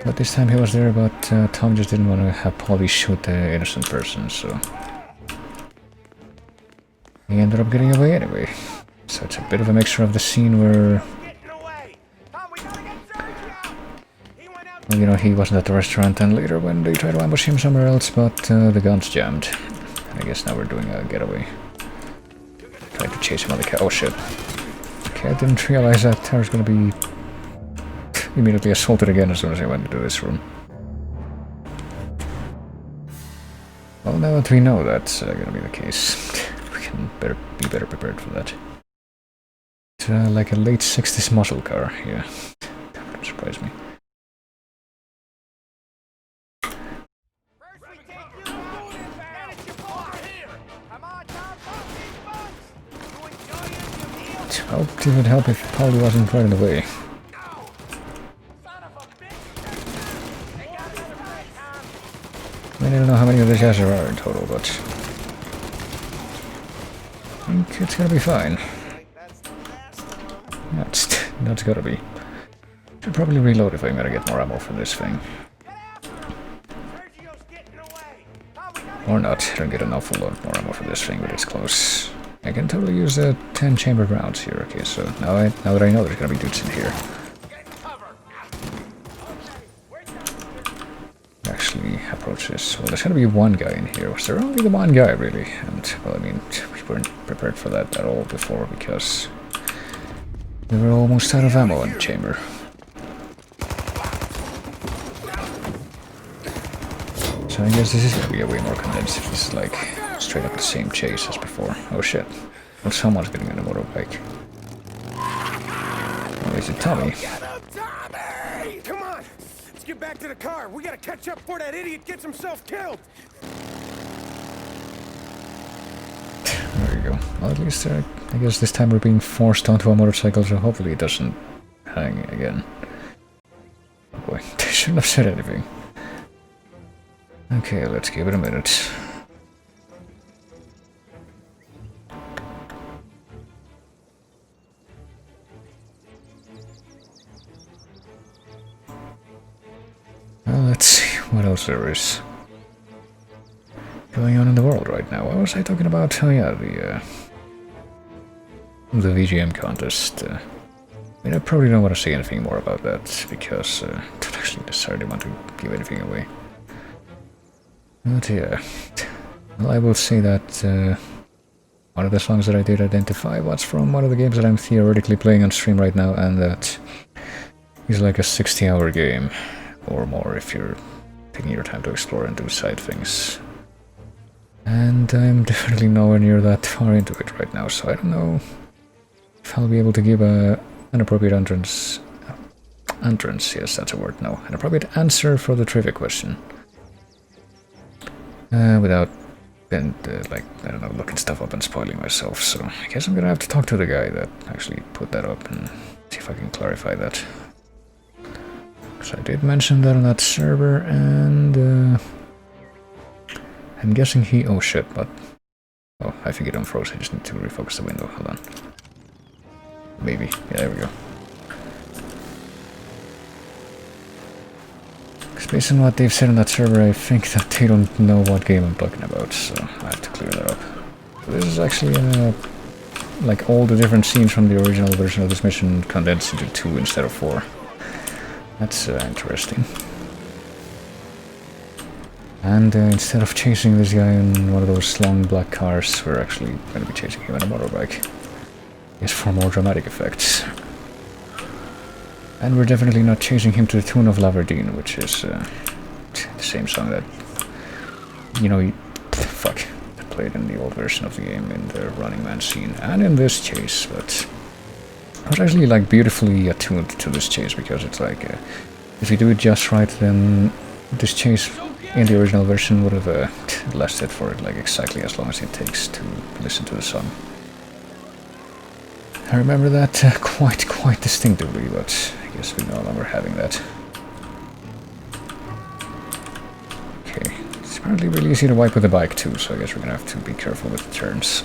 But this time he was there, but Tom just didn't want to have Paulie shoot the innocent person, so... He ended up getting away anyway. So it's a bit of a mixture of the scene where... Well, you know, he wasn't at the restaurant, and later when they tried to ambush him somewhere else, but the guns jammed. I guess now we're doing a getaway. Trying to chase him on the car. Oh shit. Okay, I didn't realize that I was gonna be immediately assaulted again as soon as I went into this room. Well, now that we know that's gonna be the case, we can be better prepared for that. It's like a late 60s muscle car, yeah. That wouldn't surprise me. I hoped it would help if Paulie wasn't right in the way. I mean, I don't know how many of these guys there are in total, but... think it's gonna be fine. That's gotta be. Should probably reload if I'm gonna get more ammo from this thing. Or not, I don't get an awful lot more ammo for this thing, but it's close. I can totally use 10 chambered rounds here. Okay, so now that I know there's gonna be dudes in here. Actually, approach this. Well, there's gonna be one guy in here. Was there only the one guy, really? And, well, I mean, we weren't prepared for that at all before because we were almost out of ammo in the chamber. So I guess this is gonna be a way more condensed if this is like straight up the same chase as before. Oh shit. Well, someone's getting on a motorbike. Oh, is it Tommy? Come on! Let's get back to the car. We gotta catch up before that idiot gets himself killed. There you go. Well, at least I guess this time we're being forced onto a motorcycle, so hopefully it doesn't hang again. Oh boy, they shouldn't have said anything. Okay, let's give it a minute. Well, let's see what else there is going on in the world right now. What was I talking about? Oh yeah, the VGM contest. I mean, I probably don't want to say anything more about that because I don't actually necessarily want to give anything away. But yeah, well, I will say that one of the songs that I did identify was from one of the games that I'm theoretically playing on stream right now, and that is like a 60-hour game or more if you're taking your time to explore and do side things. And I'm definitely nowhere near that far into it right now, so I don't know if I'll be able to give an appropriate entrance, yes, that's a word, no, an appropriate answer for the trivia question. Without then, like, I don't know, looking stuff up and spoiling myself, so I guess I'm gonna have to talk to the guy that actually put that up and see if I can clarify that. Because I did mention that on that server, and I'm guessing he... oh shit, but... oh, I think it unfroze, I just need to refocus the window, hold on. Maybe, yeah, there we go. Because based on what they've said on that server, I think that they don't know what game I'm talking about, so I have to clear that up. So this is actually like all the different scenes from the original version of this mission condensed into 2 instead of 4. That's interesting. And instead of chasing this guy in one of those long black cars, we're actually going to be chasing him on a motorbike. Yes, for more dramatic effects. And we're definitely not chasing him to the tune of Lavardine, which is the same song that, you know, fuck, played in the old version of the game in the Running Man scene, and in this chase, but I was actually like beautifully attuned to this chase, because it's like, if you do it just right, then this chase in the original version would have lasted for like exactly as long as it takes to listen to the song. I remember that quite distinctively, but I guess we're no longer having that. Okay, it's apparently really easy to wipe with the bike too, so I guess we're gonna have to be careful with the turns.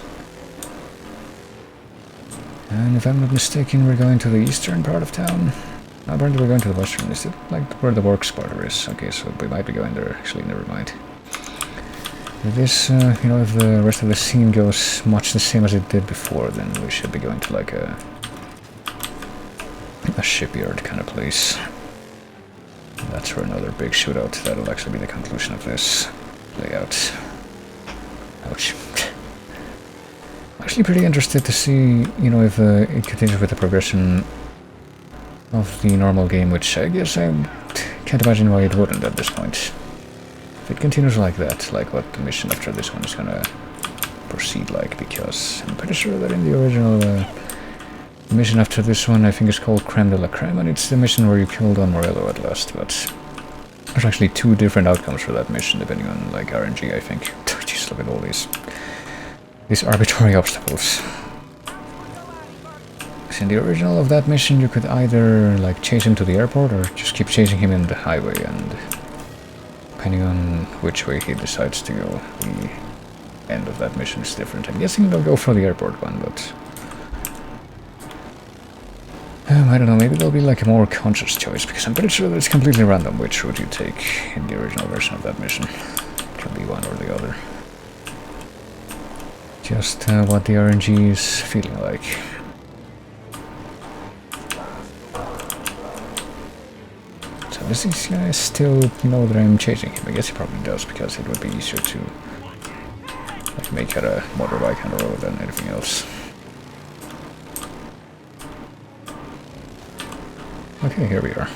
And if I'm not mistaken, we're going to the eastern part of town. No, apparently we're going to the western. Is it like where the works quarter is? Okay, so we might be going there. Actually, never mind. This, you know, if the rest of the scene goes much the same as it did before, then we should be going to like a shipyard kind of place. That's for another big shootout. That'll actually be the conclusion of this layout. Ouch. I'm actually pretty interested to see, you know, if it continues with the progression of the normal game, which I guess I can't imagine why it wouldn't at this point. If it continues like that, like what the mission after this one is gonna proceed like, because I'm pretty sure that in the original mission after this one, I think it's called Creme de la Creme, and it's the mission where you kill Don Morello at last, but there's actually 2 different outcomes for that mission, depending on, like, RNG, I think. Jeez, look at all these arbitrary obstacles. Because in the original of that mission, you could either, like, chase him to the airport, or just keep chasing him in the highway, and depending on which way he decides to go, end of that mission is different. I'm guessing they'll go for the airport one, but... I don't know, maybe there'll be like a more conscious choice, because I'm pretty sure that it's completely random which route you take in the original version of that mission. It can be one or the other. Just what the RNG is feeling like. So does this guy still know that I'm chasing him? I guess he probably does, because it would be easier to like make it a motorbike on the road than anything else. Okay, here we are.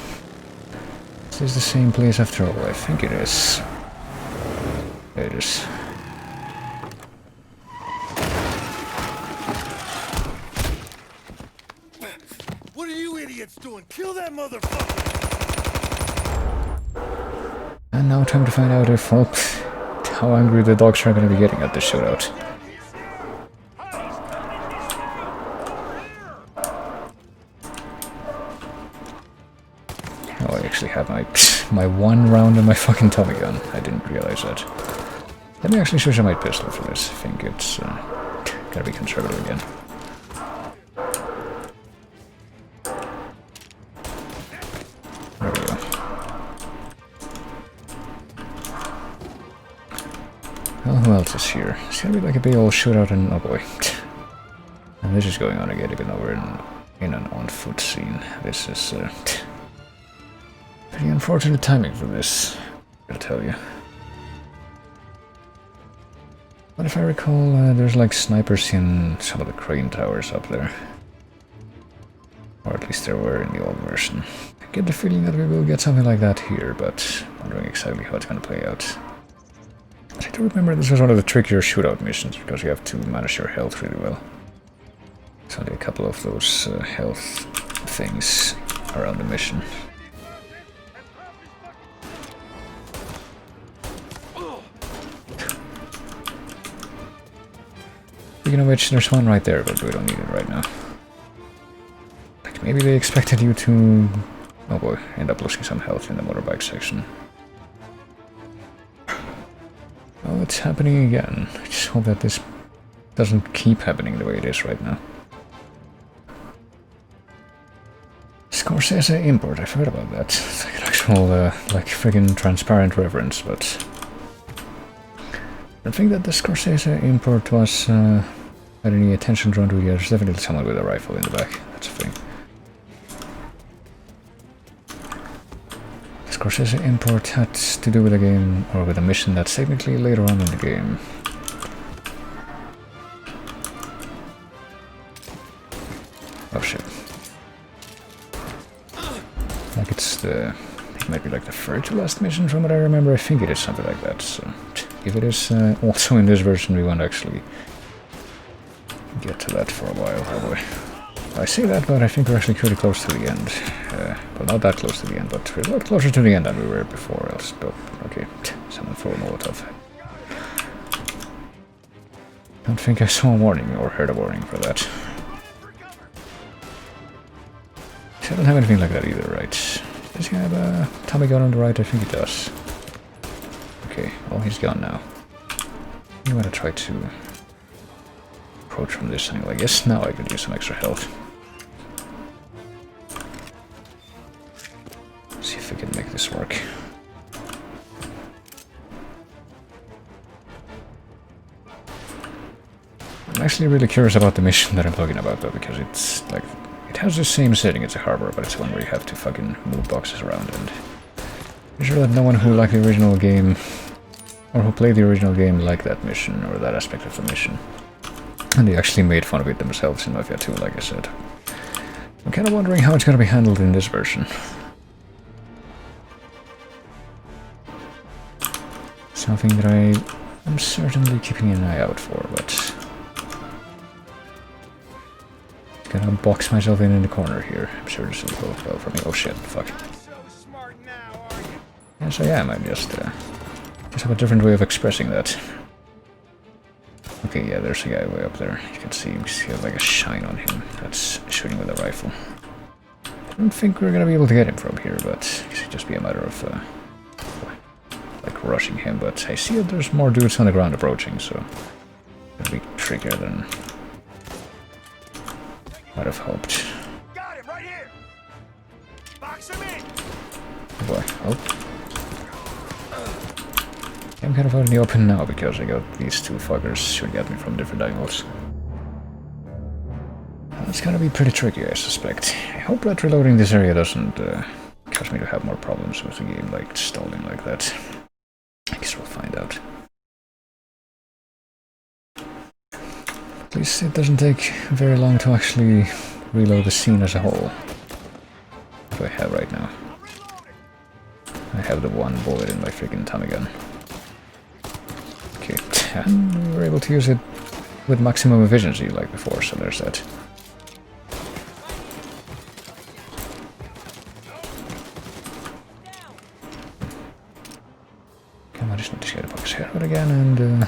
Is this the same place after all? I think it is. It is. What are you idiots doing? Kill that motherfucker! And now time to find out if, well, how angry the dogs are going to be getting at this shootout. Oh, I actually have my one round in my fucking Tommy gun. I didn't realize that. Let me actually switch on my pistol for this. I think it's gotta be conservative again. There we go. Well, who else is here? It's gonna be like a big old shootout and oh boy. And this is going on again, even though we're in an on-foot scene. This is pretty unfortunate timing for this, I gotta tell you. But if I recall, there's like snipers in some of the crane towers up there. Or at least there were in the old version. I get the feeling that we will get something like that here, but I'm wondering exactly how it's gonna play out. But I do remember this was one of the trickier shootout missions, because you have to manage your health really well. There's only a couple of those health things around the mission. Speaking of which, there's one right there, but we don't need it right now. Like, maybe they expected you to... oh boy, end up losing some health in the motorbike section. Oh, it's happening again. I just hope that this doesn't keep happening the way it is right now. Scorsese import, I forgot about that. It's like an actual, like, friggin' transparent reference, but... I think that the Scorsese import was had any attention drawn to it. There's definitely someone with a rifle in the back. That's a thing. The Scorsese import had to do with a game, or with a mission that's technically later on in the game. Oh shit. Like it's the... it might be like the third to last mission from what I remember. I think it is something like that, so... if it is also in this version, we won't actually get to that for a while, oh boy. I say that, but I think we're actually pretty close to the end. Well, not that close to the end, but we're a lot closer to the end than we were before else. Oh, okay, someone throw a Molotov. Don't think I saw a warning or heard a warning for that. I don't have anything like that either, right? Does he have a Tommy gun on the right? I think he does. Okay, well, he's gone now. I'm gonna try to approach from this angle. I guess now I could use some extra health. See if we can make this work. I'm actually really curious about the mission that I'm talking about, though, because it's like... it has the same setting, it's a harbor, but it's one where you have to fucking move boxes around, and... I'm sure that no one who liked the original game, or who played the original game, liked that mission, or that aspect of the mission. And they actually made fun of it themselves in Mafia 2, like I said. I'm kind of wondering how it's going to be handled in this version. Something that I am certainly keeping an eye out for, but... I'm gonna box myself in the corner here. I'm sure this will go well for me. Oh shit, fuck. Yes, I am. I'm just have a different way of expressing that. Okay, yeah, there's a guy way up there. You can see he has like a shine on him that's shooting with a rifle. I don't think we're gonna be able to get him from here, but it should just be a matter of like rushing him. But I see that there's more dudes on the ground approaching, so It'll be trickier than I'd have hoped. Got him right here. Box him in. Oh boy, oh. I'm kind of out in the open now because I got these two fuckers shooting at me from different angles. That's gonna be pretty tricky, I suspect. I hope that reloading this area doesn't cause me to have more problems with the game, like stalling like that. I guess we'll find out. At least it doesn't take very long to actually reload the scene as a whole. What do I have right now? I have the one bullet in my freaking Tommy gun. Okay, and we were able to use it with maximum efficiency like before, so there's that. Come on, I just need to get above his head again and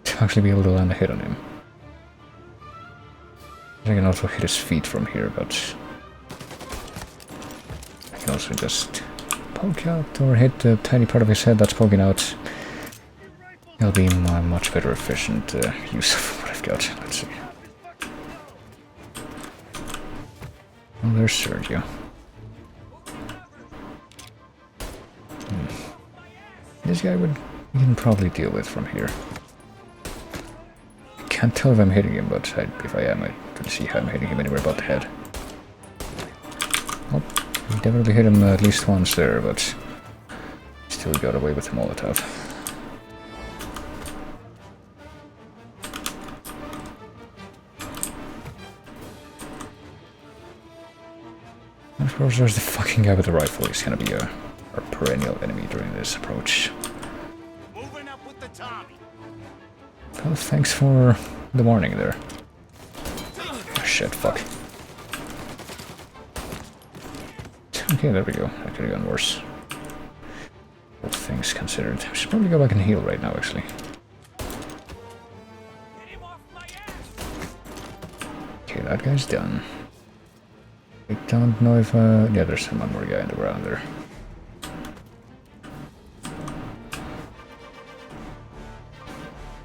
to actually be able to land a hit on him. I can also hit his feet from here, but I can also just poke out or hit the tiny part of his head that's poking out. It'll be my much better efficient use of what I've got. Let's see. Oh, there's Sergio. This guy we can probably deal with from here. I can't tell if I'm hitting him, but if I am, I can see how I'm hitting him anywhere but the head. Oh, we definitely hit him at least once there, but still got away with the Molotov. And of course there's the fucking guy with the rifle. He's gonna be our perennial enemy during this approach. Moving up with the Tommy. Well, thanks for the warning there. Oh, shit, fuck. Okay, there we go. That could have gone worse. All things considered. I should probably go back and heal right now, actually. Okay, that guy's done. I don't know if, yeah, there's one more guy in the ground there.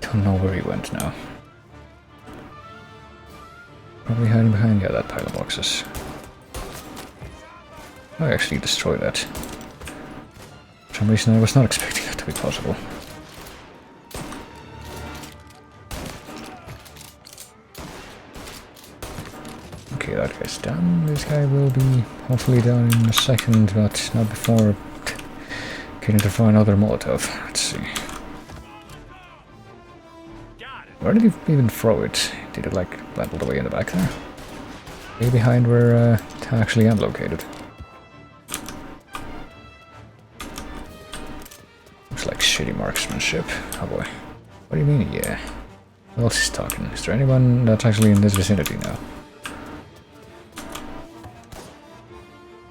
Don't know where he went now. Probably hiding behind, yeah, that pile of boxes. I actually destroyed that. For some reason I was not expecting that to be possible. Okay, that guy's done. This guy will be hopefully done in a second, but not before getting to throw another Molotov. Let's see. Where did he even throw it? Did it like land all the way in the back there? Way behind where I actually am located. Looks like shitty marksmanship. Oh boy. What do you mean, yeah? Who else is talking? Is there anyone that's actually in this vicinity now?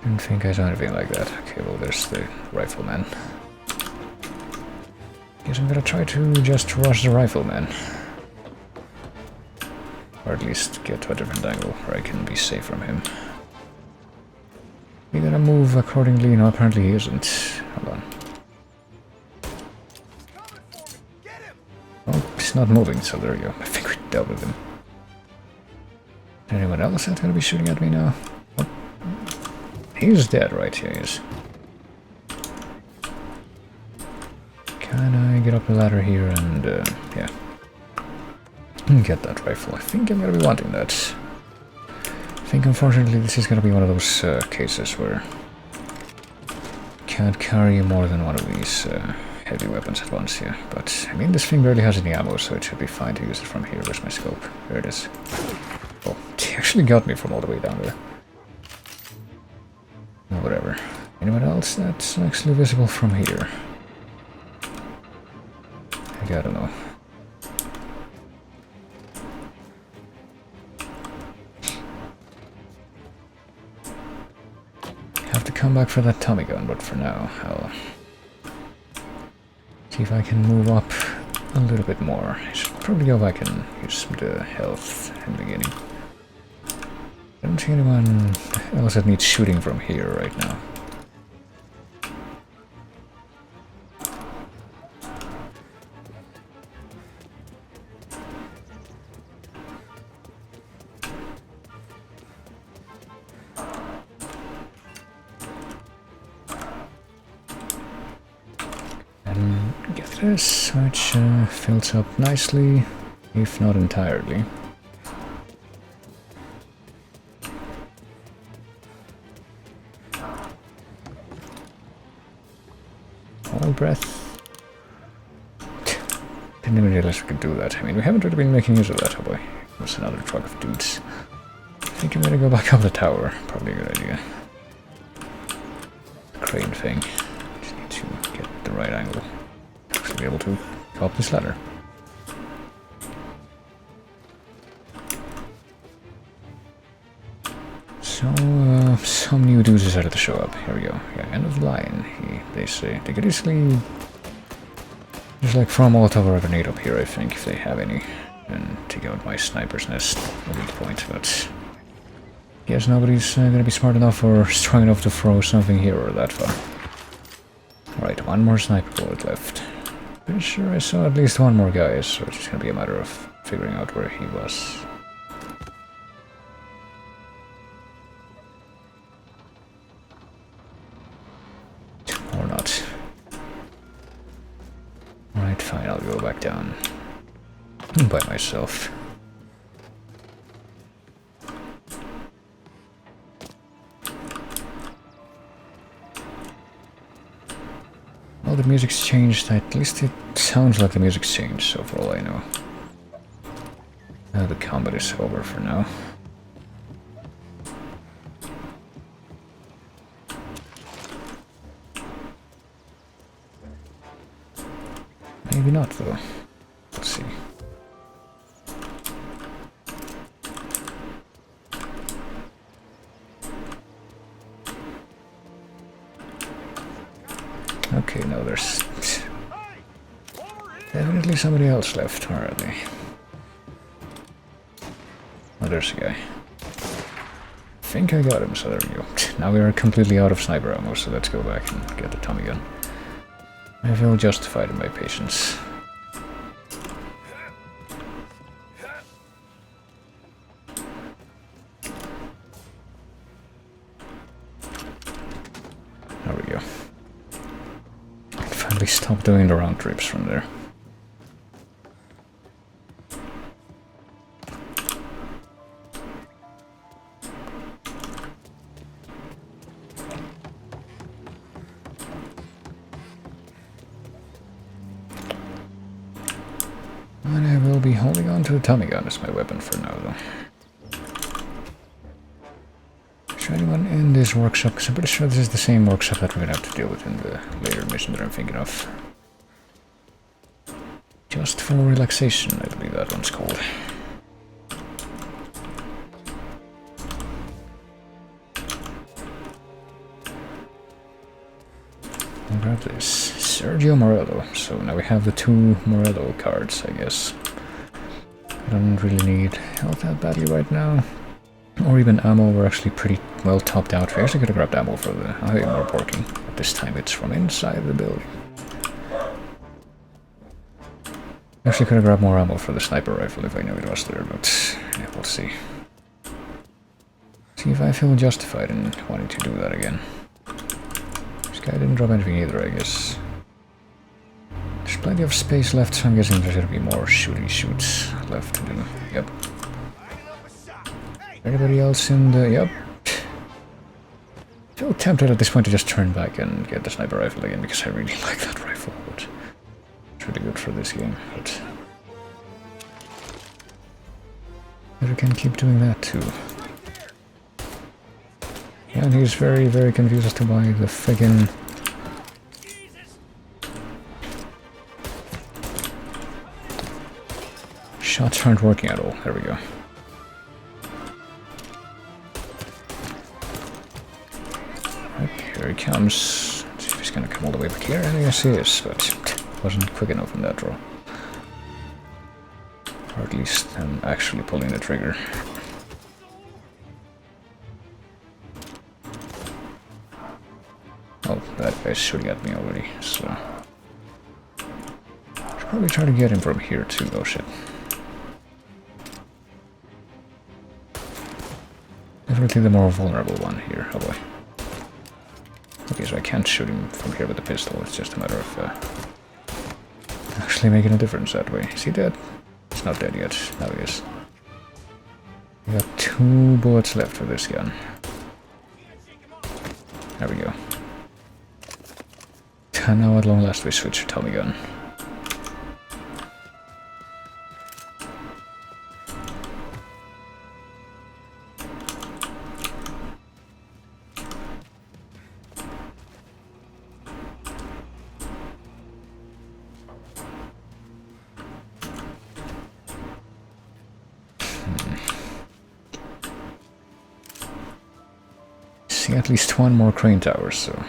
Didn't think I saw anything like that. Okay, well there's the rifleman. Guess I'm gonna try to just rush the rifleman. Or at least get to a different angle where I can be safe from him. We're gonna move accordingly. No, apparently he isn't. Hold on. Oh, he's not moving, so there you go. I think we dealt with him. Anyone else that's gonna be shooting at me now? Oh. He's dead, right? Here he is. Can I get up the ladder here and, yeah. Get that rifle. I think I'm gonna be wanting that. I think unfortunately this is gonna be one of those cases where you can't carry more than one of these heavy weapons at once, yeah. But I mean, this thing barely has any ammo, so it should be fine to use it from here. Where's my scope? There it is. Oh, he actually got me from all the way down there. Well, whatever. Anyone else that's actually visible from here? I don't know. Have to come back for that Tommy gun, but for now, I'll see if I can move up a little bit more. I should probably go back and use the health in the beginning. I don't see anyone else that needs shooting from here right now. this, which fills up nicely, if not entirely. Hold breath. Didn't even realize we could do that. I mean, we haven't really been making use of that, have we? There's another truck of dudes. I think I'm gonna go back up the tower. Probably a good idea. Crane thing. Just need to get the right angle. To be able to go up this ladder. So, some new dudes decided to show up. Here we go. Yeah, end of the line, they say. They could easily just like throw a Molotov or a grenade up here, I think, if they have any. And take out my sniper's nest at this point, but I guess nobody's gonna be smart enough or strong enough to throw something here or that far. Alright, one more sniper bullet left. Pretty sure I saw at least one more guy, so it's just gonna be a matter of figuring out where he was. Or not. Alright, fine, I'll go back down. By myself. Well, the music's changed. At least it sounds like the music's changed, so for all I know. The combat is over for now. Maybe not, though. Let's see. Okay, no, there's definitely somebody else left, where are they? Oh, there's a guy. I think I got him, so there we go. Now we are completely out of sniper ammo, so let's go back and get the Tommy gun. I feel justified in my patience. There we go. Finally stop doing the round trips from there. And I will be holding on to the Tommy gun as my weapon for now, though. Is there anyone in this workshop? Because I'm pretty sure this is the same workshop that we're gonna have to deal with in the later mission that I'm thinking of. Just for relaxation, I believe that one's called. I'll grab this. Sergio Morello. So now we have the two Morello cards, I guess. I don't really need health that badly right now. Or even ammo. We're actually pretty well topped out. We actually could have grabbed ammo for the more working. But this time it's from inside the building. Actually could have grabbed more ammo for the sniper rifle if I knew it was there, but yeah, we'll see. See if I feel justified in wanting to do that again. This guy didn't drop anything either, I guess. There's plenty of space left, so I'm guessing there's gonna be more shooty shoots left to do. Yep. Anybody else in the... Yep. I feel tempted at this point to just turn back and get the sniper rifle again, because I really like that rifle. But it's really good for this game, but... I can keep doing that too. And he's very, very confused as to why the friggin' shots aren't working at all. There we go. Right, here he comes. Let's see if he's gonna come all the way back here. And yes, he is, but wasn't quick enough in that draw. Or at least I'm actually pulling the trigger. Oh, that guy's shooting at me already, so... Should probably try to get him from here too. Oh shit. Definitely the more vulnerable one here. Oh boy. Okay, so I can't shoot him from here with the pistol. It's just a matter of actually making a difference that way. Is he dead? He's not dead yet. Now he is. We got 2 bullets left for this gun. There we go. And now at long last we switch to Tommy gun. See at least 1 more crane tower, so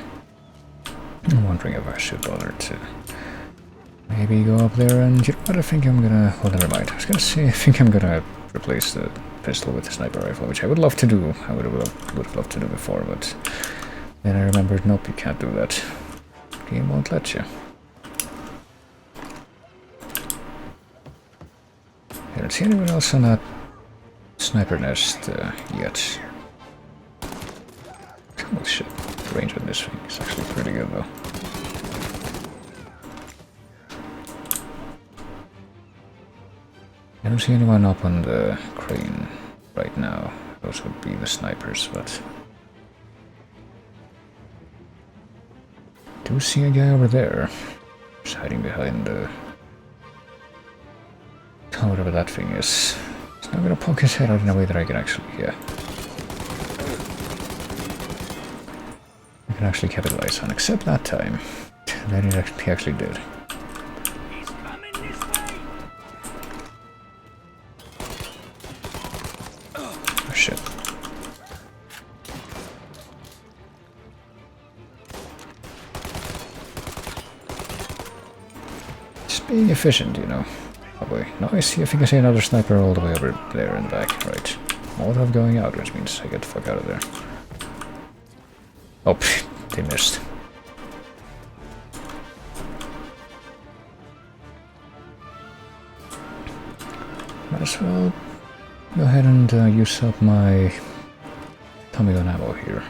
I'm wondering if I should bother to maybe go up there and, you know what, I think I'm gonna, well, never mind. I was gonna say, I think I'm gonna replace the pistol with the sniper rifle, which I would love to do. I would have loved to do before, but then I remembered, nope, you can't do that. Game won't let you. I don't see anyone else on that sniper nest yet. Oh shit, the range on this thing is actually pretty good though. I don't see anyone up on the crane right now. Those would be the snipers, but do see a guy over there. Just hiding behind the whatever that thing is. He's not gonna poke his head out in a way that I can actually, yeah. I can actually capitalize on, except that time. Then he actually did. Oh shit. Just being efficient, you know. Oh boy, now I think I see another sniper all the way over there in the back, right. Molotov going out, which means I get the fuck out of there. Oh, they missed. Might as well go ahead and use up my Tommy gun ammo here.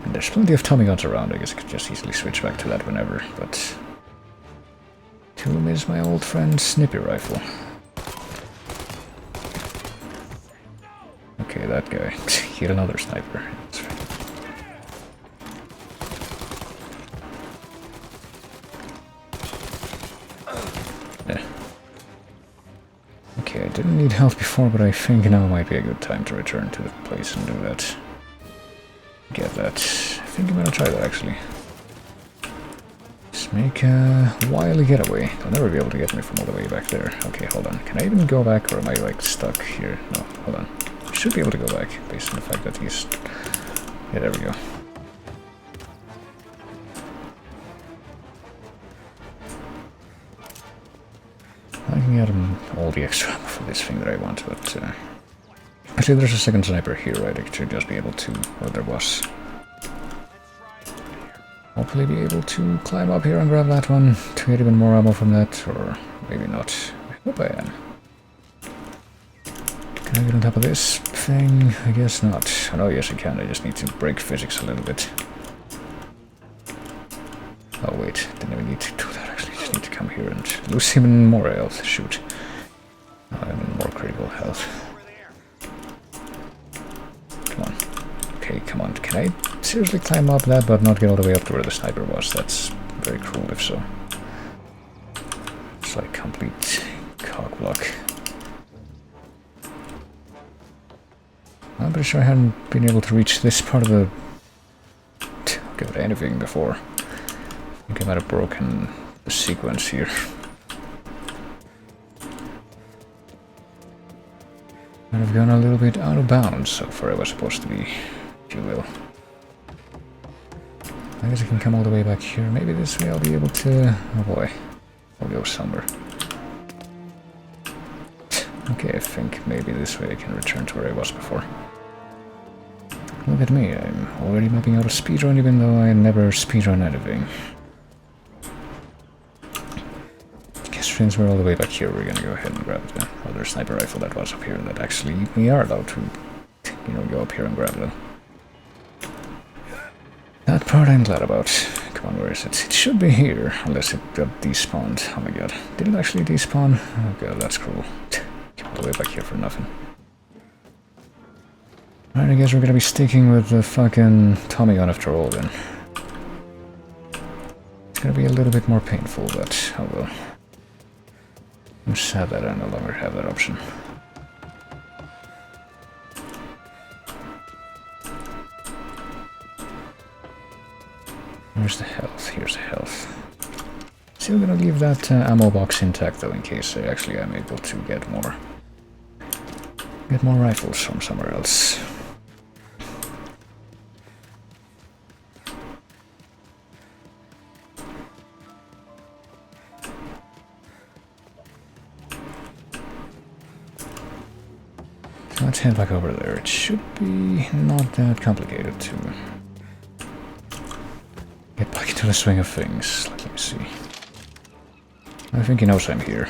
And there's plenty of Tommy guns around, I guess I could just easily switch back to that whenever, but to miss my old friend Snippy rifle. Okay, that guy. Hit another sniper. That's right. Yeah. Okay, I didn't need health before, but I think now might be a good time to return to the place and do that. Get that. I think I'm gonna try that actually. Just make a wily getaway. They'll never be able to get me from all the way back there. Okay, hold on. Can I even go back, or am I like stuck here? No, hold on. I should be able to go back based on the fact that he's... Yeah, there we go. I can get him all the extra ammo for this thing that I want, but actually there's a second sniper here, right? I should just be able to, well, there was. Hopefully be able to climb up here and grab that one to get even more ammo from that, or maybe not. I hope I am. Can I get on top of this thing? I guess not. Oh yes I can, I just need to break physics a little bit. Oh wait, didn't even need to do that actually, just need to come here and lose even more health, shoot. I'm in more critical health. Come on. Okay, come on, can I seriously climb up that but not get all the way up to where the sniper was? That's very cruel if so. It's like complete cockblock. I'm pretty sure I hadn't been able to reach this part of the... give it anything before. I think I might have broken the sequence here. Might have gone a little bit out of bounds so far I was supposed to be, if you will. I guess I can come all the way back here. Maybe this way I'll be able to... oh boy. I'll go somewhere. Okay, I think maybe this way I can return to where I was before. Look at me, I'm already mapping out a speedrun even though I never speedrun anything. I guess since we're all the way back here, we're gonna go ahead and grab the other sniper rifle that was up here that actually we are allowed to, you know, go up here and grab them. That part I'm glad about, Come on, where is it? It should be here, unless it got despawned. Oh my god. Did it actually despawn? Oh god, that's cruel. Came all the way back here for nothing. Alright, I guess we're gonna be sticking with the fucking Tommy gun after all then. It's gonna be a little bit more painful, but oh well. I'm sad that I no longer have that option. Where's the health? Here's the health. Still gonna leave that ammo box intact though, in case I actually am able to get more rifles from somewhere else. So let's head back over there. It should be not that complicated to get back into the swing of things. Let me see. I think he knows I'm here.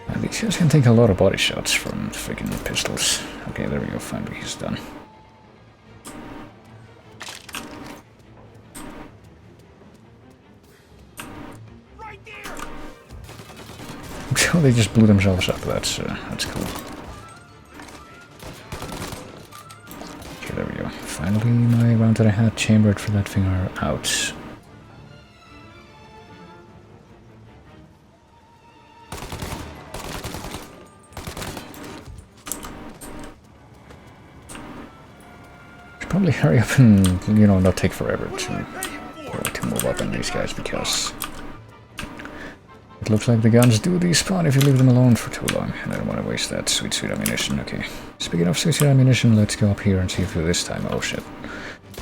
And these guys can take a lot of body shots from freaking pistols. Okay, there we go, finally he's done. Oh, they just blew themselves up. That's cool. Okay, there we go. Finally, my round that I had chambered for that thing are out. Should probably hurry up and, you know, not take forever to move up on these guys, because it looks like the guns do despawn if you leave them alone for too long, and I don't want to waste that sweet ammunition. Okay, speaking of sweet ammunition, let's go up here and see if this time... Oh shit.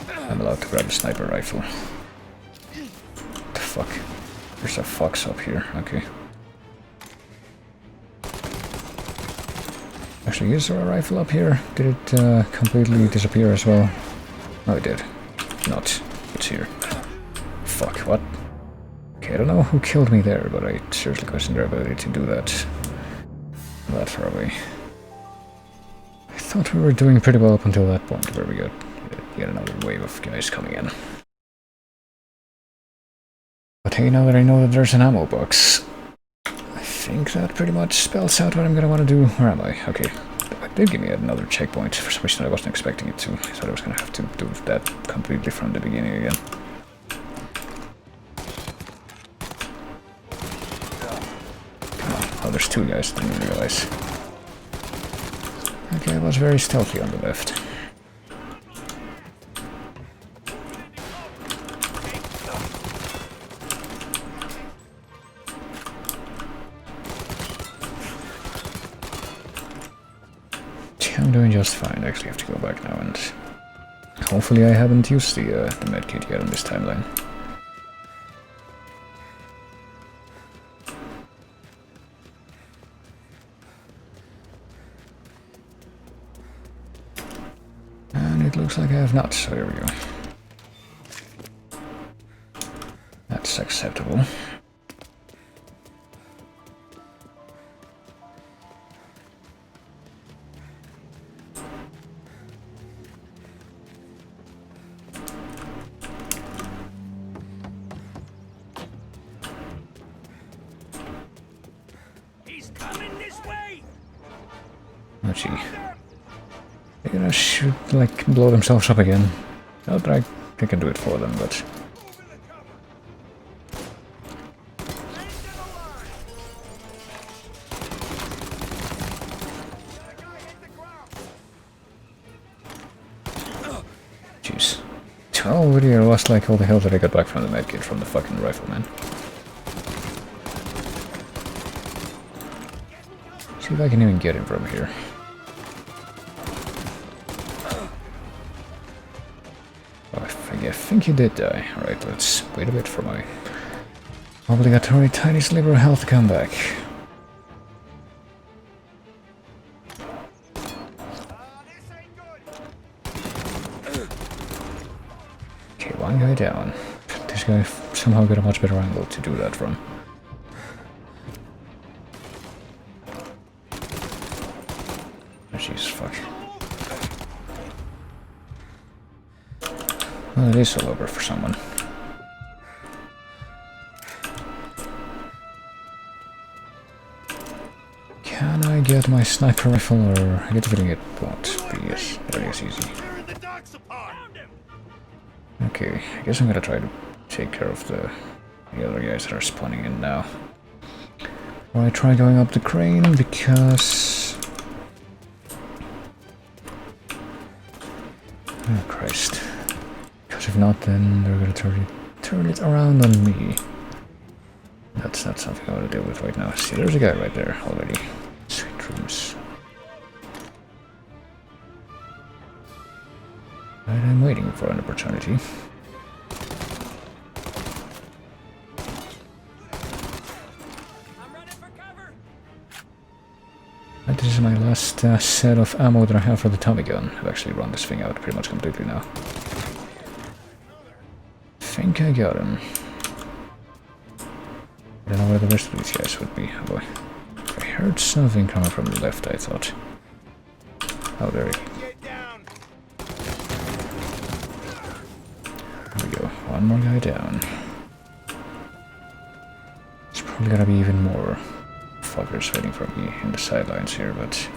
I'm allowed to grab a sniper rifle. What the fuck? There's a fox up here, okay. Actually, is there a rifle up here? Did it completely disappear as well? No, it did. Not. It's here. Fuck, what? Okay, I don't know who killed me there, but I seriously question their ability to do that far away. I thought we were doing pretty well up until that point, where we got yet another wave of guys coming in. But hey, now that I know that there's an ammo box, I think that pretty much spells out what I'm gonna want to do. Where am I? Okay. It did give me another checkpoint. For some reason I wasn't expecting it to. I thought I was gonna have to do that completely from the beginning again. Oh, there's two guys, didn't realize. Okay, I was very stealthy on the left. I'm doing just fine. I actually have to go back now, and hopefully I haven't used the medkit yet on this timeline. And it looks like I have not, so here we go. That's acceptable. Oh gee. They're gonna shoot, like, blow themselves up again. Not that I can do it for them, but... Jeez. I already lost, like, all the health that I got back from the medkit from the fucking rifleman. See if I can even get him from here. I think he did die. Alright, let's wait a bit for my obligatory tiny sliver of health to come back. Okay, one guy down. This guy somehow got a much better angle to do that from. Oh, Jesus, fuck. Well, it is all over for someone. Can I get my sniper rifle, or I get the feeling it won't be as easy. Okay, I guess I'm gonna try to take care of the other guys that are spawning in now. Or I try going up the crane, because... Oh, Christ. Because if not, then they're gonna turn it around on me. That's not something I want to deal with right now. See, there's a guy right there already. Sweet dreams. But I'm waiting for an opportunity. And this is my last set of ammo that I have for the Tommy gun. I've actually run this thing out pretty much completely now. Think I got him. I don't know where the rest of these guys would be. Oh boy. I heard something coming from the left, I thought. Oh, there we go. There we go. One more guy down. There's probably gonna be even more fuckers waiting for me in the sidelines here, but...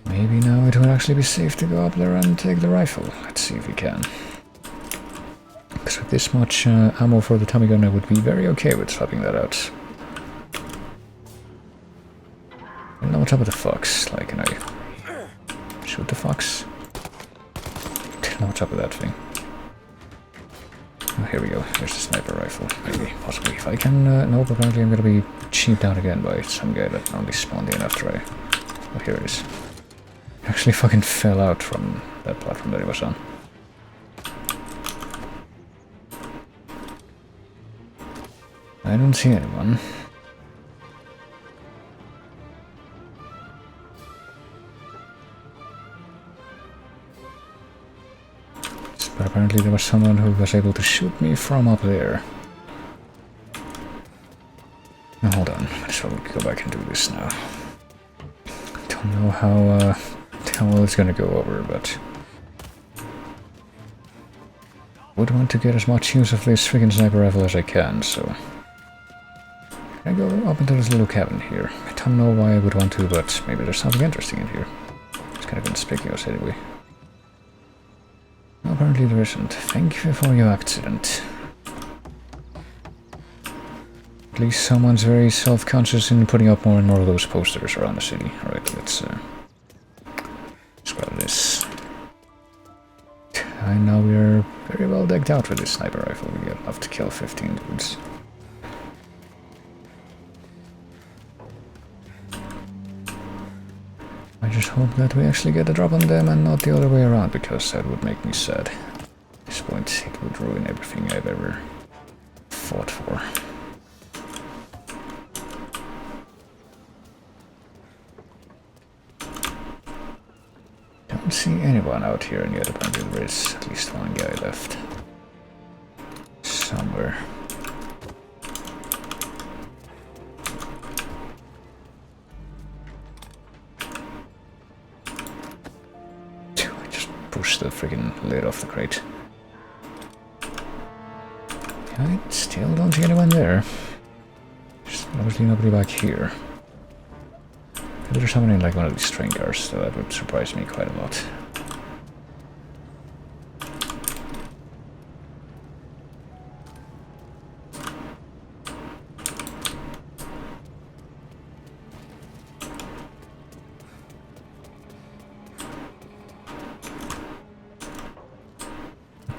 maybe now it would actually be safe to go up there and take the rifle. Let's see if we can. Because with this much ammo for the Tommy gun, I would be very okay with swapping that out. And on top of the fox, like, can I shoot the fox? On top of that thing. Oh, here we go. There's the sniper rifle. Maybe, possibly. If I can... nope, apparently I'm gonna be cheaped out again by some guy that only spawned in after I... oh, here it is. Actually fucking fell out from that platform that he was on. I don't see anyone. But apparently there was someone who was able to shoot me from up there. Now hold on, might as well go back and do this now. Don't know how well it's gonna go over, but would want to get as much use of this freaking sniper rifle as I can, so I go up into this little cabin here. I don't know why I would want to, but maybe there's something interesting in here. It's kind of conspicuous anyway. No, apparently there isn't. Thank you for your accident. At least someone's very self-conscious in putting up more and more of those posters around the city. Alright, let's grab this. I know we're very well decked out with this sniper rifle. We get enough to kill 15 dudes. I just hope that we actually get a drop on them and not the other way around, because that would make me sad. At this point, it would ruin everything I've ever fought for. Don't see anyone out here, and yet apparently there is at least one guy left. Somewhere. I just pushed the freaking lid off the crate. I still don't see anyone there. There's obviously nobody back here. If there's someone in like one of these train cars, so that would surprise me quite a lot.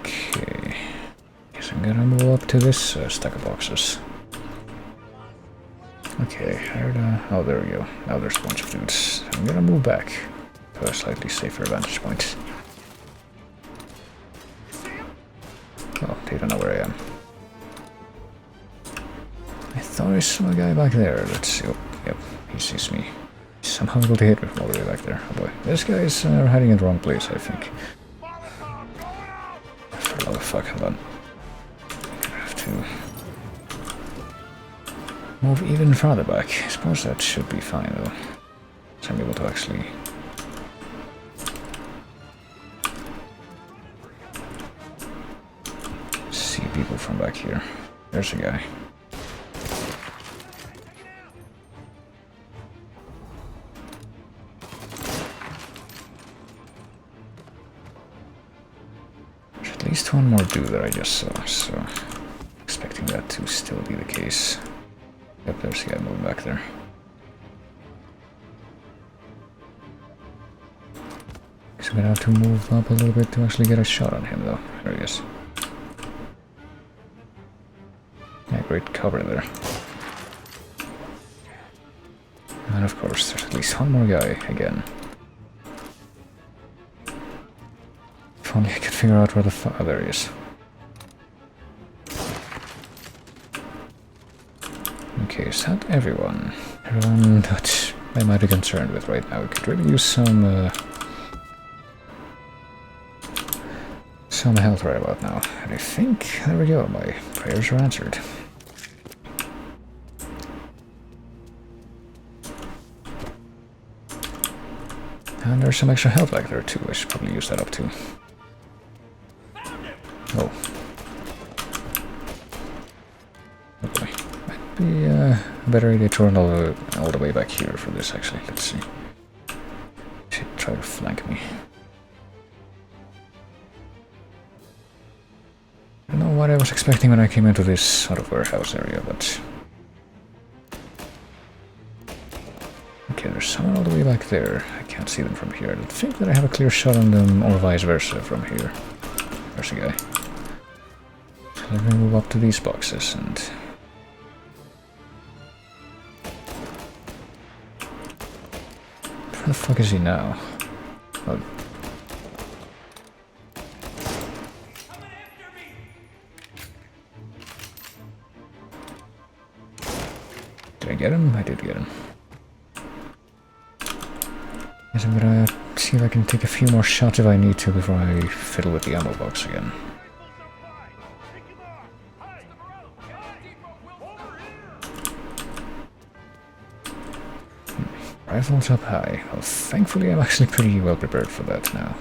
Okay, guess I'm gonna move up to this stack of boxes. Okay, oh, there we go. Now there's a bunch of dudes. I'm gonna move back to a slightly safer vantage point. Oh, they don't know where I am. I thought I saw a guy back there. Let's see. Oh, yep, he sees me. He's somehow able to hit me from all the way back there. Oh boy, this guy's hiding in the wrong place, I think. Oh fuck, hold on. I have to move even farther back. I suppose that should be fine though. So I'm able to actually see people from back here. There's a guy. There's at least one more dude that I just saw, so expecting that to still be the case. Yep, there's a guy moving back there. So I'm gonna have to move up a little bit to actually get a shot on him though. There he is. Yeah, great cover there. And of course, there's at least one more guy again. If only I could figure out where the fuck. Oh, there he is. Okay, is that everyone? Everyone that I might be concerned with right now. We could really use some health right about now. And I think, there we go, my prayers are answered. And there's some extra health back there too. I should probably use that up too. Oh. Okay. Might be a better idea to run all the way back here for this actually. Let's see. Should try to flank me. I don't know what I was expecting when I came into this sort of warehouse area, but... Okay, there's someone all the way back there. I can't see them from here. I don't think that I have a clear shot on them, or vice versa from here. There's a guy. So let me move up to these boxes and... Where the fuck is he now? Oh. Did I get him? I did get him. Guess I'm gonna see if I can take a few more shots if I need to before I fiddle with the ammo box again. Rifles up high. Well, thankfully I'm actually pretty well prepared for that now.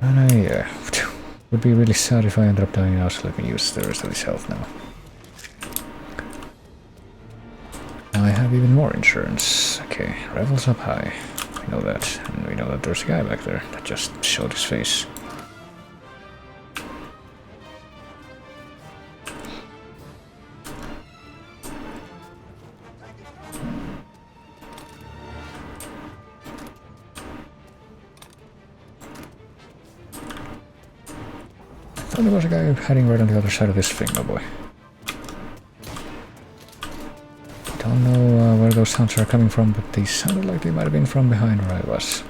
And I would be really sad if I ended up dying now, so let me use the rest of this health now. Now I have even more insurance. Okay, rifles up high. We know that. And we know that there's a guy back there that just showed his face. I thought there was a guy hiding right on the other side of this thing, oh boy. Don't know where those sounds are coming from, but they sounded like they might have been from behind where I was.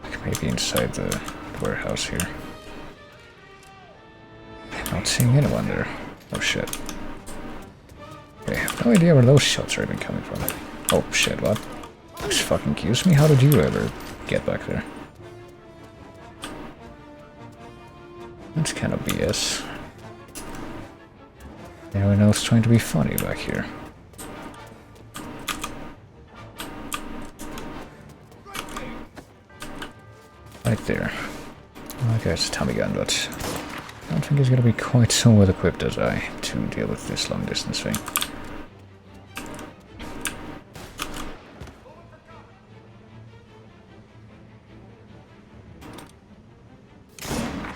Like maybe inside the warehouse here. I'm not seeing anyone there. Oh shit. Okay, I have no idea where those shots are even coming from. Oh shit, what? Just fucking accuse me? How did you ever get back there? That's kind of BS. Everyone else trying to be funny back here. Right there. Okay, it's a Tommy gun, but I don't think he's gonna be quite so well equipped as I to deal with this long distance thing.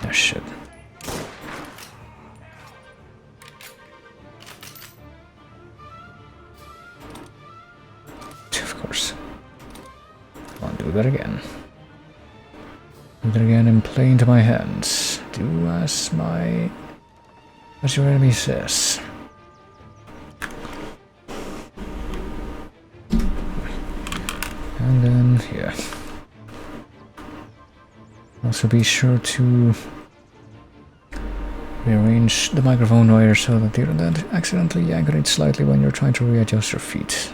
Oh shit. Of course. I'll do that again. Do that again and play into my hands. Do as your enemy says. And then, yeah. Also be sure to Rearrange the microphone wire so that you don't accidentally yank on it slightly when you're trying to readjust your feet.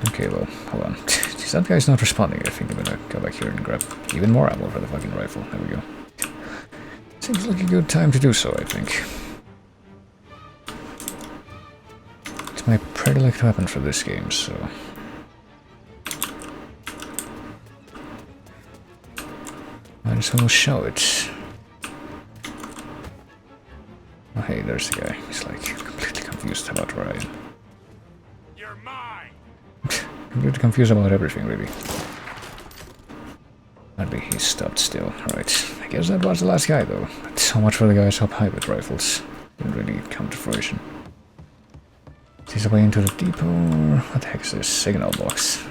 Okay, well, hold on. Jeez, that guy's not responding. I think I'm gonna go back here and grab even more ammo for the fucking rifle. There we go. Seems like a good time to do so, I think. It's my predilect weapon for this game, so... might as well show it. Oh hey, there's the guy. He's like completely confused about where I am. You're mine! Completely confused about everything, really. Maybe he stopped still. Right. I guess that was the last guy, though. So much for the guys up high with rifles. Didn't really come to fruition. Is this the way into the depot, or what the heck is this? Signal box.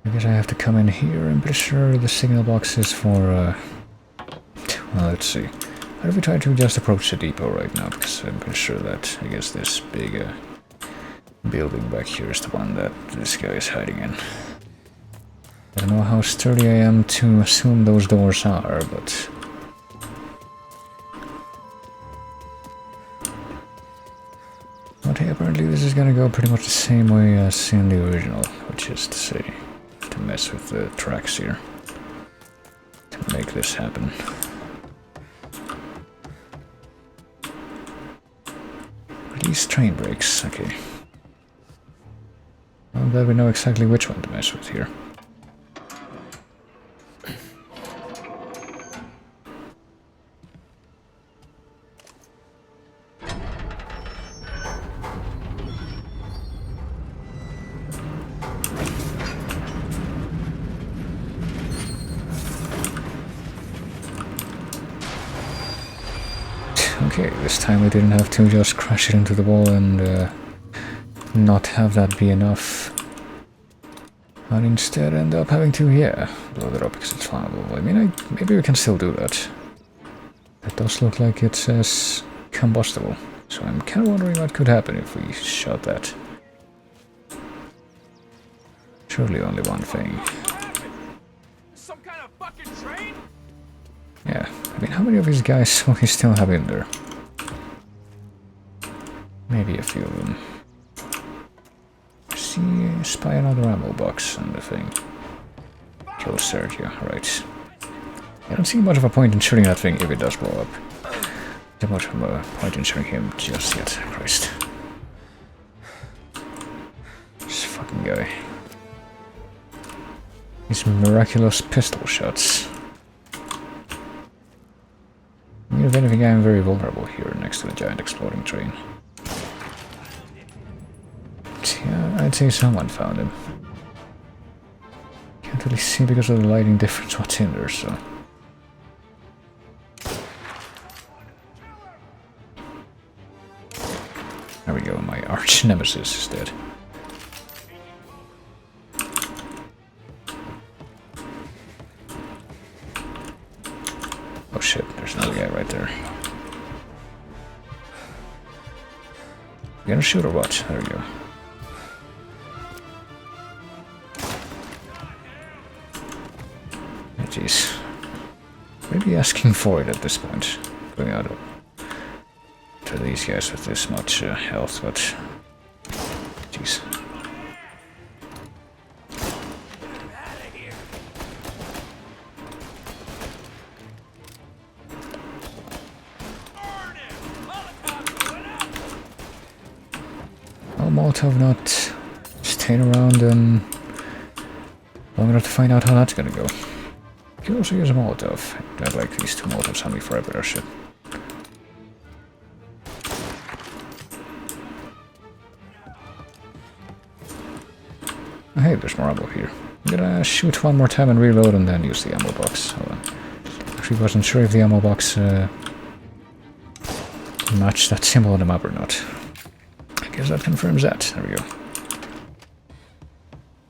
I guess I have to come in here. I'm pretty sure the signal box is for, well, let's see. How do we try to just approach the depot right now? Because I'm pretty sure that, I guess this big building back here is the one that this guy is hiding in. I don't know how sturdy I am to assume those doors are, but... but hey, apparently this is gonna go pretty much the same way as in the original, which is to say, to mess with the tracks here. To make this happen. Release train brakes, okay. I'm glad we know exactly which one to mess with here. Okay, this time we didn't have to just crash it into the wall and not have that be enough. And instead end up having to, yeah, blow it up because it's flammable. I mean, maybe we can still do that. It does look like it says combustible. So I'm kind of wondering what could happen if we shot that. Surely only one thing. Some kind of fucking train? Yeah, I mean, how many of these guys will he still have in there? Maybe a few of them. See, spy another ammo box on the thing. Kill Sergio, right. I don't see much of a point in shooting that thing if it does blow up. Not much of a point in shooting him just yet, Christ. This fucking guy. These miraculous pistol shots. I mean, if anything, I am very vulnerable here next to the giant exploding train. But yeah, I'd say someone found him. Can't really see because of the lighting difference what's in there, so... There we go, my arch nemesis is dead. Oh shit, there's another guy right there. You gonna shoot or what? There we go. Oh, jeez. Maybe asking for it at this point. Going out to these guys with this much health, but... jeez. Molotov not staying around and long enough to find out how that's gonna go. You can also use a Molotov. I have like these 2 Molotovs on me for regular shit. Oh, hey, there's more ammo here. I'm gonna shoot one more time and reload and then use the ammo box. Hold on. Actually wasn't sure if the ammo box matched that symbol on the map or not. I guess that confirms that. There we go.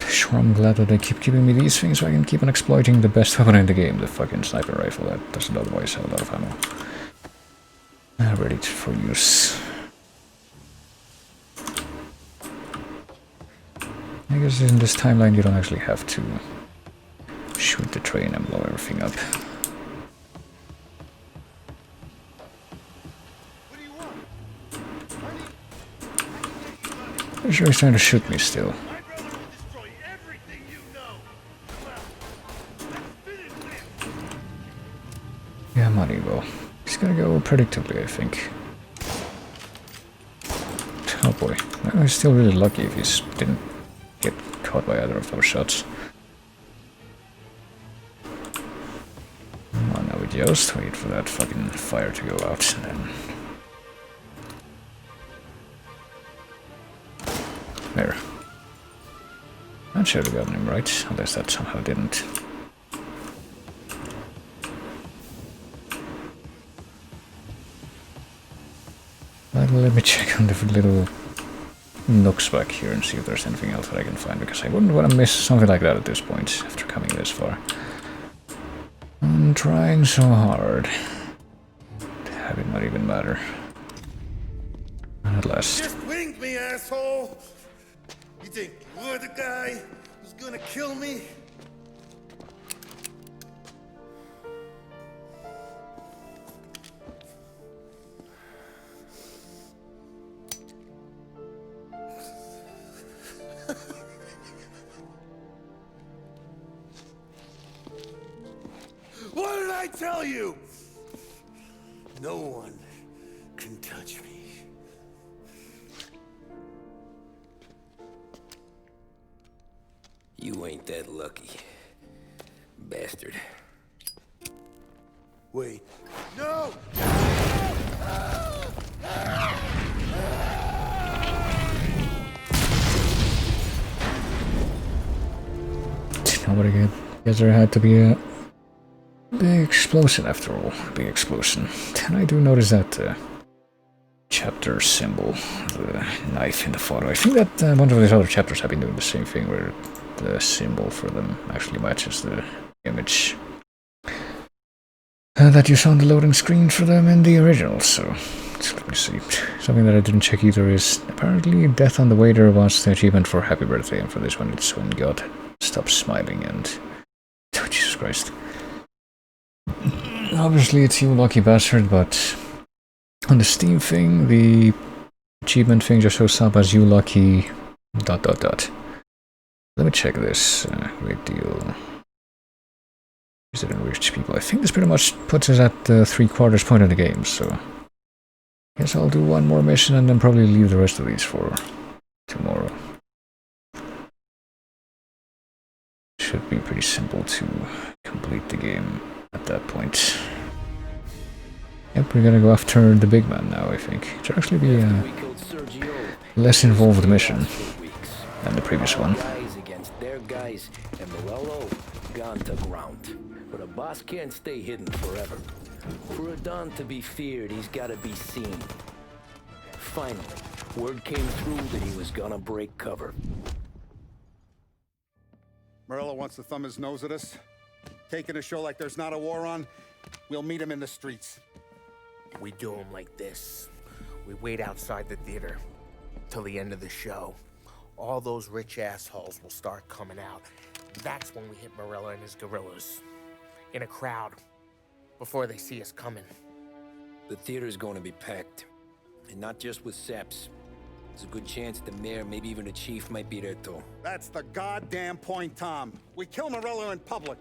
Sure, I'm glad that they keep giving me these things so I can keep on exploiting the best weapon in the game, the fucking sniper rifle that doesn't otherwise have a lot of ammo. Ready for use. I guess in this timeline you don't actually have to shoot shoot the train and blow everything up. I'm sure he's trying to shoot me still. Yeah, money well. He's gonna go predictably, I think. Oh boy, he's still really lucky if he didn't get caught by either of those shots. Well, now we just wait for that fucking fire to go out and then... There. That should have gotten him right, unless that somehow didn't. Let me check on the little nooks back here and see if there's anything else that I can find, because I wouldn't want to miss something like that at this point, after coming this far. I'm trying so hard to have it not even matter. At last. Just winged me, asshole! You think you're the guy who's gonna kill me? What did I tell you? No one can touch me. You ain't that lucky, bastard. Wait. No! Nobody guess there had to be a big explosion after all. Big explosion. And I do notice that chapter symbol, the knife in the photo. I think that one of these other chapters have been doing the same thing, where the symbol for them actually matches the image that you saw on the loading screen for them in the original. So let me see. Something that I didn't check either is apparently Death on the Waiter was the achievement for Happy Birthday, and for this one it's when God stops smiling and... Oh, Jesus Christ. Obviously it's you lucky bastard, but on the Steam thing, the achievement thing just shows up as you lucky ... Let me check this. Great deal. Is it enriched people? I think this pretty much puts us at the 3/4 point of the game, so... Guess I'll do one more mission and then probably leave the rest of these for tomorrow. Should be pretty simple to complete the game at that point. Yep, we're gonna go after the big man now, I think. It should actually be a less involved mission than the previous one. Guys against their guys, and Morello gone to ground. But a boss can't stay hidden forever. For a Don to be feared, he's gotta be seen. Finally, word came through that he was gonna break cover. Morello wants to thumb his nose at us. Taking a show like there's not a war on, we'll meet him in the streets. We do them like this. We wait outside the theater till the end of the show. All those rich assholes will start coming out. That's when we hit Morello and his guerrillas. In a crowd. Before they see us coming. The theater's going to be packed. And not just with saps. There's a good chance the mayor, maybe even the chief, might be there too. That's the goddamn point, Tom. We kill Morello in public.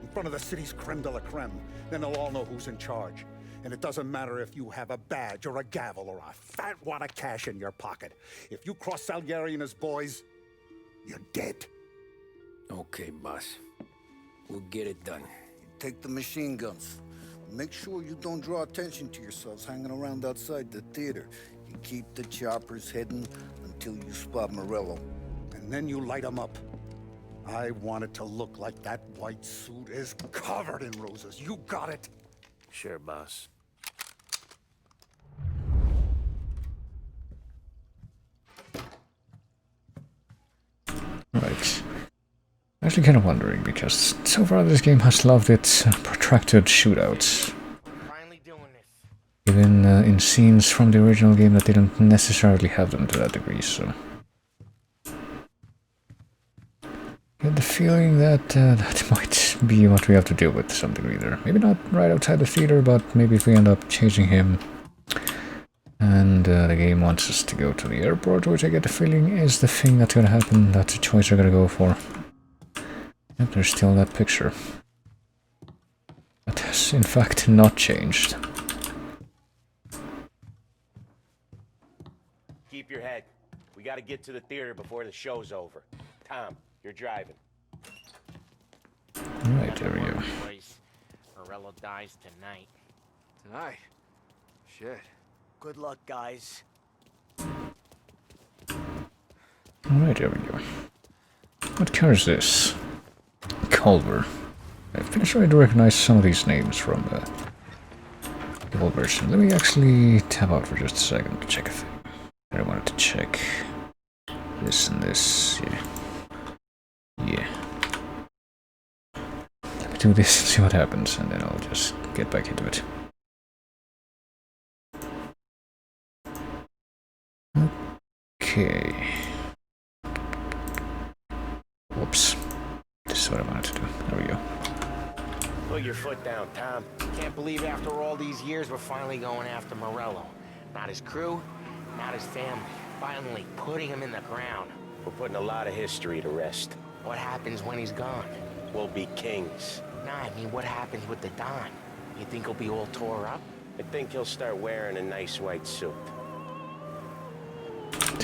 In front of the city's creme de la creme. Then they'll all know who's in charge. And it doesn't matter if you have a badge or a gavel or a fat wad of cash in your pocket. If you cross Salieri and his boys, you're dead. Okay, boss. We'll get it done. Take the machine guns. Make sure you don't draw attention to yourselves hanging around outside the theater. You keep the choppers hidden until you spot Morello. And then you light them up. I want it to look like that white suit is covered in roses. You got it? Sure, boss. Right. I'm actually kind of wondering, because so far this game has loved its protracted shootouts. Even in scenes from the original game that didn't necessarily have them to that degree, so... I get the feeling that that might be what we have to deal with to some degree there. Maybe not right outside the theater, but maybe if we end up chasing him and the game wants us to go to the airport, which I get the feeling is the thing that's gonna happen, that's the choice we're gonna go for. Yep, there's still that picture. That has in fact not changed. Keep your head. We gotta get to the theater before the show's over. Tom, you're driving. Right, there we go. Morello dies tonight. Tonight? Shit. Good luck, guys. Alright, there we go. What car is this? Culver. I'm pretty sure I do recognize some of these names from the old version. Let me actually tap out for just a second to check a thing. I wanted to check this and this. Yeah. Let me do this and see what happens, and then I'll just get back into it. Okay. Whoops. This is what I wanted to do. There we go. Put your foot down, Tom. Can't believe after all these years we're finally going after Morello. Not his crew, not his family. Finally putting him in the ground. We're putting a lot of history to rest. What happens when he's gone? We'll be kings. Nah, I mean, what happens with the Don? You think he'll be all tore up? I think he'll start wearing a nice white suit.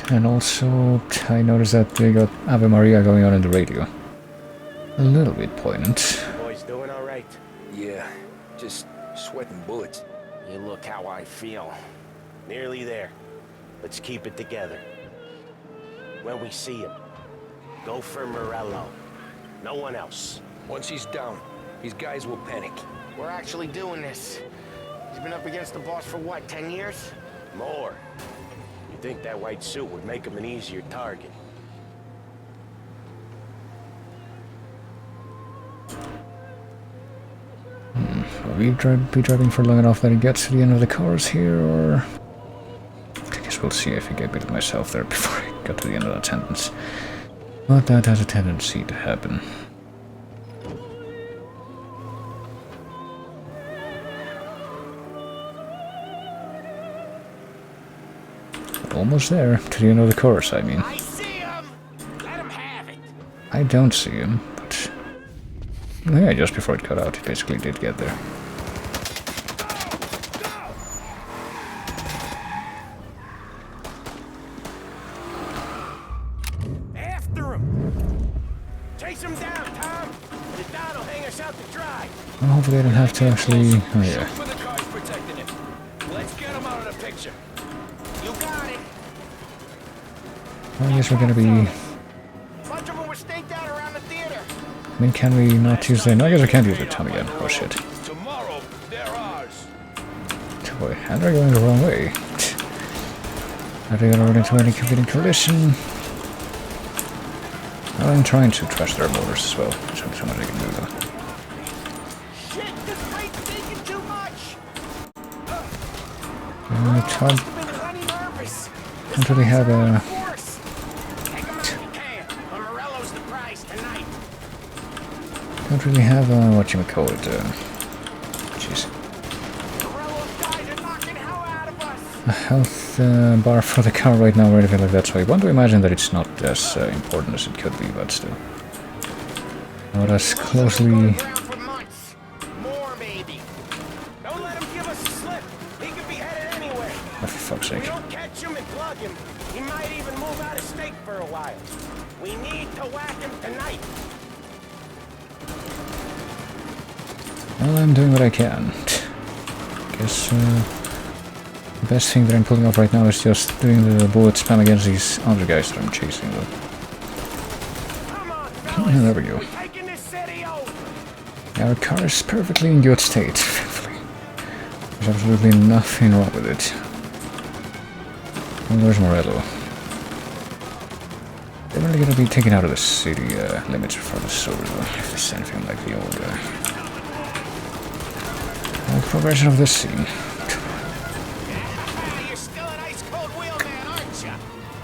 And also, I noticed that they got Ave Maria going on in the radio. A little bit poignant. Boys doing all right? Yeah, just sweating bullets. You look how I feel. Nearly there. Let's keep it together. When we see him, go for Morello. No one else. Once he's down, these guys will panic. We're actually doing this. He's been up against the boss for what, 10 years? More. You think that white suit would make him an easier target? Will we be driving for long enough that he gets to the end of the course here, or... I guess we'll see. I think I beat myself there before I got to the end of that sentence. But that has a tendency to happen. Almost there, to the end of the course, I mean. I see him! Let him have it! I don't see him, but... yeah, just before it cut out, he basically did get there. After him! Chase him down, Tom! The Don will hang us out to dry! Well, hopefully I don't have to actually... oh yeah. For the cars protecting him. Let's get him out of the picture. You got it! Well, I guess we're gonna be... Bunch of them were staked out around the theater. I mean, can we not use the... no, I guess I can't use the Tom again. Oh shit. Tomorrow, they're ours. Boy, and they're going the wrong way. Are they gonna run into any competing collision? Well, I'm trying to trash their motors as well. So much I can do though. Shit, this freight's taking too much! Can't really have a... don't really have a... whatchamacallit, jeez. A health bar for the car right now or anything like that, so I want to imagine that it's not as important as it could be, but still. Not as closely... oh, for fuck's sake. We don't catch him and plug him. He might even move out of state for a while. We need to whack him tonight. Well, I'm doing what I can. Guess the best thing that I'm pulling off right now is just doing the bullet spam against these other guys that I'm chasing. Yeah, there we go. Our car is perfectly in good state. There's absolutely nothing wrong with it. And there's Morello. They're really gonna be taken out of the city limits for the solar, if there's anything like the old progression of this scene.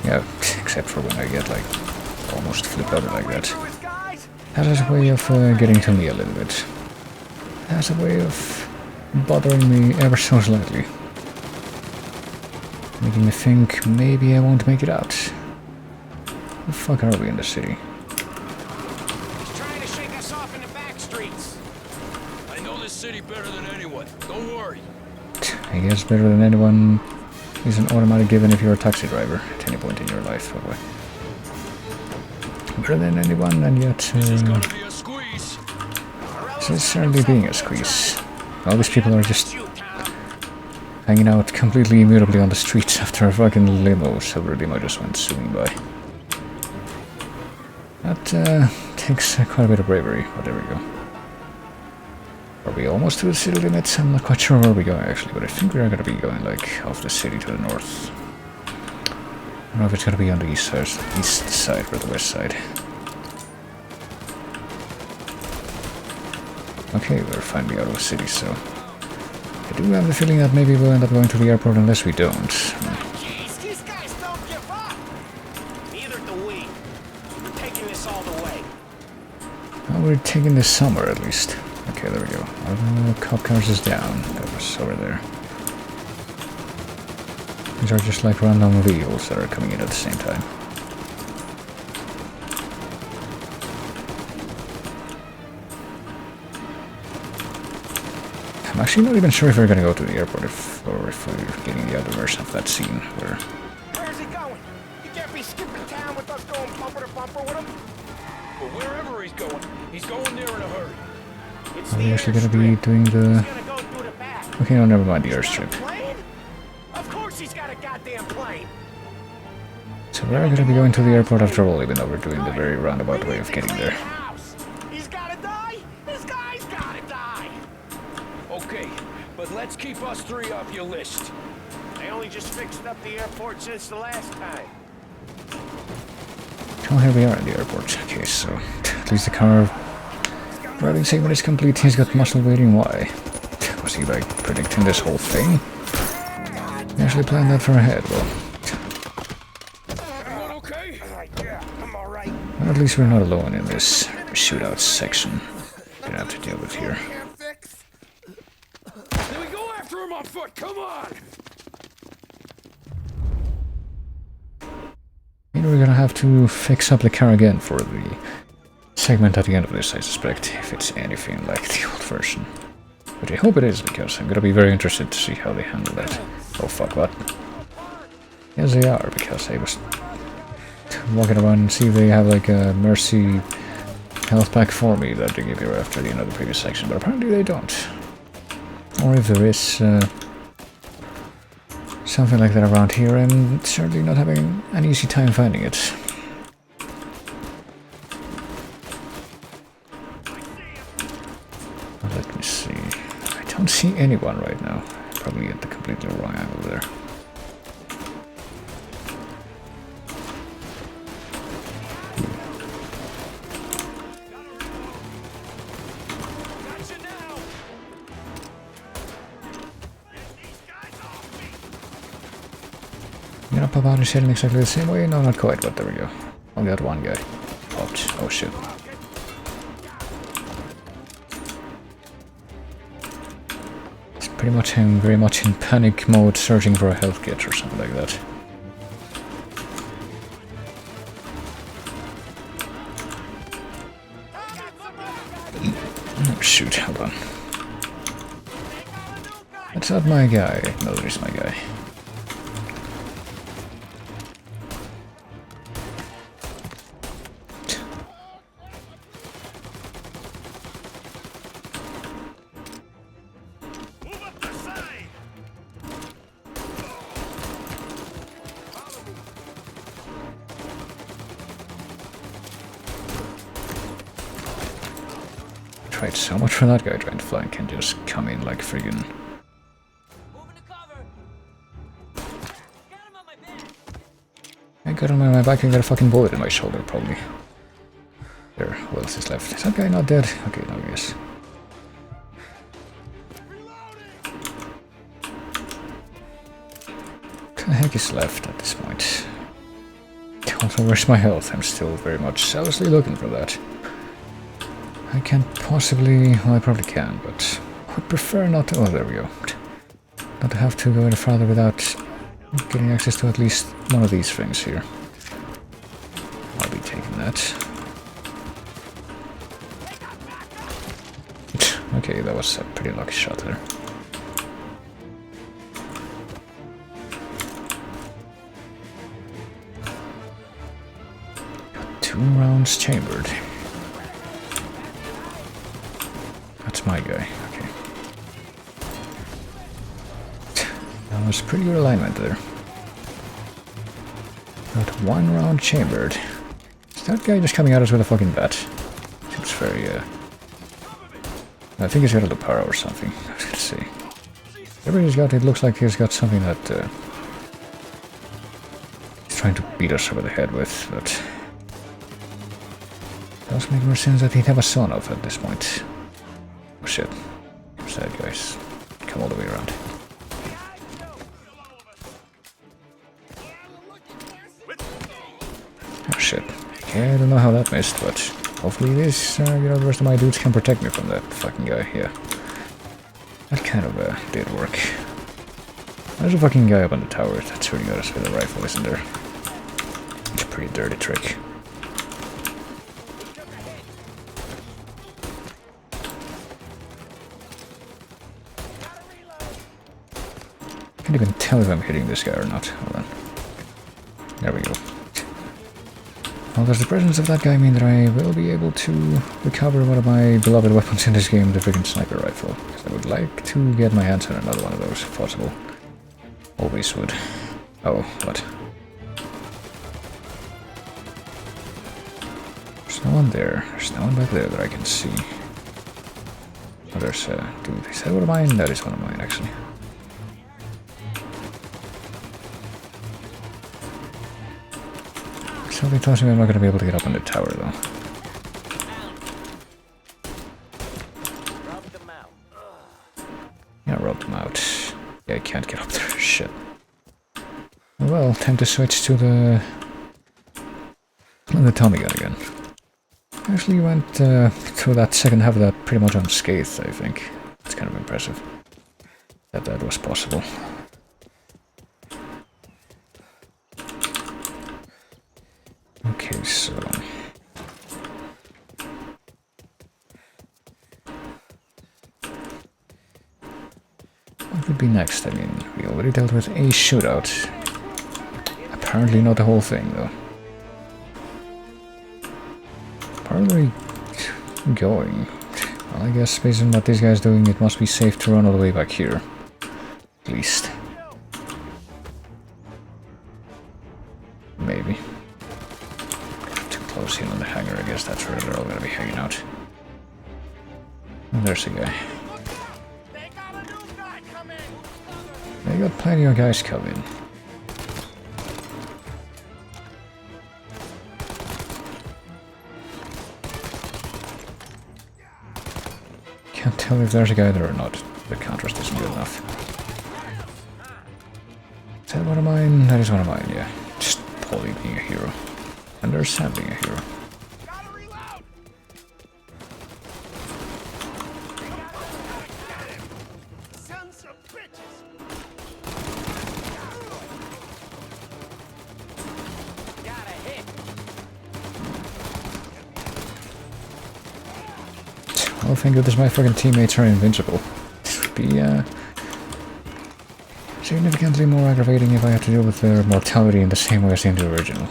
Yeah, except for when I get like almost flipped out like that. has a way of getting to me a little bit. Has a way of bothering me ever so slightly. Making me think maybe I won't make it out. The fuck are we in the city? He's trying to shake us off in the back streets. I know this city better than anyone. Don't worry. I guess better than anyone is an automatic given if you're a taxi driver at any point in your life, probably. Better than anyone, and yet it's certainly being a squeeze. All these people are just hanging out completely immutably on the streets after a fucking limo, silver limo just went zooming by. That takes quite a bit of bravery, but there we go. Are we almost to the city limits? I'm not quite sure where we're going actually, but I think we are going to be going like off the city to the north. I don't know if it's going to be on the east side or the west side. Okay, we're finally out of the city, so I do have the feeling that maybe we'll end up going to the airport unless we don't. Jeez, these guys don't give up. Neither do we. We're taking this all the way. Well, we're taking this somewhere at least. Okay, there we go. Cop cars is down. That was over there. These are just like random vehicles that are coming in at the same time. I'm actually not even sure if we're gonna go to the airport or if we're getting the other version of that scene where... Where's he going? He can't be skipping town with us going bumper to bumper with him. But wherever he's going there in a hurry. Are we actually gonna be doing the... Okay, no, never mind the airstrip. Of course he's got a goddamn plane. So we're gonna be going to the airport after all, even though we're doing the very roundabout way of getting there. He's gotta die. This guy's gotta die. Okay, but let's keep us three off your list. They only just fixed up the airport since the last time. Oh, here we are at the airport. Okay, so at least the car driving segment is complete. He's got muscle waiting. Why? Was he like predicting this whole thing? He actually planned that far ahead. Well, well, at least we're not alone in this shootout section. Gonna have to deal with here. Then we go after him on foot. Come on. Maybe we're gonna have to fix up the car again for the segment at the end of this, I suspect, if it's anything like the old version. But I hope it is, because I'm gonna be very interested to see how they handle that. Oh fuck, what? Yes, they are, because I was walking around and see if they have like a mercy health pack for me that they give you after the end of the previous section, but apparently they don't. Or if there is something like that around here, I'm certainly not having an easy time finding it. Let me see. I don't see anyone right now. Probably at the completely wrong angle there. Gonna pop out his head in exactly the same way? No, not quite, but there we go. Only got one guy. Popped. Oh shit. It's pretty much him, very much in panic mode, searching for a health kit or something like that. Oh shoot, hold on. That's not my guy. No, that is my guy. Tried so much for that guy trying to flank and just come in like friggin'. I got him on my back and got a fucking bullet in my shoulder, probably. There, who else is left? Is that guy not dead? Okay, no, yes. What the heck is left at this point? Also, where's my health? I'm still very much zealously looking for that. I can't possibly... well, I probably can, but I would prefer not to... oh, there we go. Not to have to go any farther without getting access to at least one of these things here. I'll be taking that. Okay, that was a pretty lucky shot there. Got 2 rounds chambered. That's my guy, okay. That was pretty good alignment there. Got 1 round chambered. Is that guy just coming at us with a fucking bat? Seems very, I think he's got a low power or something. I was gonna say. Whatever he's got, it looks like he's got something that he's trying to beat us over the head with, but it does make more sense that he'd have a son of at this point. Oh shit. Sad guys. Come all the way around. Oh shit. Okay, I don't know how that missed, but hopefully this, you know, the rest of my dudes can protect me from that fucking guy, yeah. That kind of did work. There's a fucking guy up on the tower that's really got us with a rifle, isn't there? It's a pretty dirty trick. Can't even tell if I'm hitting this guy or not. Hold on. There we go. Well, does the presence of that guy mean that I will be able to recover one of my beloved weapons in this game, the freaking sniper rifle? Because I would like to get my hands on another one of those, if possible. Always would. Oh, what? There's no one there. There's no one back there that I can see. Oh, there's a dude. Is that one of mine? That is one of mine, actually. Something tells me I'm not going to be able to get up on the tower, though. Yeah, robbed them out. Yeah, I can't get up there. Shit. Well, time to switch to the Tommy gun again. Actually went through that second half of that pretty much unscathed, I think. It's kind of impressive that that was possible. Okay, so... what would be next? I mean, we already dealt with a shootout. Apparently not the whole thing, though. Where are we going? Well, I guess based on what this guy's doing, it must be safe to run all the way back here. At least. Maybe. Too close in on the hangar, I guess that's where they're all gonna be hanging out. And there's a guy. They got plenty of guys coming. Can't tell if there's a guy there or not. The contrast isn't good enough. Is that one of mine? That is one of mine, yeah. Just Paulie being a hero. And there's Sam being a hero. Oh, thank goodness my fucking teammates are invincible. This would be, significantly more aggravating if I had to deal with their mortality in the same way as in the original.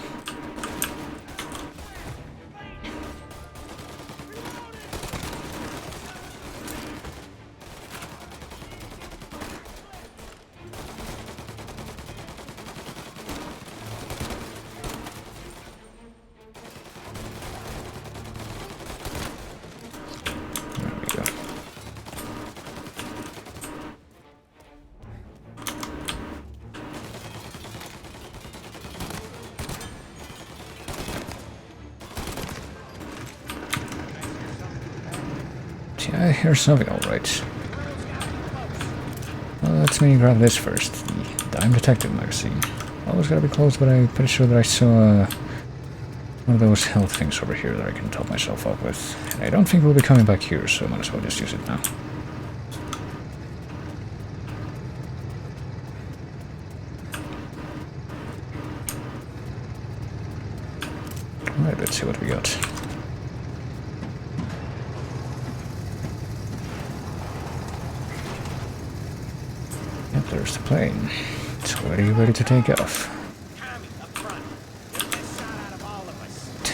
I hear something alright. Well, let me grab this first. The Dime Detective magazine. Always gotta be close, but I'm pretty sure that I saw one of those health things over here that I can top myself up with. And I don't think we'll be coming back here, so I might as well just use it now. Alright, let's see what we got. Yep, there's the plane. It's already ready to take off.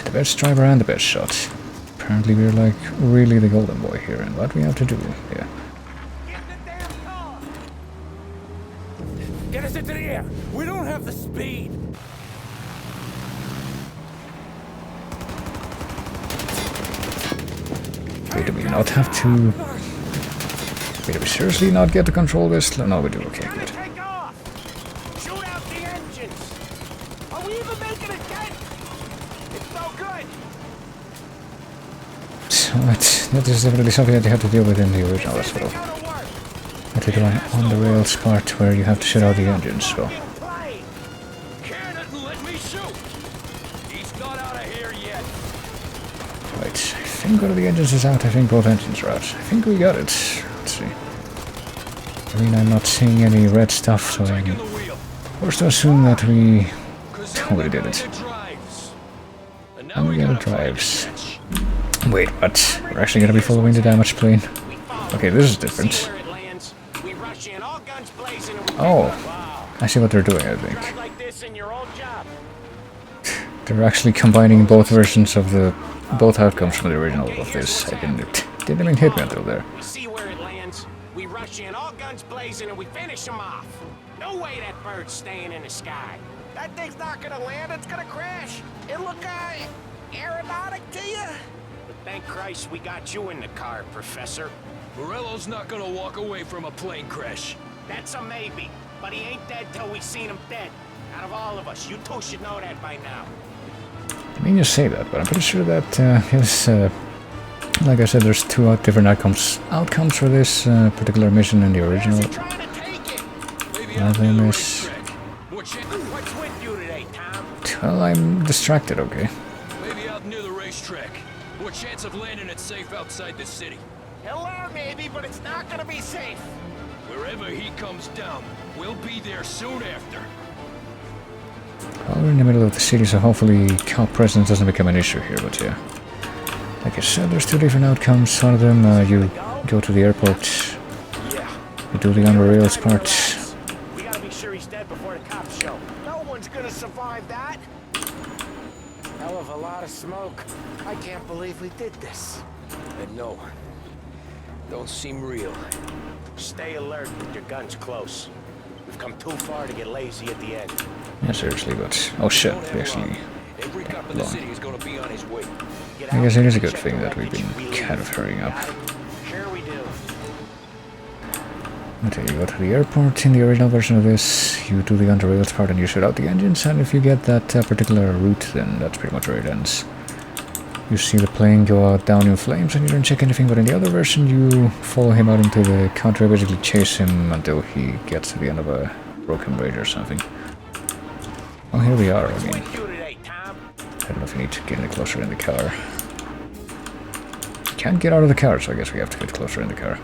The best driver and the best shot. Apparently we're like really the golden boy here, and what we have to do, yeah. Get us into the air! We don't have the speed! Wait, do we not have to... Wait, do we seriously not get to control this? No, we do, okay, good. Shoot out the engines! Are we even making a dent? It's no good! So that is definitely something that you have to deal with in the original as well. I did one on the rails part where you have to shut out the engines, so... Right, I think one of the engines is out, I think both engines are out. I think we got it. Let's see. I mean, I'm not seeing any red stuff, so I'm forced to assume that we totally did it. And we got the drives. Wait, what? We're actually gonna be following the damaged plane? Okay, this is different. Oh, I see what they're doing, I think. They're actually combining both versions of both outcomes from the original of this. I didn't even hit me until there. We see where it lands. We rush in, all guns blazing, and we finish them off. No way that bird's staying in the sky. That thing's not gonna land, it's gonna crash. It look aeronautic to you? But thank Christ we got you in the car, Professor. Morello's not gonna walk away from a plane crash. That's a maybe, but he ain't dead till we seen him dead. Out of all of us, you two should know that by now. I mean, you say that, but I'm pretty sure that his, like I said, there's two different outcomes for this particular mission in the original. One of them is... Well, I'm distracted, okay. Maybe out near the racetrack. What chance of landing it safe outside the city? He'll learn maybe, but it's not gonna be safe. Wherever he comes down, we'll be there soon after. Well, we're in the middle of the city, so hopefully cop presence doesn't become an issue here, but yeah. Like I said, there's two different outcomes. One of them, you go to the airport, you do the under rails part. We gotta be sure he's dead before the cops show. No one's gonna survive that. Hell of a lot of smoke. I can't believe we did this. And no, don't seem real. Stay alert with your guns close. We've come too far to get lazy at the end. Yeah, seriously, but... Oh shit, we actually... Every cop in the city is gonna be on his way. I guess it is a good thing that we've been kind of hurrying up. Sure we do. Okay, you go to the airport in the original version of this, you do the under rails part and you shoot out the engines, and if you get that particular route, then that's pretty much where it ends. You see the plane go out down in flames and you don't check anything, but in the other version you follow him out into the country, basically chase him until he gets to the end of a broken bridge or something. Oh, here we are, I mean. I don't know if you need to get any closer in the car. Can't get out of the car, so I guess we have to get closer in the car.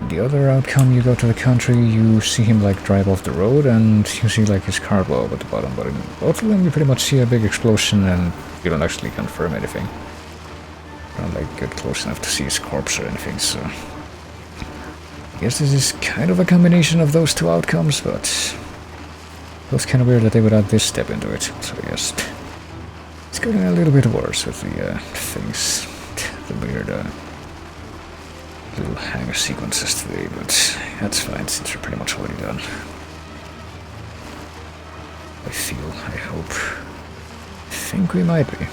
The other outcome, you go to the country, you see him like drive off the road and you see like his car blow up at the bottom, but in both of them you pretty much see a big explosion and you don't actually confirm anything. You don't like get close enough to see his corpse or anything, so... I guess this is kind of a combination of those two outcomes, but... It was kind of weird that they would add this step into it, so I guess... It's getting a little bit worse with the things, the weird little hanger sequences today, but that's fine since we're pretty much already done. I hope. I think we might be.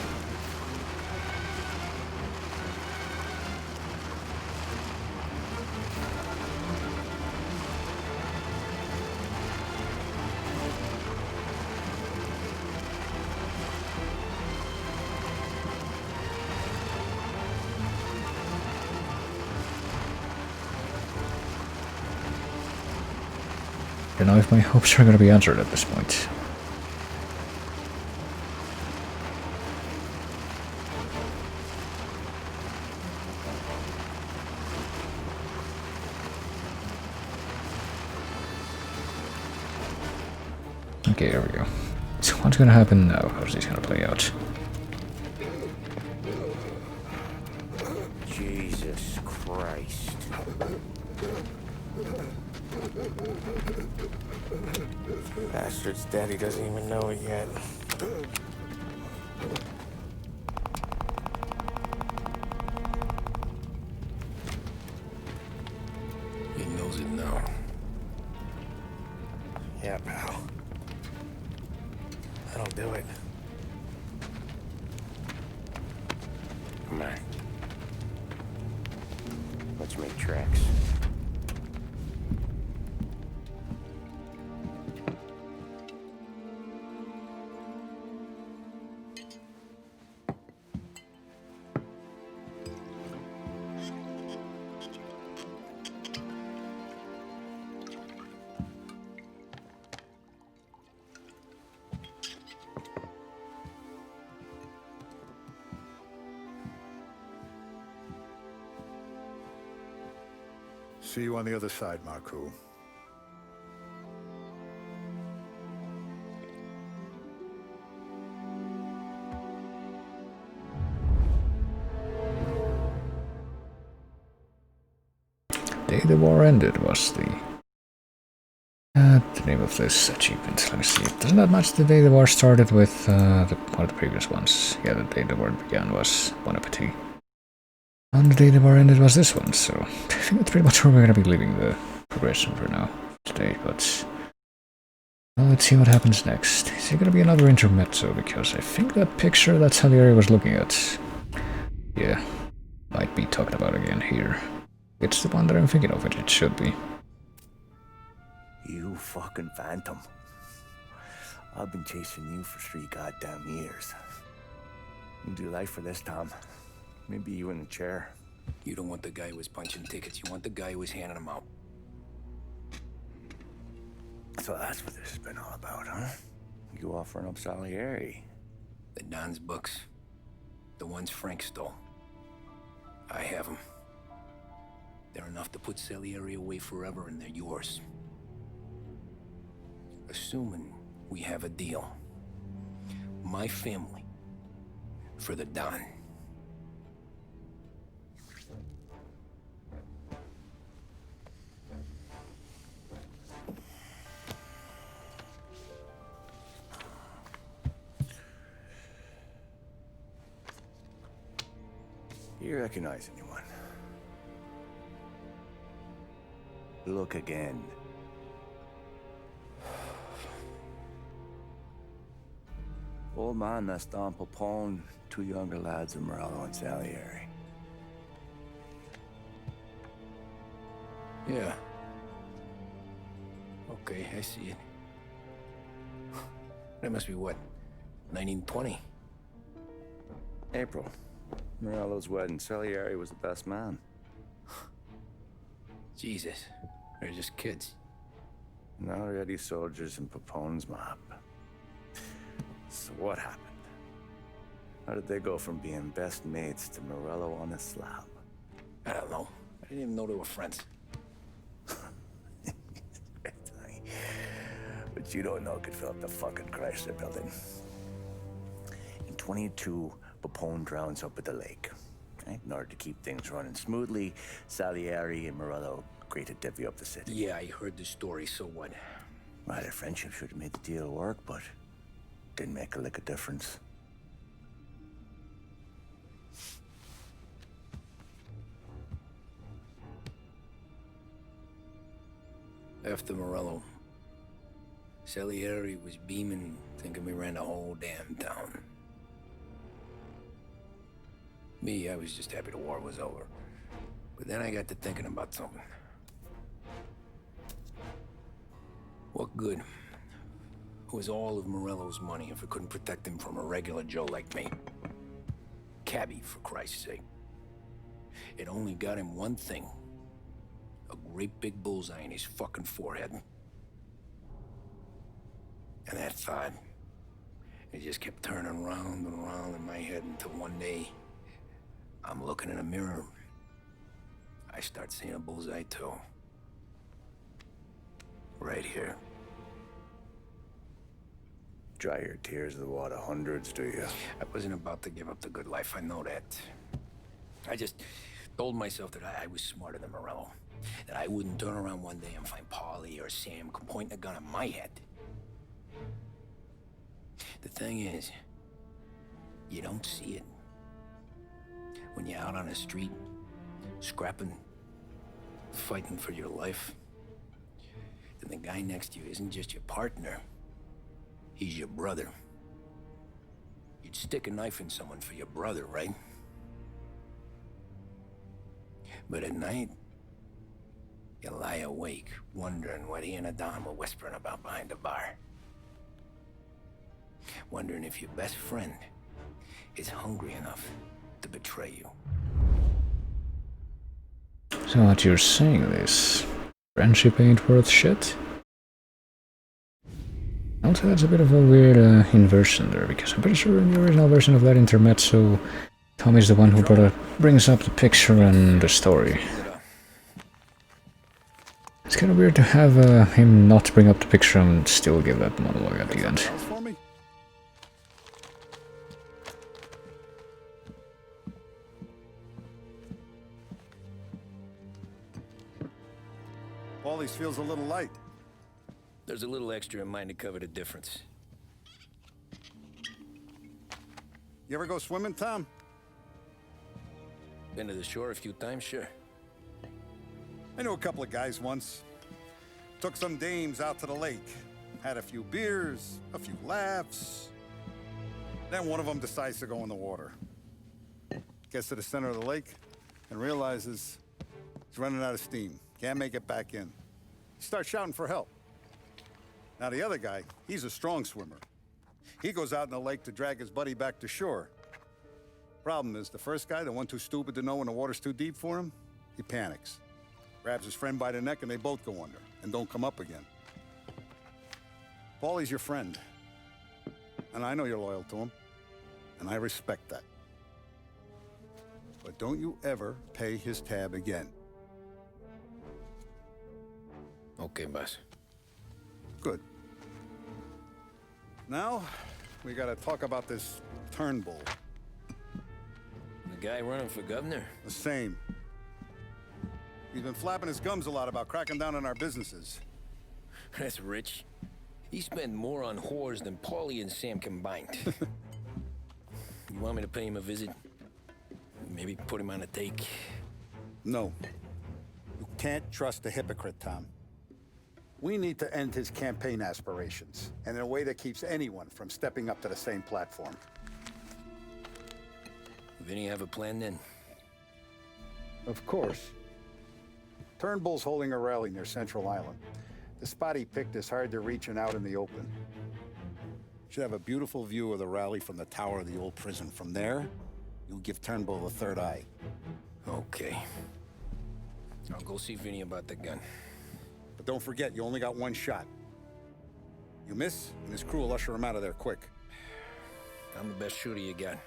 I don't know if my hopes are going to be answered at this point. Okay, here we go. So what's gonna happen now? How's this gonna play out? Jesus Christ. Bastard's daddy doesn't even know it yet. He knows it now. Yeah, pal. That'll do it. Come on. Let's make tracks. See you on the other side, Marku. Day the War Ended was the name of this achievement. Let me see. It doesn't that match the Day the War started with one of the previous ones. Yeah, the Day the War began was Bon Appetit. And the Day the War Ended was this one, so I think that's pretty much where we're going to be leaving the progression for now today, but well, let's see what happens next. Is it going to be another intermezzo? Because I think that picture that Salieri was looking at, yeah, might be talked about again here. It's the one that I'm thinking of, which it should be. You fucking phantom. I've been chasing you for 3 goddamn years. You do life for this, Tom. Maybe you in a chair. You don't want the guy who was punching tickets. You want the guy who was handing them out. So that's what this has been all about, huh? You offering up Salieri. The Don's books. The ones Frank stole. I have them. They're enough to put Salieri away forever, and they're yours. Assuming we have a deal. My family. For the Don. You recognize anyone? Look again. Old man, that's Don Popone, 2 younger lads of Morello and Salieri. Yeah. Okay, I see it. That must be what? 1920? April. Morello's wedding. Salieri was the best man. Jesus. They're just kids. Now already soldiers in Papone's mob. So what happened? How did they go from being best mates to Morello on a slab? I don't know. I didn't even know they were friends. But you don't know could fill up the fucking Chrysler building. In 22, Papone drowns up at the lake. Right? In order to keep things running smoothly, Salieri and Morello agreed to divvy up the city. Yeah, I heard the story, so what? Well, their friendship should have made the deal work, but didn't make a lick of difference. After Morello, Salieri was beaming, thinking we ran the whole damn town. Me, I was just happy the war was over. But then I got to thinking about something. What good was all of Morello's money if it couldn't protect him from a regular Joe like me? Cabbie, for Christ's sake. It only got him one thing. A great big bullseye in his fucking forehead. And that thought, it just kept turning round and round in my head until one day, I'm looking in a mirror. I start seeing a bullseye too. Right here. dry your tears of the water hundreds, do you? I wasn't about to give up the good life, I know that. I just told myself that I was smarter than Morello. That I wouldn't turn around one day and find Paulie or Sam pointing a gun at my head. The thing is, you don't see it. When you're out on the street, scrapping, fighting for your life, then the guy next to you isn't just your partner, he's your brother. You'd stick a knife in someone for your brother, right? But at night, you lie awake, wondering what he and Adon were whispering about behind the bar. Wondering if your best friend is hungry enough to betray you. So what you're saying is, friendship ain't worth shit? Also, that's a bit of a weird inversion there, because I'm pretty sure in the original version of that intermezzo, Tommy's the one who brings up the picture and the story. It's kind of weird to have him not bring up the picture and still give that monologue at the end. Paulie's feels a little light. There's a little extra in mine to cover the difference. You ever go swimming, Tom? Been to the shore a few times, sure. I knew a couple of guys once. Took some dames out to the lake. Had a few beers, a few laughs. Then one of them decides to go in the water. Gets to the center of the lake and realizes he's running out of steam. Can't make it back in. He starts shouting for help. Now the other guy, he's a strong swimmer. He goes out in the lake to drag his buddy back to shore. Problem is, the first guy, the one too stupid to know when the water's too deep for him, he panics. Grabs his friend by the neck and they both go under and don't come up again. Paulie's your friend. And I know you're loyal to him. And I respect that. But don't you ever pay his tab again. Okay, boss. Good. Now, we gotta talk about this Turnbull. The guy running for governor? The same. He's been flapping his gums a lot about cracking down on our businesses. That's rich. He spent more on whores than Paulie and Sam combined. You want me to pay him a visit? Maybe put him on a take? No. You can't trust a hypocrite, Tom. We need to end his campaign aspirations, and in a way that keeps anyone from stepping up to the same platform. Vinny have a plan then? Of course. Turnbull's holding a rally near Central Island. The spot he picked is hard to reach and out in the open. Should have a beautiful view of the rally from the tower of the old prison. From there, you'll give Turnbull the third eye. Okay. I'll go see Vinny about the gun. But don't forget, you only got one shot. You miss, and his crew will usher him out of there quick. I'm the best shooter you got.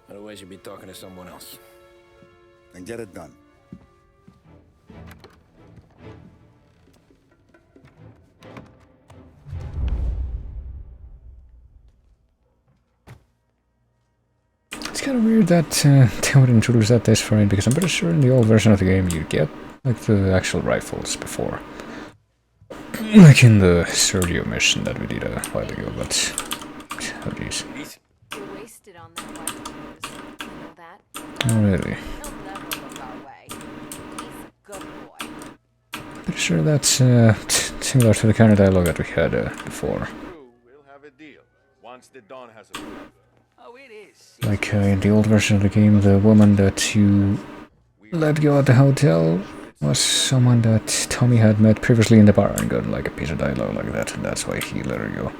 Otherwise, you'll be talking to someone else. Then get it done. It's kind of weird that they would introduce that this far in, because I'm pretty sure in the old version of the game you get like the actual rifles before. Like in the Sergio mission that we did a while ago, but oh geez. You're wasted on that rifles, you know that? Oh really? He'll never look our way. He's a good boy. Pretty sure that's similar to the kind of dialogue that we had before. We'll have a deal once the Don has a plan. Oh, it is. Like in the old version of the game, the woman that you let go at the hotel was someone that Tommy had met previously in the bar and got like a piece of dialogue like that, and that's why he let her go.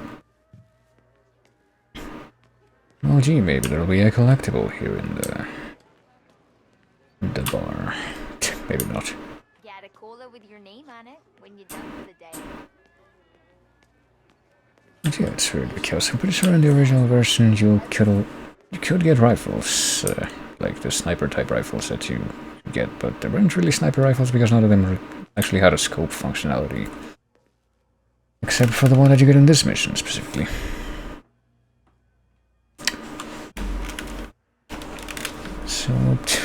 Well, gee, maybe there'll be a collectible here in the bar. Maybe not. Get a cooler with your name on it when you're done for the day. But yeah, it's weird because I'm pretty sure in the original version you could get rifles, like the sniper type rifles that you get, but they weren't really sniper rifles because none of them actually had a scope functionality. Except for the one that you get in this mission specifically.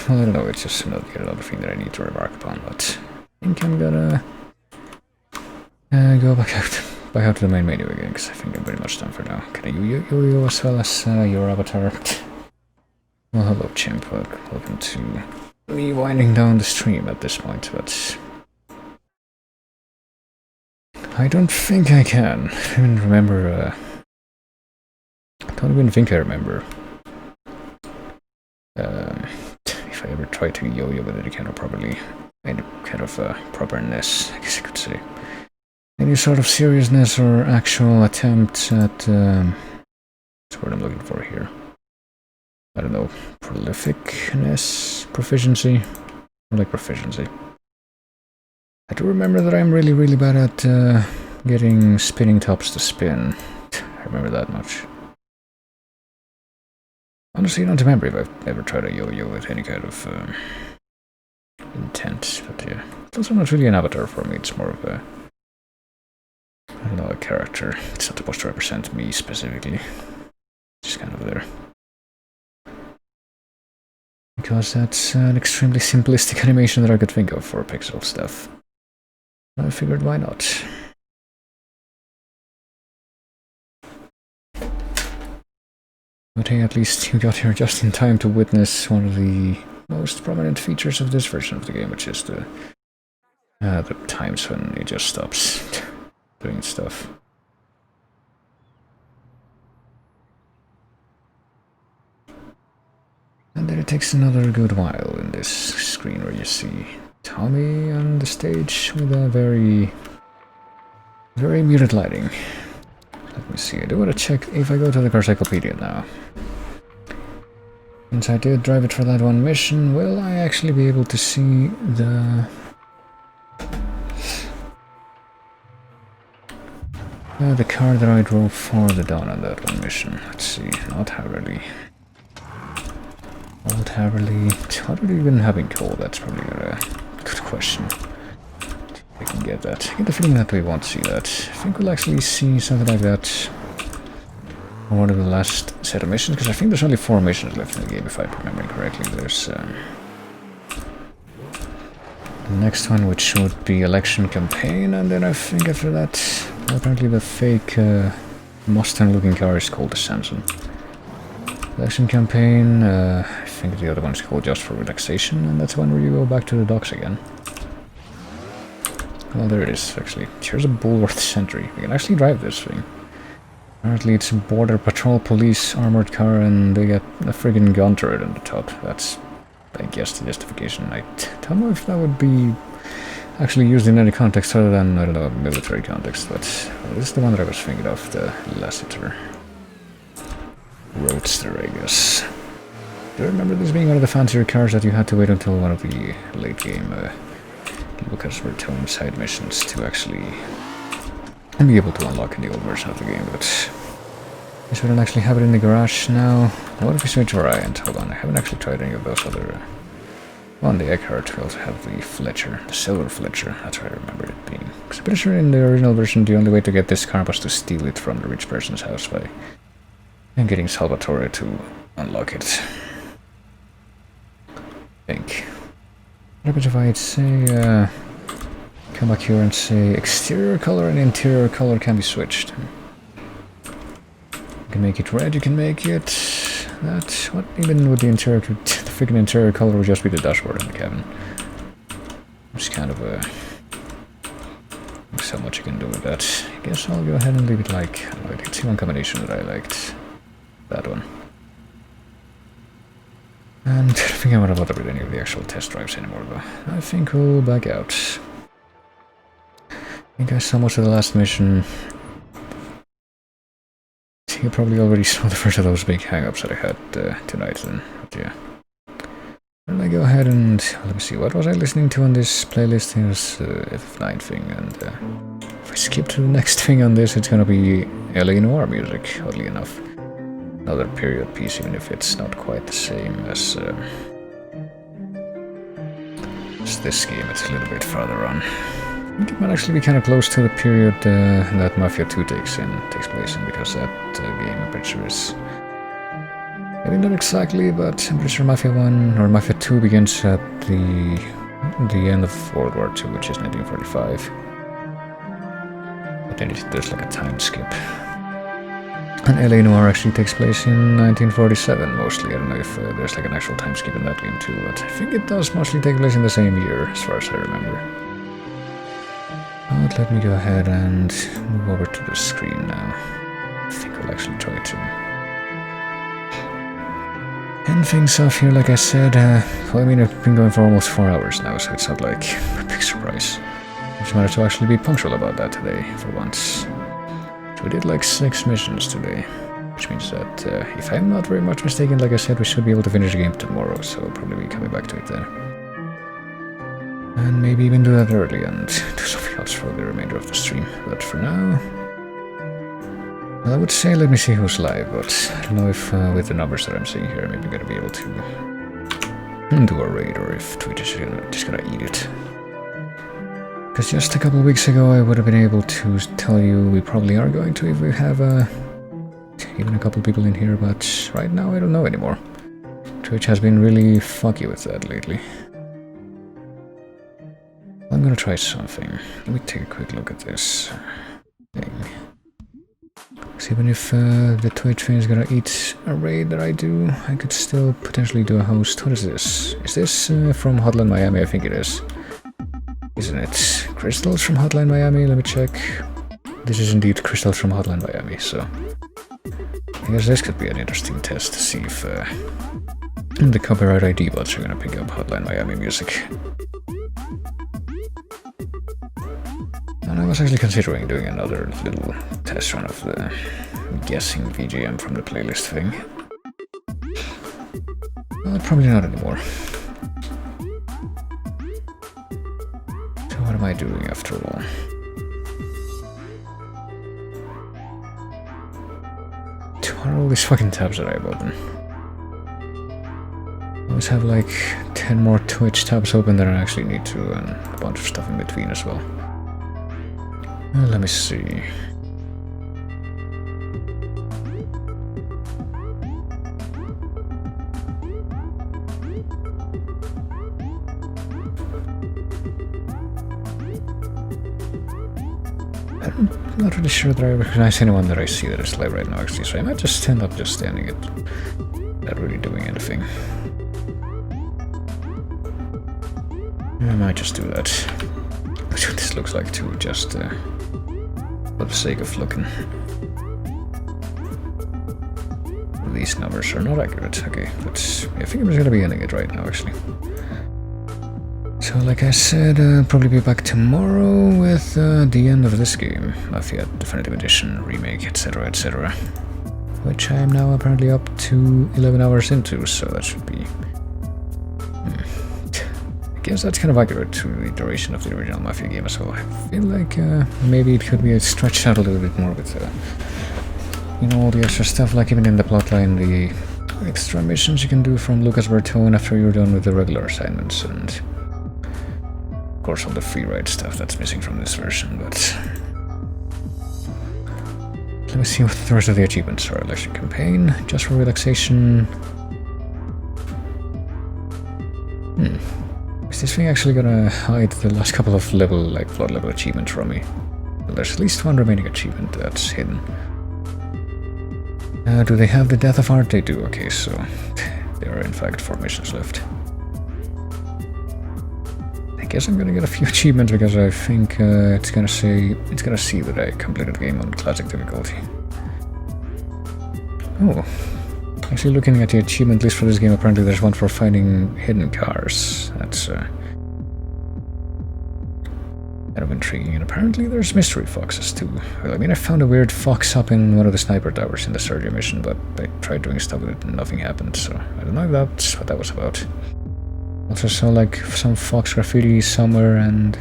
well, I don't know, it's just not yet another thing that I need to remark upon, but I think I'm gonna go back out to the main menu again, because I think I'm pretty much done for now. Can I you as well as your avatar? Well, hello, chimp. Welcome to me winding down the stream at this point, but I don't think I can. I don't even remember. I don't even think I remember if I ever tried to yo-yo with it kind of properly, any kind of properness, I guess you could say. Any sort of seriousness or actual attempt at that's what I'm looking for here. I don't know, prolificness, proficiency, I like proficiency. I do remember that I'm really, really bad at getting spinning tops to spin. I remember that much. Honestly, I don't remember if I've ever tried a yo-yo with any kind of intent, but yeah. It's also not really an avatar for me, it's more of a, I don't know, a character. It's not supposed to represent me specifically. It's just kind of there. Because that's an extremely simplistic animation that I could think of for pixel stuff. I figured why not. But hey, at least you got here just in time to witness one of the most prominent features of this version of the game, which is the times when it just stops doing stuff. And then it takes another good while in this screen where you see Tommy on the stage with a very muted lighting. Let me see, I do want to check if I go to the Carcyclopedia now. Since I did drive it for that one mission, will I actually be able to see the car that I drove for the Dawn on that one mission? Let's see, not Haverly. Old Haverly. What would we even have in coal? That's probably a good question. I can get that. I get the feeling that we won't see that. I think we'll actually see something like that on one of the last set of missions, because I think there's only 4 missions left in the game, if I'm remembering correctly. There's the next one, which would be Election Campaign, and then I think after that, apparently the fake Mustang-looking car is called the Samson. Election Campaign, I think the other one is called Just for Relaxation, and that's one where you go back to the docks again. Well, there it is, actually. Here's a Bullworth Sentry. We can actually drive this thing. Apparently it's a Border Patrol Police armored car, and they get a friggin' gun turret on the top. That's, I guess, the justification. I don't know if that would be actually used in any context other than, I don't know, a military context, but well, this is the one that I was thinking of, the Lassiter. Roadster, I guess. Do you remember this being one of the fancier cars that you had to wait until one of the late game Lucas Return side missions to actually be able to unlock in the old version of the game, but I guess we don't actually have it in the garage now. What if we switch variant? Hold on, I haven't actually tried any of those other... on the Eckhart we also have the Fletcher, the Silver Fletcher, that's what I remember it being. Because I'm pretty sure in the original version the only way to get this car was to steal it from the rich person's house by getting Salvatore to unlock it. I think. What happens if I'd say, come back here and say exterior color and interior color can be switched? You can make it red, you can make it that. What even would the interior, the freaking interior color would just be the dashboard in the cabin. It's kind of a... so much you can do with that. I guess I'll go ahead and leave it like, I don't know, it's one combination that I liked. That one. And I don't think I want to bother with any of the actual test drives anymore, though. I think we'll back out. I think I saw most of the last mission. I think you probably already saw the first of those big hang-ups that I had tonight then. But yeah. Let me go ahead and... let me see, what was I listening to on this playlist? Here's the F9 thing, and if I skip to the next thing on this, it's gonna be LA Noire music, oddly enough. Another period piece, even if it's not quite the same as this game. It's a little bit farther on. I think it might actually be kind of close to the period that Mafia 2 takes place in, because that game, I'm pretty sure, is Maybe not exactly, but I'm pretty sure Mafia 1 or Mafia 2 begins at the end of World War II, which is 1945. But then there's like a time skip. And LA Noire actually takes place in 1947 mostly. I don't know if there's like an actual time skip in that game too, but I think it does mostly take place in the same year, as far as I remember. But let me go ahead and move over to the screen now. I think I'll actually try to end things off here, like I said. Well, I mean, I've been going for almost 4 hours now, so it's not like a big surprise. I just managed to actually be punctual about that today, for once. So we did like 6 missions today, which means that, if I'm not very much mistaken, like I said, we should be able to finish the game tomorrow, so I'll probably be coming back to it then. And maybe even do that early and do something else for the remainder of the stream. But for now, well, I would say let me see who's live, but I don't know if with the numbers that I'm seeing here, maybe I'm gonna be able to do a raid, or if Twitch is just gonna eat it. Because just a couple of weeks ago I would have been able to tell you we probably are going to if we have even a couple people in here, but right now I don't know anymore. Twitch has been really fucky with that lately. I'm gonna try something. Let me take a quick look at this thing. So even if the Twitch thing is gonna eat a raid that I do, I could still potentially do a host. What is this? Is this from Hotline Miami? I think it is. Isn't it? Crystals from Hotline Miami? Let me check. This is indeed Crystals from Hotline Miami, so I guess this could be an interesting test to see if the copyright ID bots are gonna pick up Hotline Miami music. And I was actually considering doing another little test run of the guessing VGM from the playlist thing. Well, probably not anymore. So what am I doing after all? What are all these fucking tabs that I have open? I always have like 10 more Twitch tabs open than I actually need to, and a bunch of stuff in between as well. Let me see. I'm not really sure that I recognize anyone that I see that is live right now, actually, so I might just end up just standing it, not really doing anything. I might just do that. That's what this looks like too, just for the sake of looking. These numbers are not accurate, okay, but I think I'm just gonna be ending it right now, actually. So, like I said, I'll probably be back tomorrow with the end of this game, Mafia Definitive Edition, remake, etc, etc. Which I am now apparently up to 11 hours into, so that should be... I guess that's kind of accurate to the duration of the original Mafia game as well. I feel like maybe it could be stretched out a little bit more with, you know, all the extra stuff, like even in the plotline, the extra missions you can do from Lucas Bertone after you're done with the regular assignments, and of course all the free ride stuff that's missing from this version, but... Let me see what the rest of the achievements are. Election campaign, just for relaxation... Is this thing actually gonna hide the last couple of plot level achievements from me? Well, there's at least one remaining achievement that's hidden. Do they have the Death of Art? They do, okay, so there are in fact 4 missions left. I guess I'm gonna get a few achievements because I think it's gonna see that I completed the game on classic difficulty. Oh. Actually, looking at the achievement list for this game, apparently there's one for finding hidden cars. That's kind of intriguing. And apparently there's mystery foxes too. Well, I mean, I found a weird fox up in one of the sniper towers in the Sergio mission, but I tried doing stuff with it and nothing happened, so I don't know if that's what that was about. Also saw like some fox graffiti somewhere, and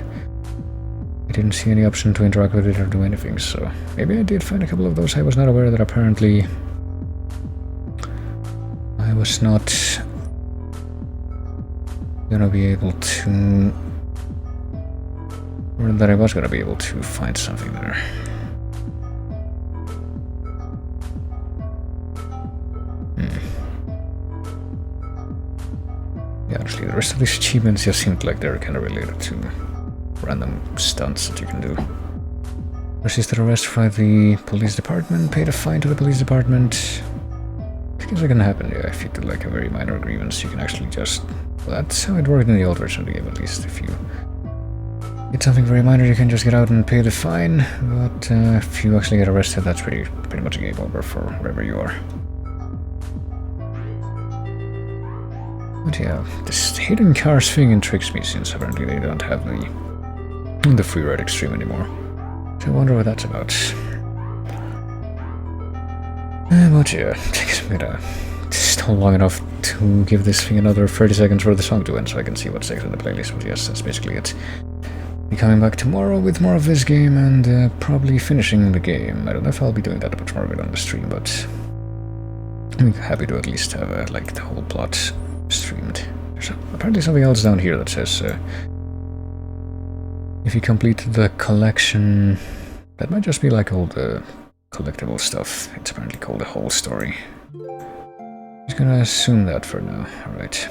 I didn't see any option to interact with it or do anything, so maybe I did find a couple of those. I was not aware that apparently I was not gonna be able to, or that I was gonna be able to find something there. honestly. The rest of these achievements just seemed like they're kind of related to random stunts that you can do. Resist the arrest by the police department, paid a fine to the police department. Things are gonna happen, yeah, if you do like a very minor grievance, you can actually just... Well, that's how it worked in the old version of the game, at least. If you did something very minor, you can just get out and pay the fine, but if you actually get arrested, that's pretty much a game over for wherever you are. But yeah, this hidden cars thing intrigues me, since apparently they don't have the free ride extreme anymore. So I wonder what that's about. But yeah, I guess I'm gonna stall long enough to give this thing another 30 seconds for the song to end so I can see what's next in the playlist. But yes, that's basically it. Be coming back tomorrow with more of this game and probably finishing the game. I don't know if I'll be doing that much more of it on the stream, but I'm happy to at least have like the whole plot streamed. There's apparently something else down here that says if you complete the collection, that might just be like all the collectible stuff. It's apparently called the whole story. Just gonna assume that for now. Alright.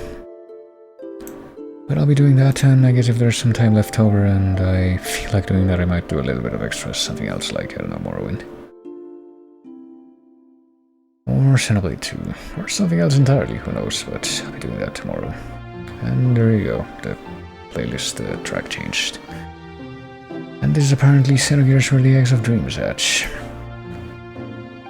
But I'll be doing that, and I guess if there's some time left over and I feel like doing that, I might do a little bit of extra something else like, I don't know, Morrowind. Or Xenoblade 2. Or something else entirely, who knows, but I'll be doing that tomorrow. And there you go, the playlist track changed. And this is apparently Xenogears where the Eggs of Dreams hatch.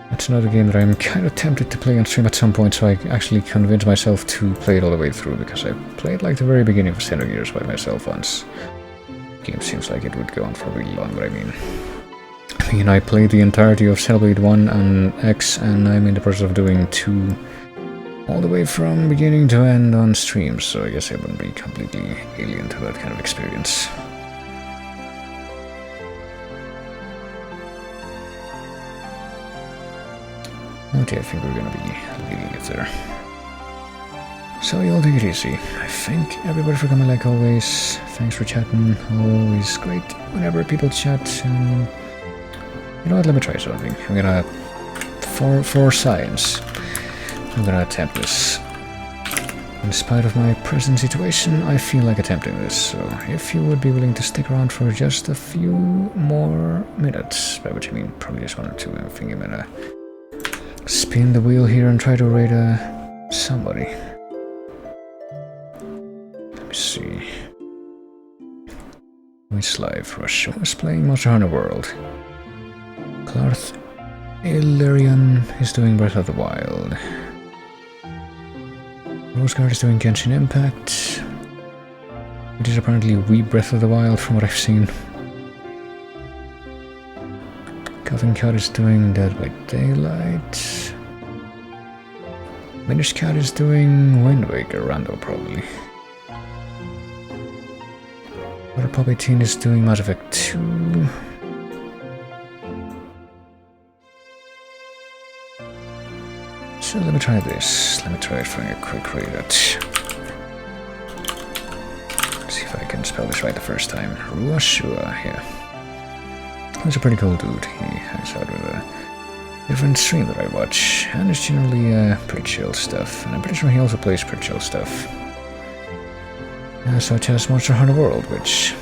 That's another game that I'm kind of tempted to play on stream at some point, so I actually convinced myself to play it all the way through, because I played like the very beginning of Xenogears by myself once. The game seems like it would go on for really long, but I mean I played the entirety of Xenoblade 1 and X, and I'm in the process of doing 2 all the way from beginning to end on stream, so I guess I wouldn't be completely alien to that kind of experience. Okay, I think we're gonna be leaving it there. So y'all take it easy. I thank everybody for coming like always. Thanks for chatting. Always great whenever people chat. And you know what? Let me try something. I'm gonna, for science, I'm gonna attempt this. In spite of my present situation, I feel like attempting this. So if you would be willing to stick around for just a few more minutes, by which I mean probably just 1 or 2, I think I'm gonna spin the wheel here and try to raid somebody. Let me see. Which live? Russia was playing Monster Hunter World. Clarth Illyrian is doing Breath of the Wild. Roseguard is doing Genshin Impact. It is apparently Wii Breath of the Wild from what I've seen. Coven Cat is doing Dead by Daylight. Minish Cat is doing Wind Waker, Rando probably. Water Puppy Teen is doing Mass Effect 2. So let me try this. Let me try throwing a quick raid at... See if I can spell this right the first time. Ruashua, yeah. He's a pretty cool dude. He hangs out with a different stream that I watch, and it's generally pretty chill stuff. And I'm pretty sure he also plays pretty chill stuff, such as Monster Hunter World, which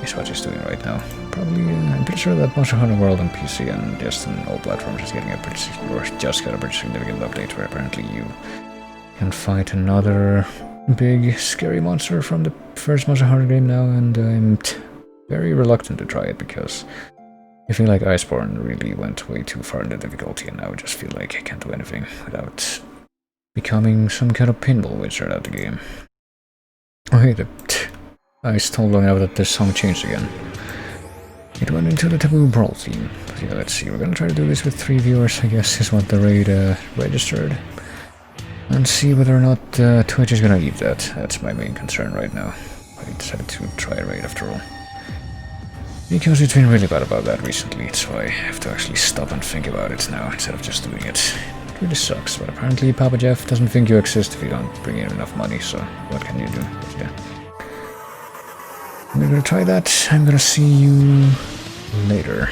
is what he's doing right now. Probably, I'm pretty sure that Monster Hunter World on PC and just on all platforms is getting a pretty, or just got a pretty significant update where apparently you can fight another big scary monster from the first Monster Hunter game now, and I'm very reluctant to try it because I feel like Iceborne really went way too far in the difficulty, and now I just feel like I can't do anything without becoming some kind of pinball wizard at the game. Okay, I stalled long enough that this song changed again. It went into the Taboo Brawl theme. But yeah, let's see, we're gonna try to do this with 3 viewers, I guess is what the raid registered. And see whether or not Twitch is gonna eat that. That's my main concern right now. I decided to try a raid after all. Because it's been really bad about that recently, so I have to actually stop and think about it now instead of just doing it. It really sucks, but apparently Papa Jeff doesn't think you exist if you don't bring in enough money, so what can you do? But yeah. I'm gonna try that. I'm gonna see you later.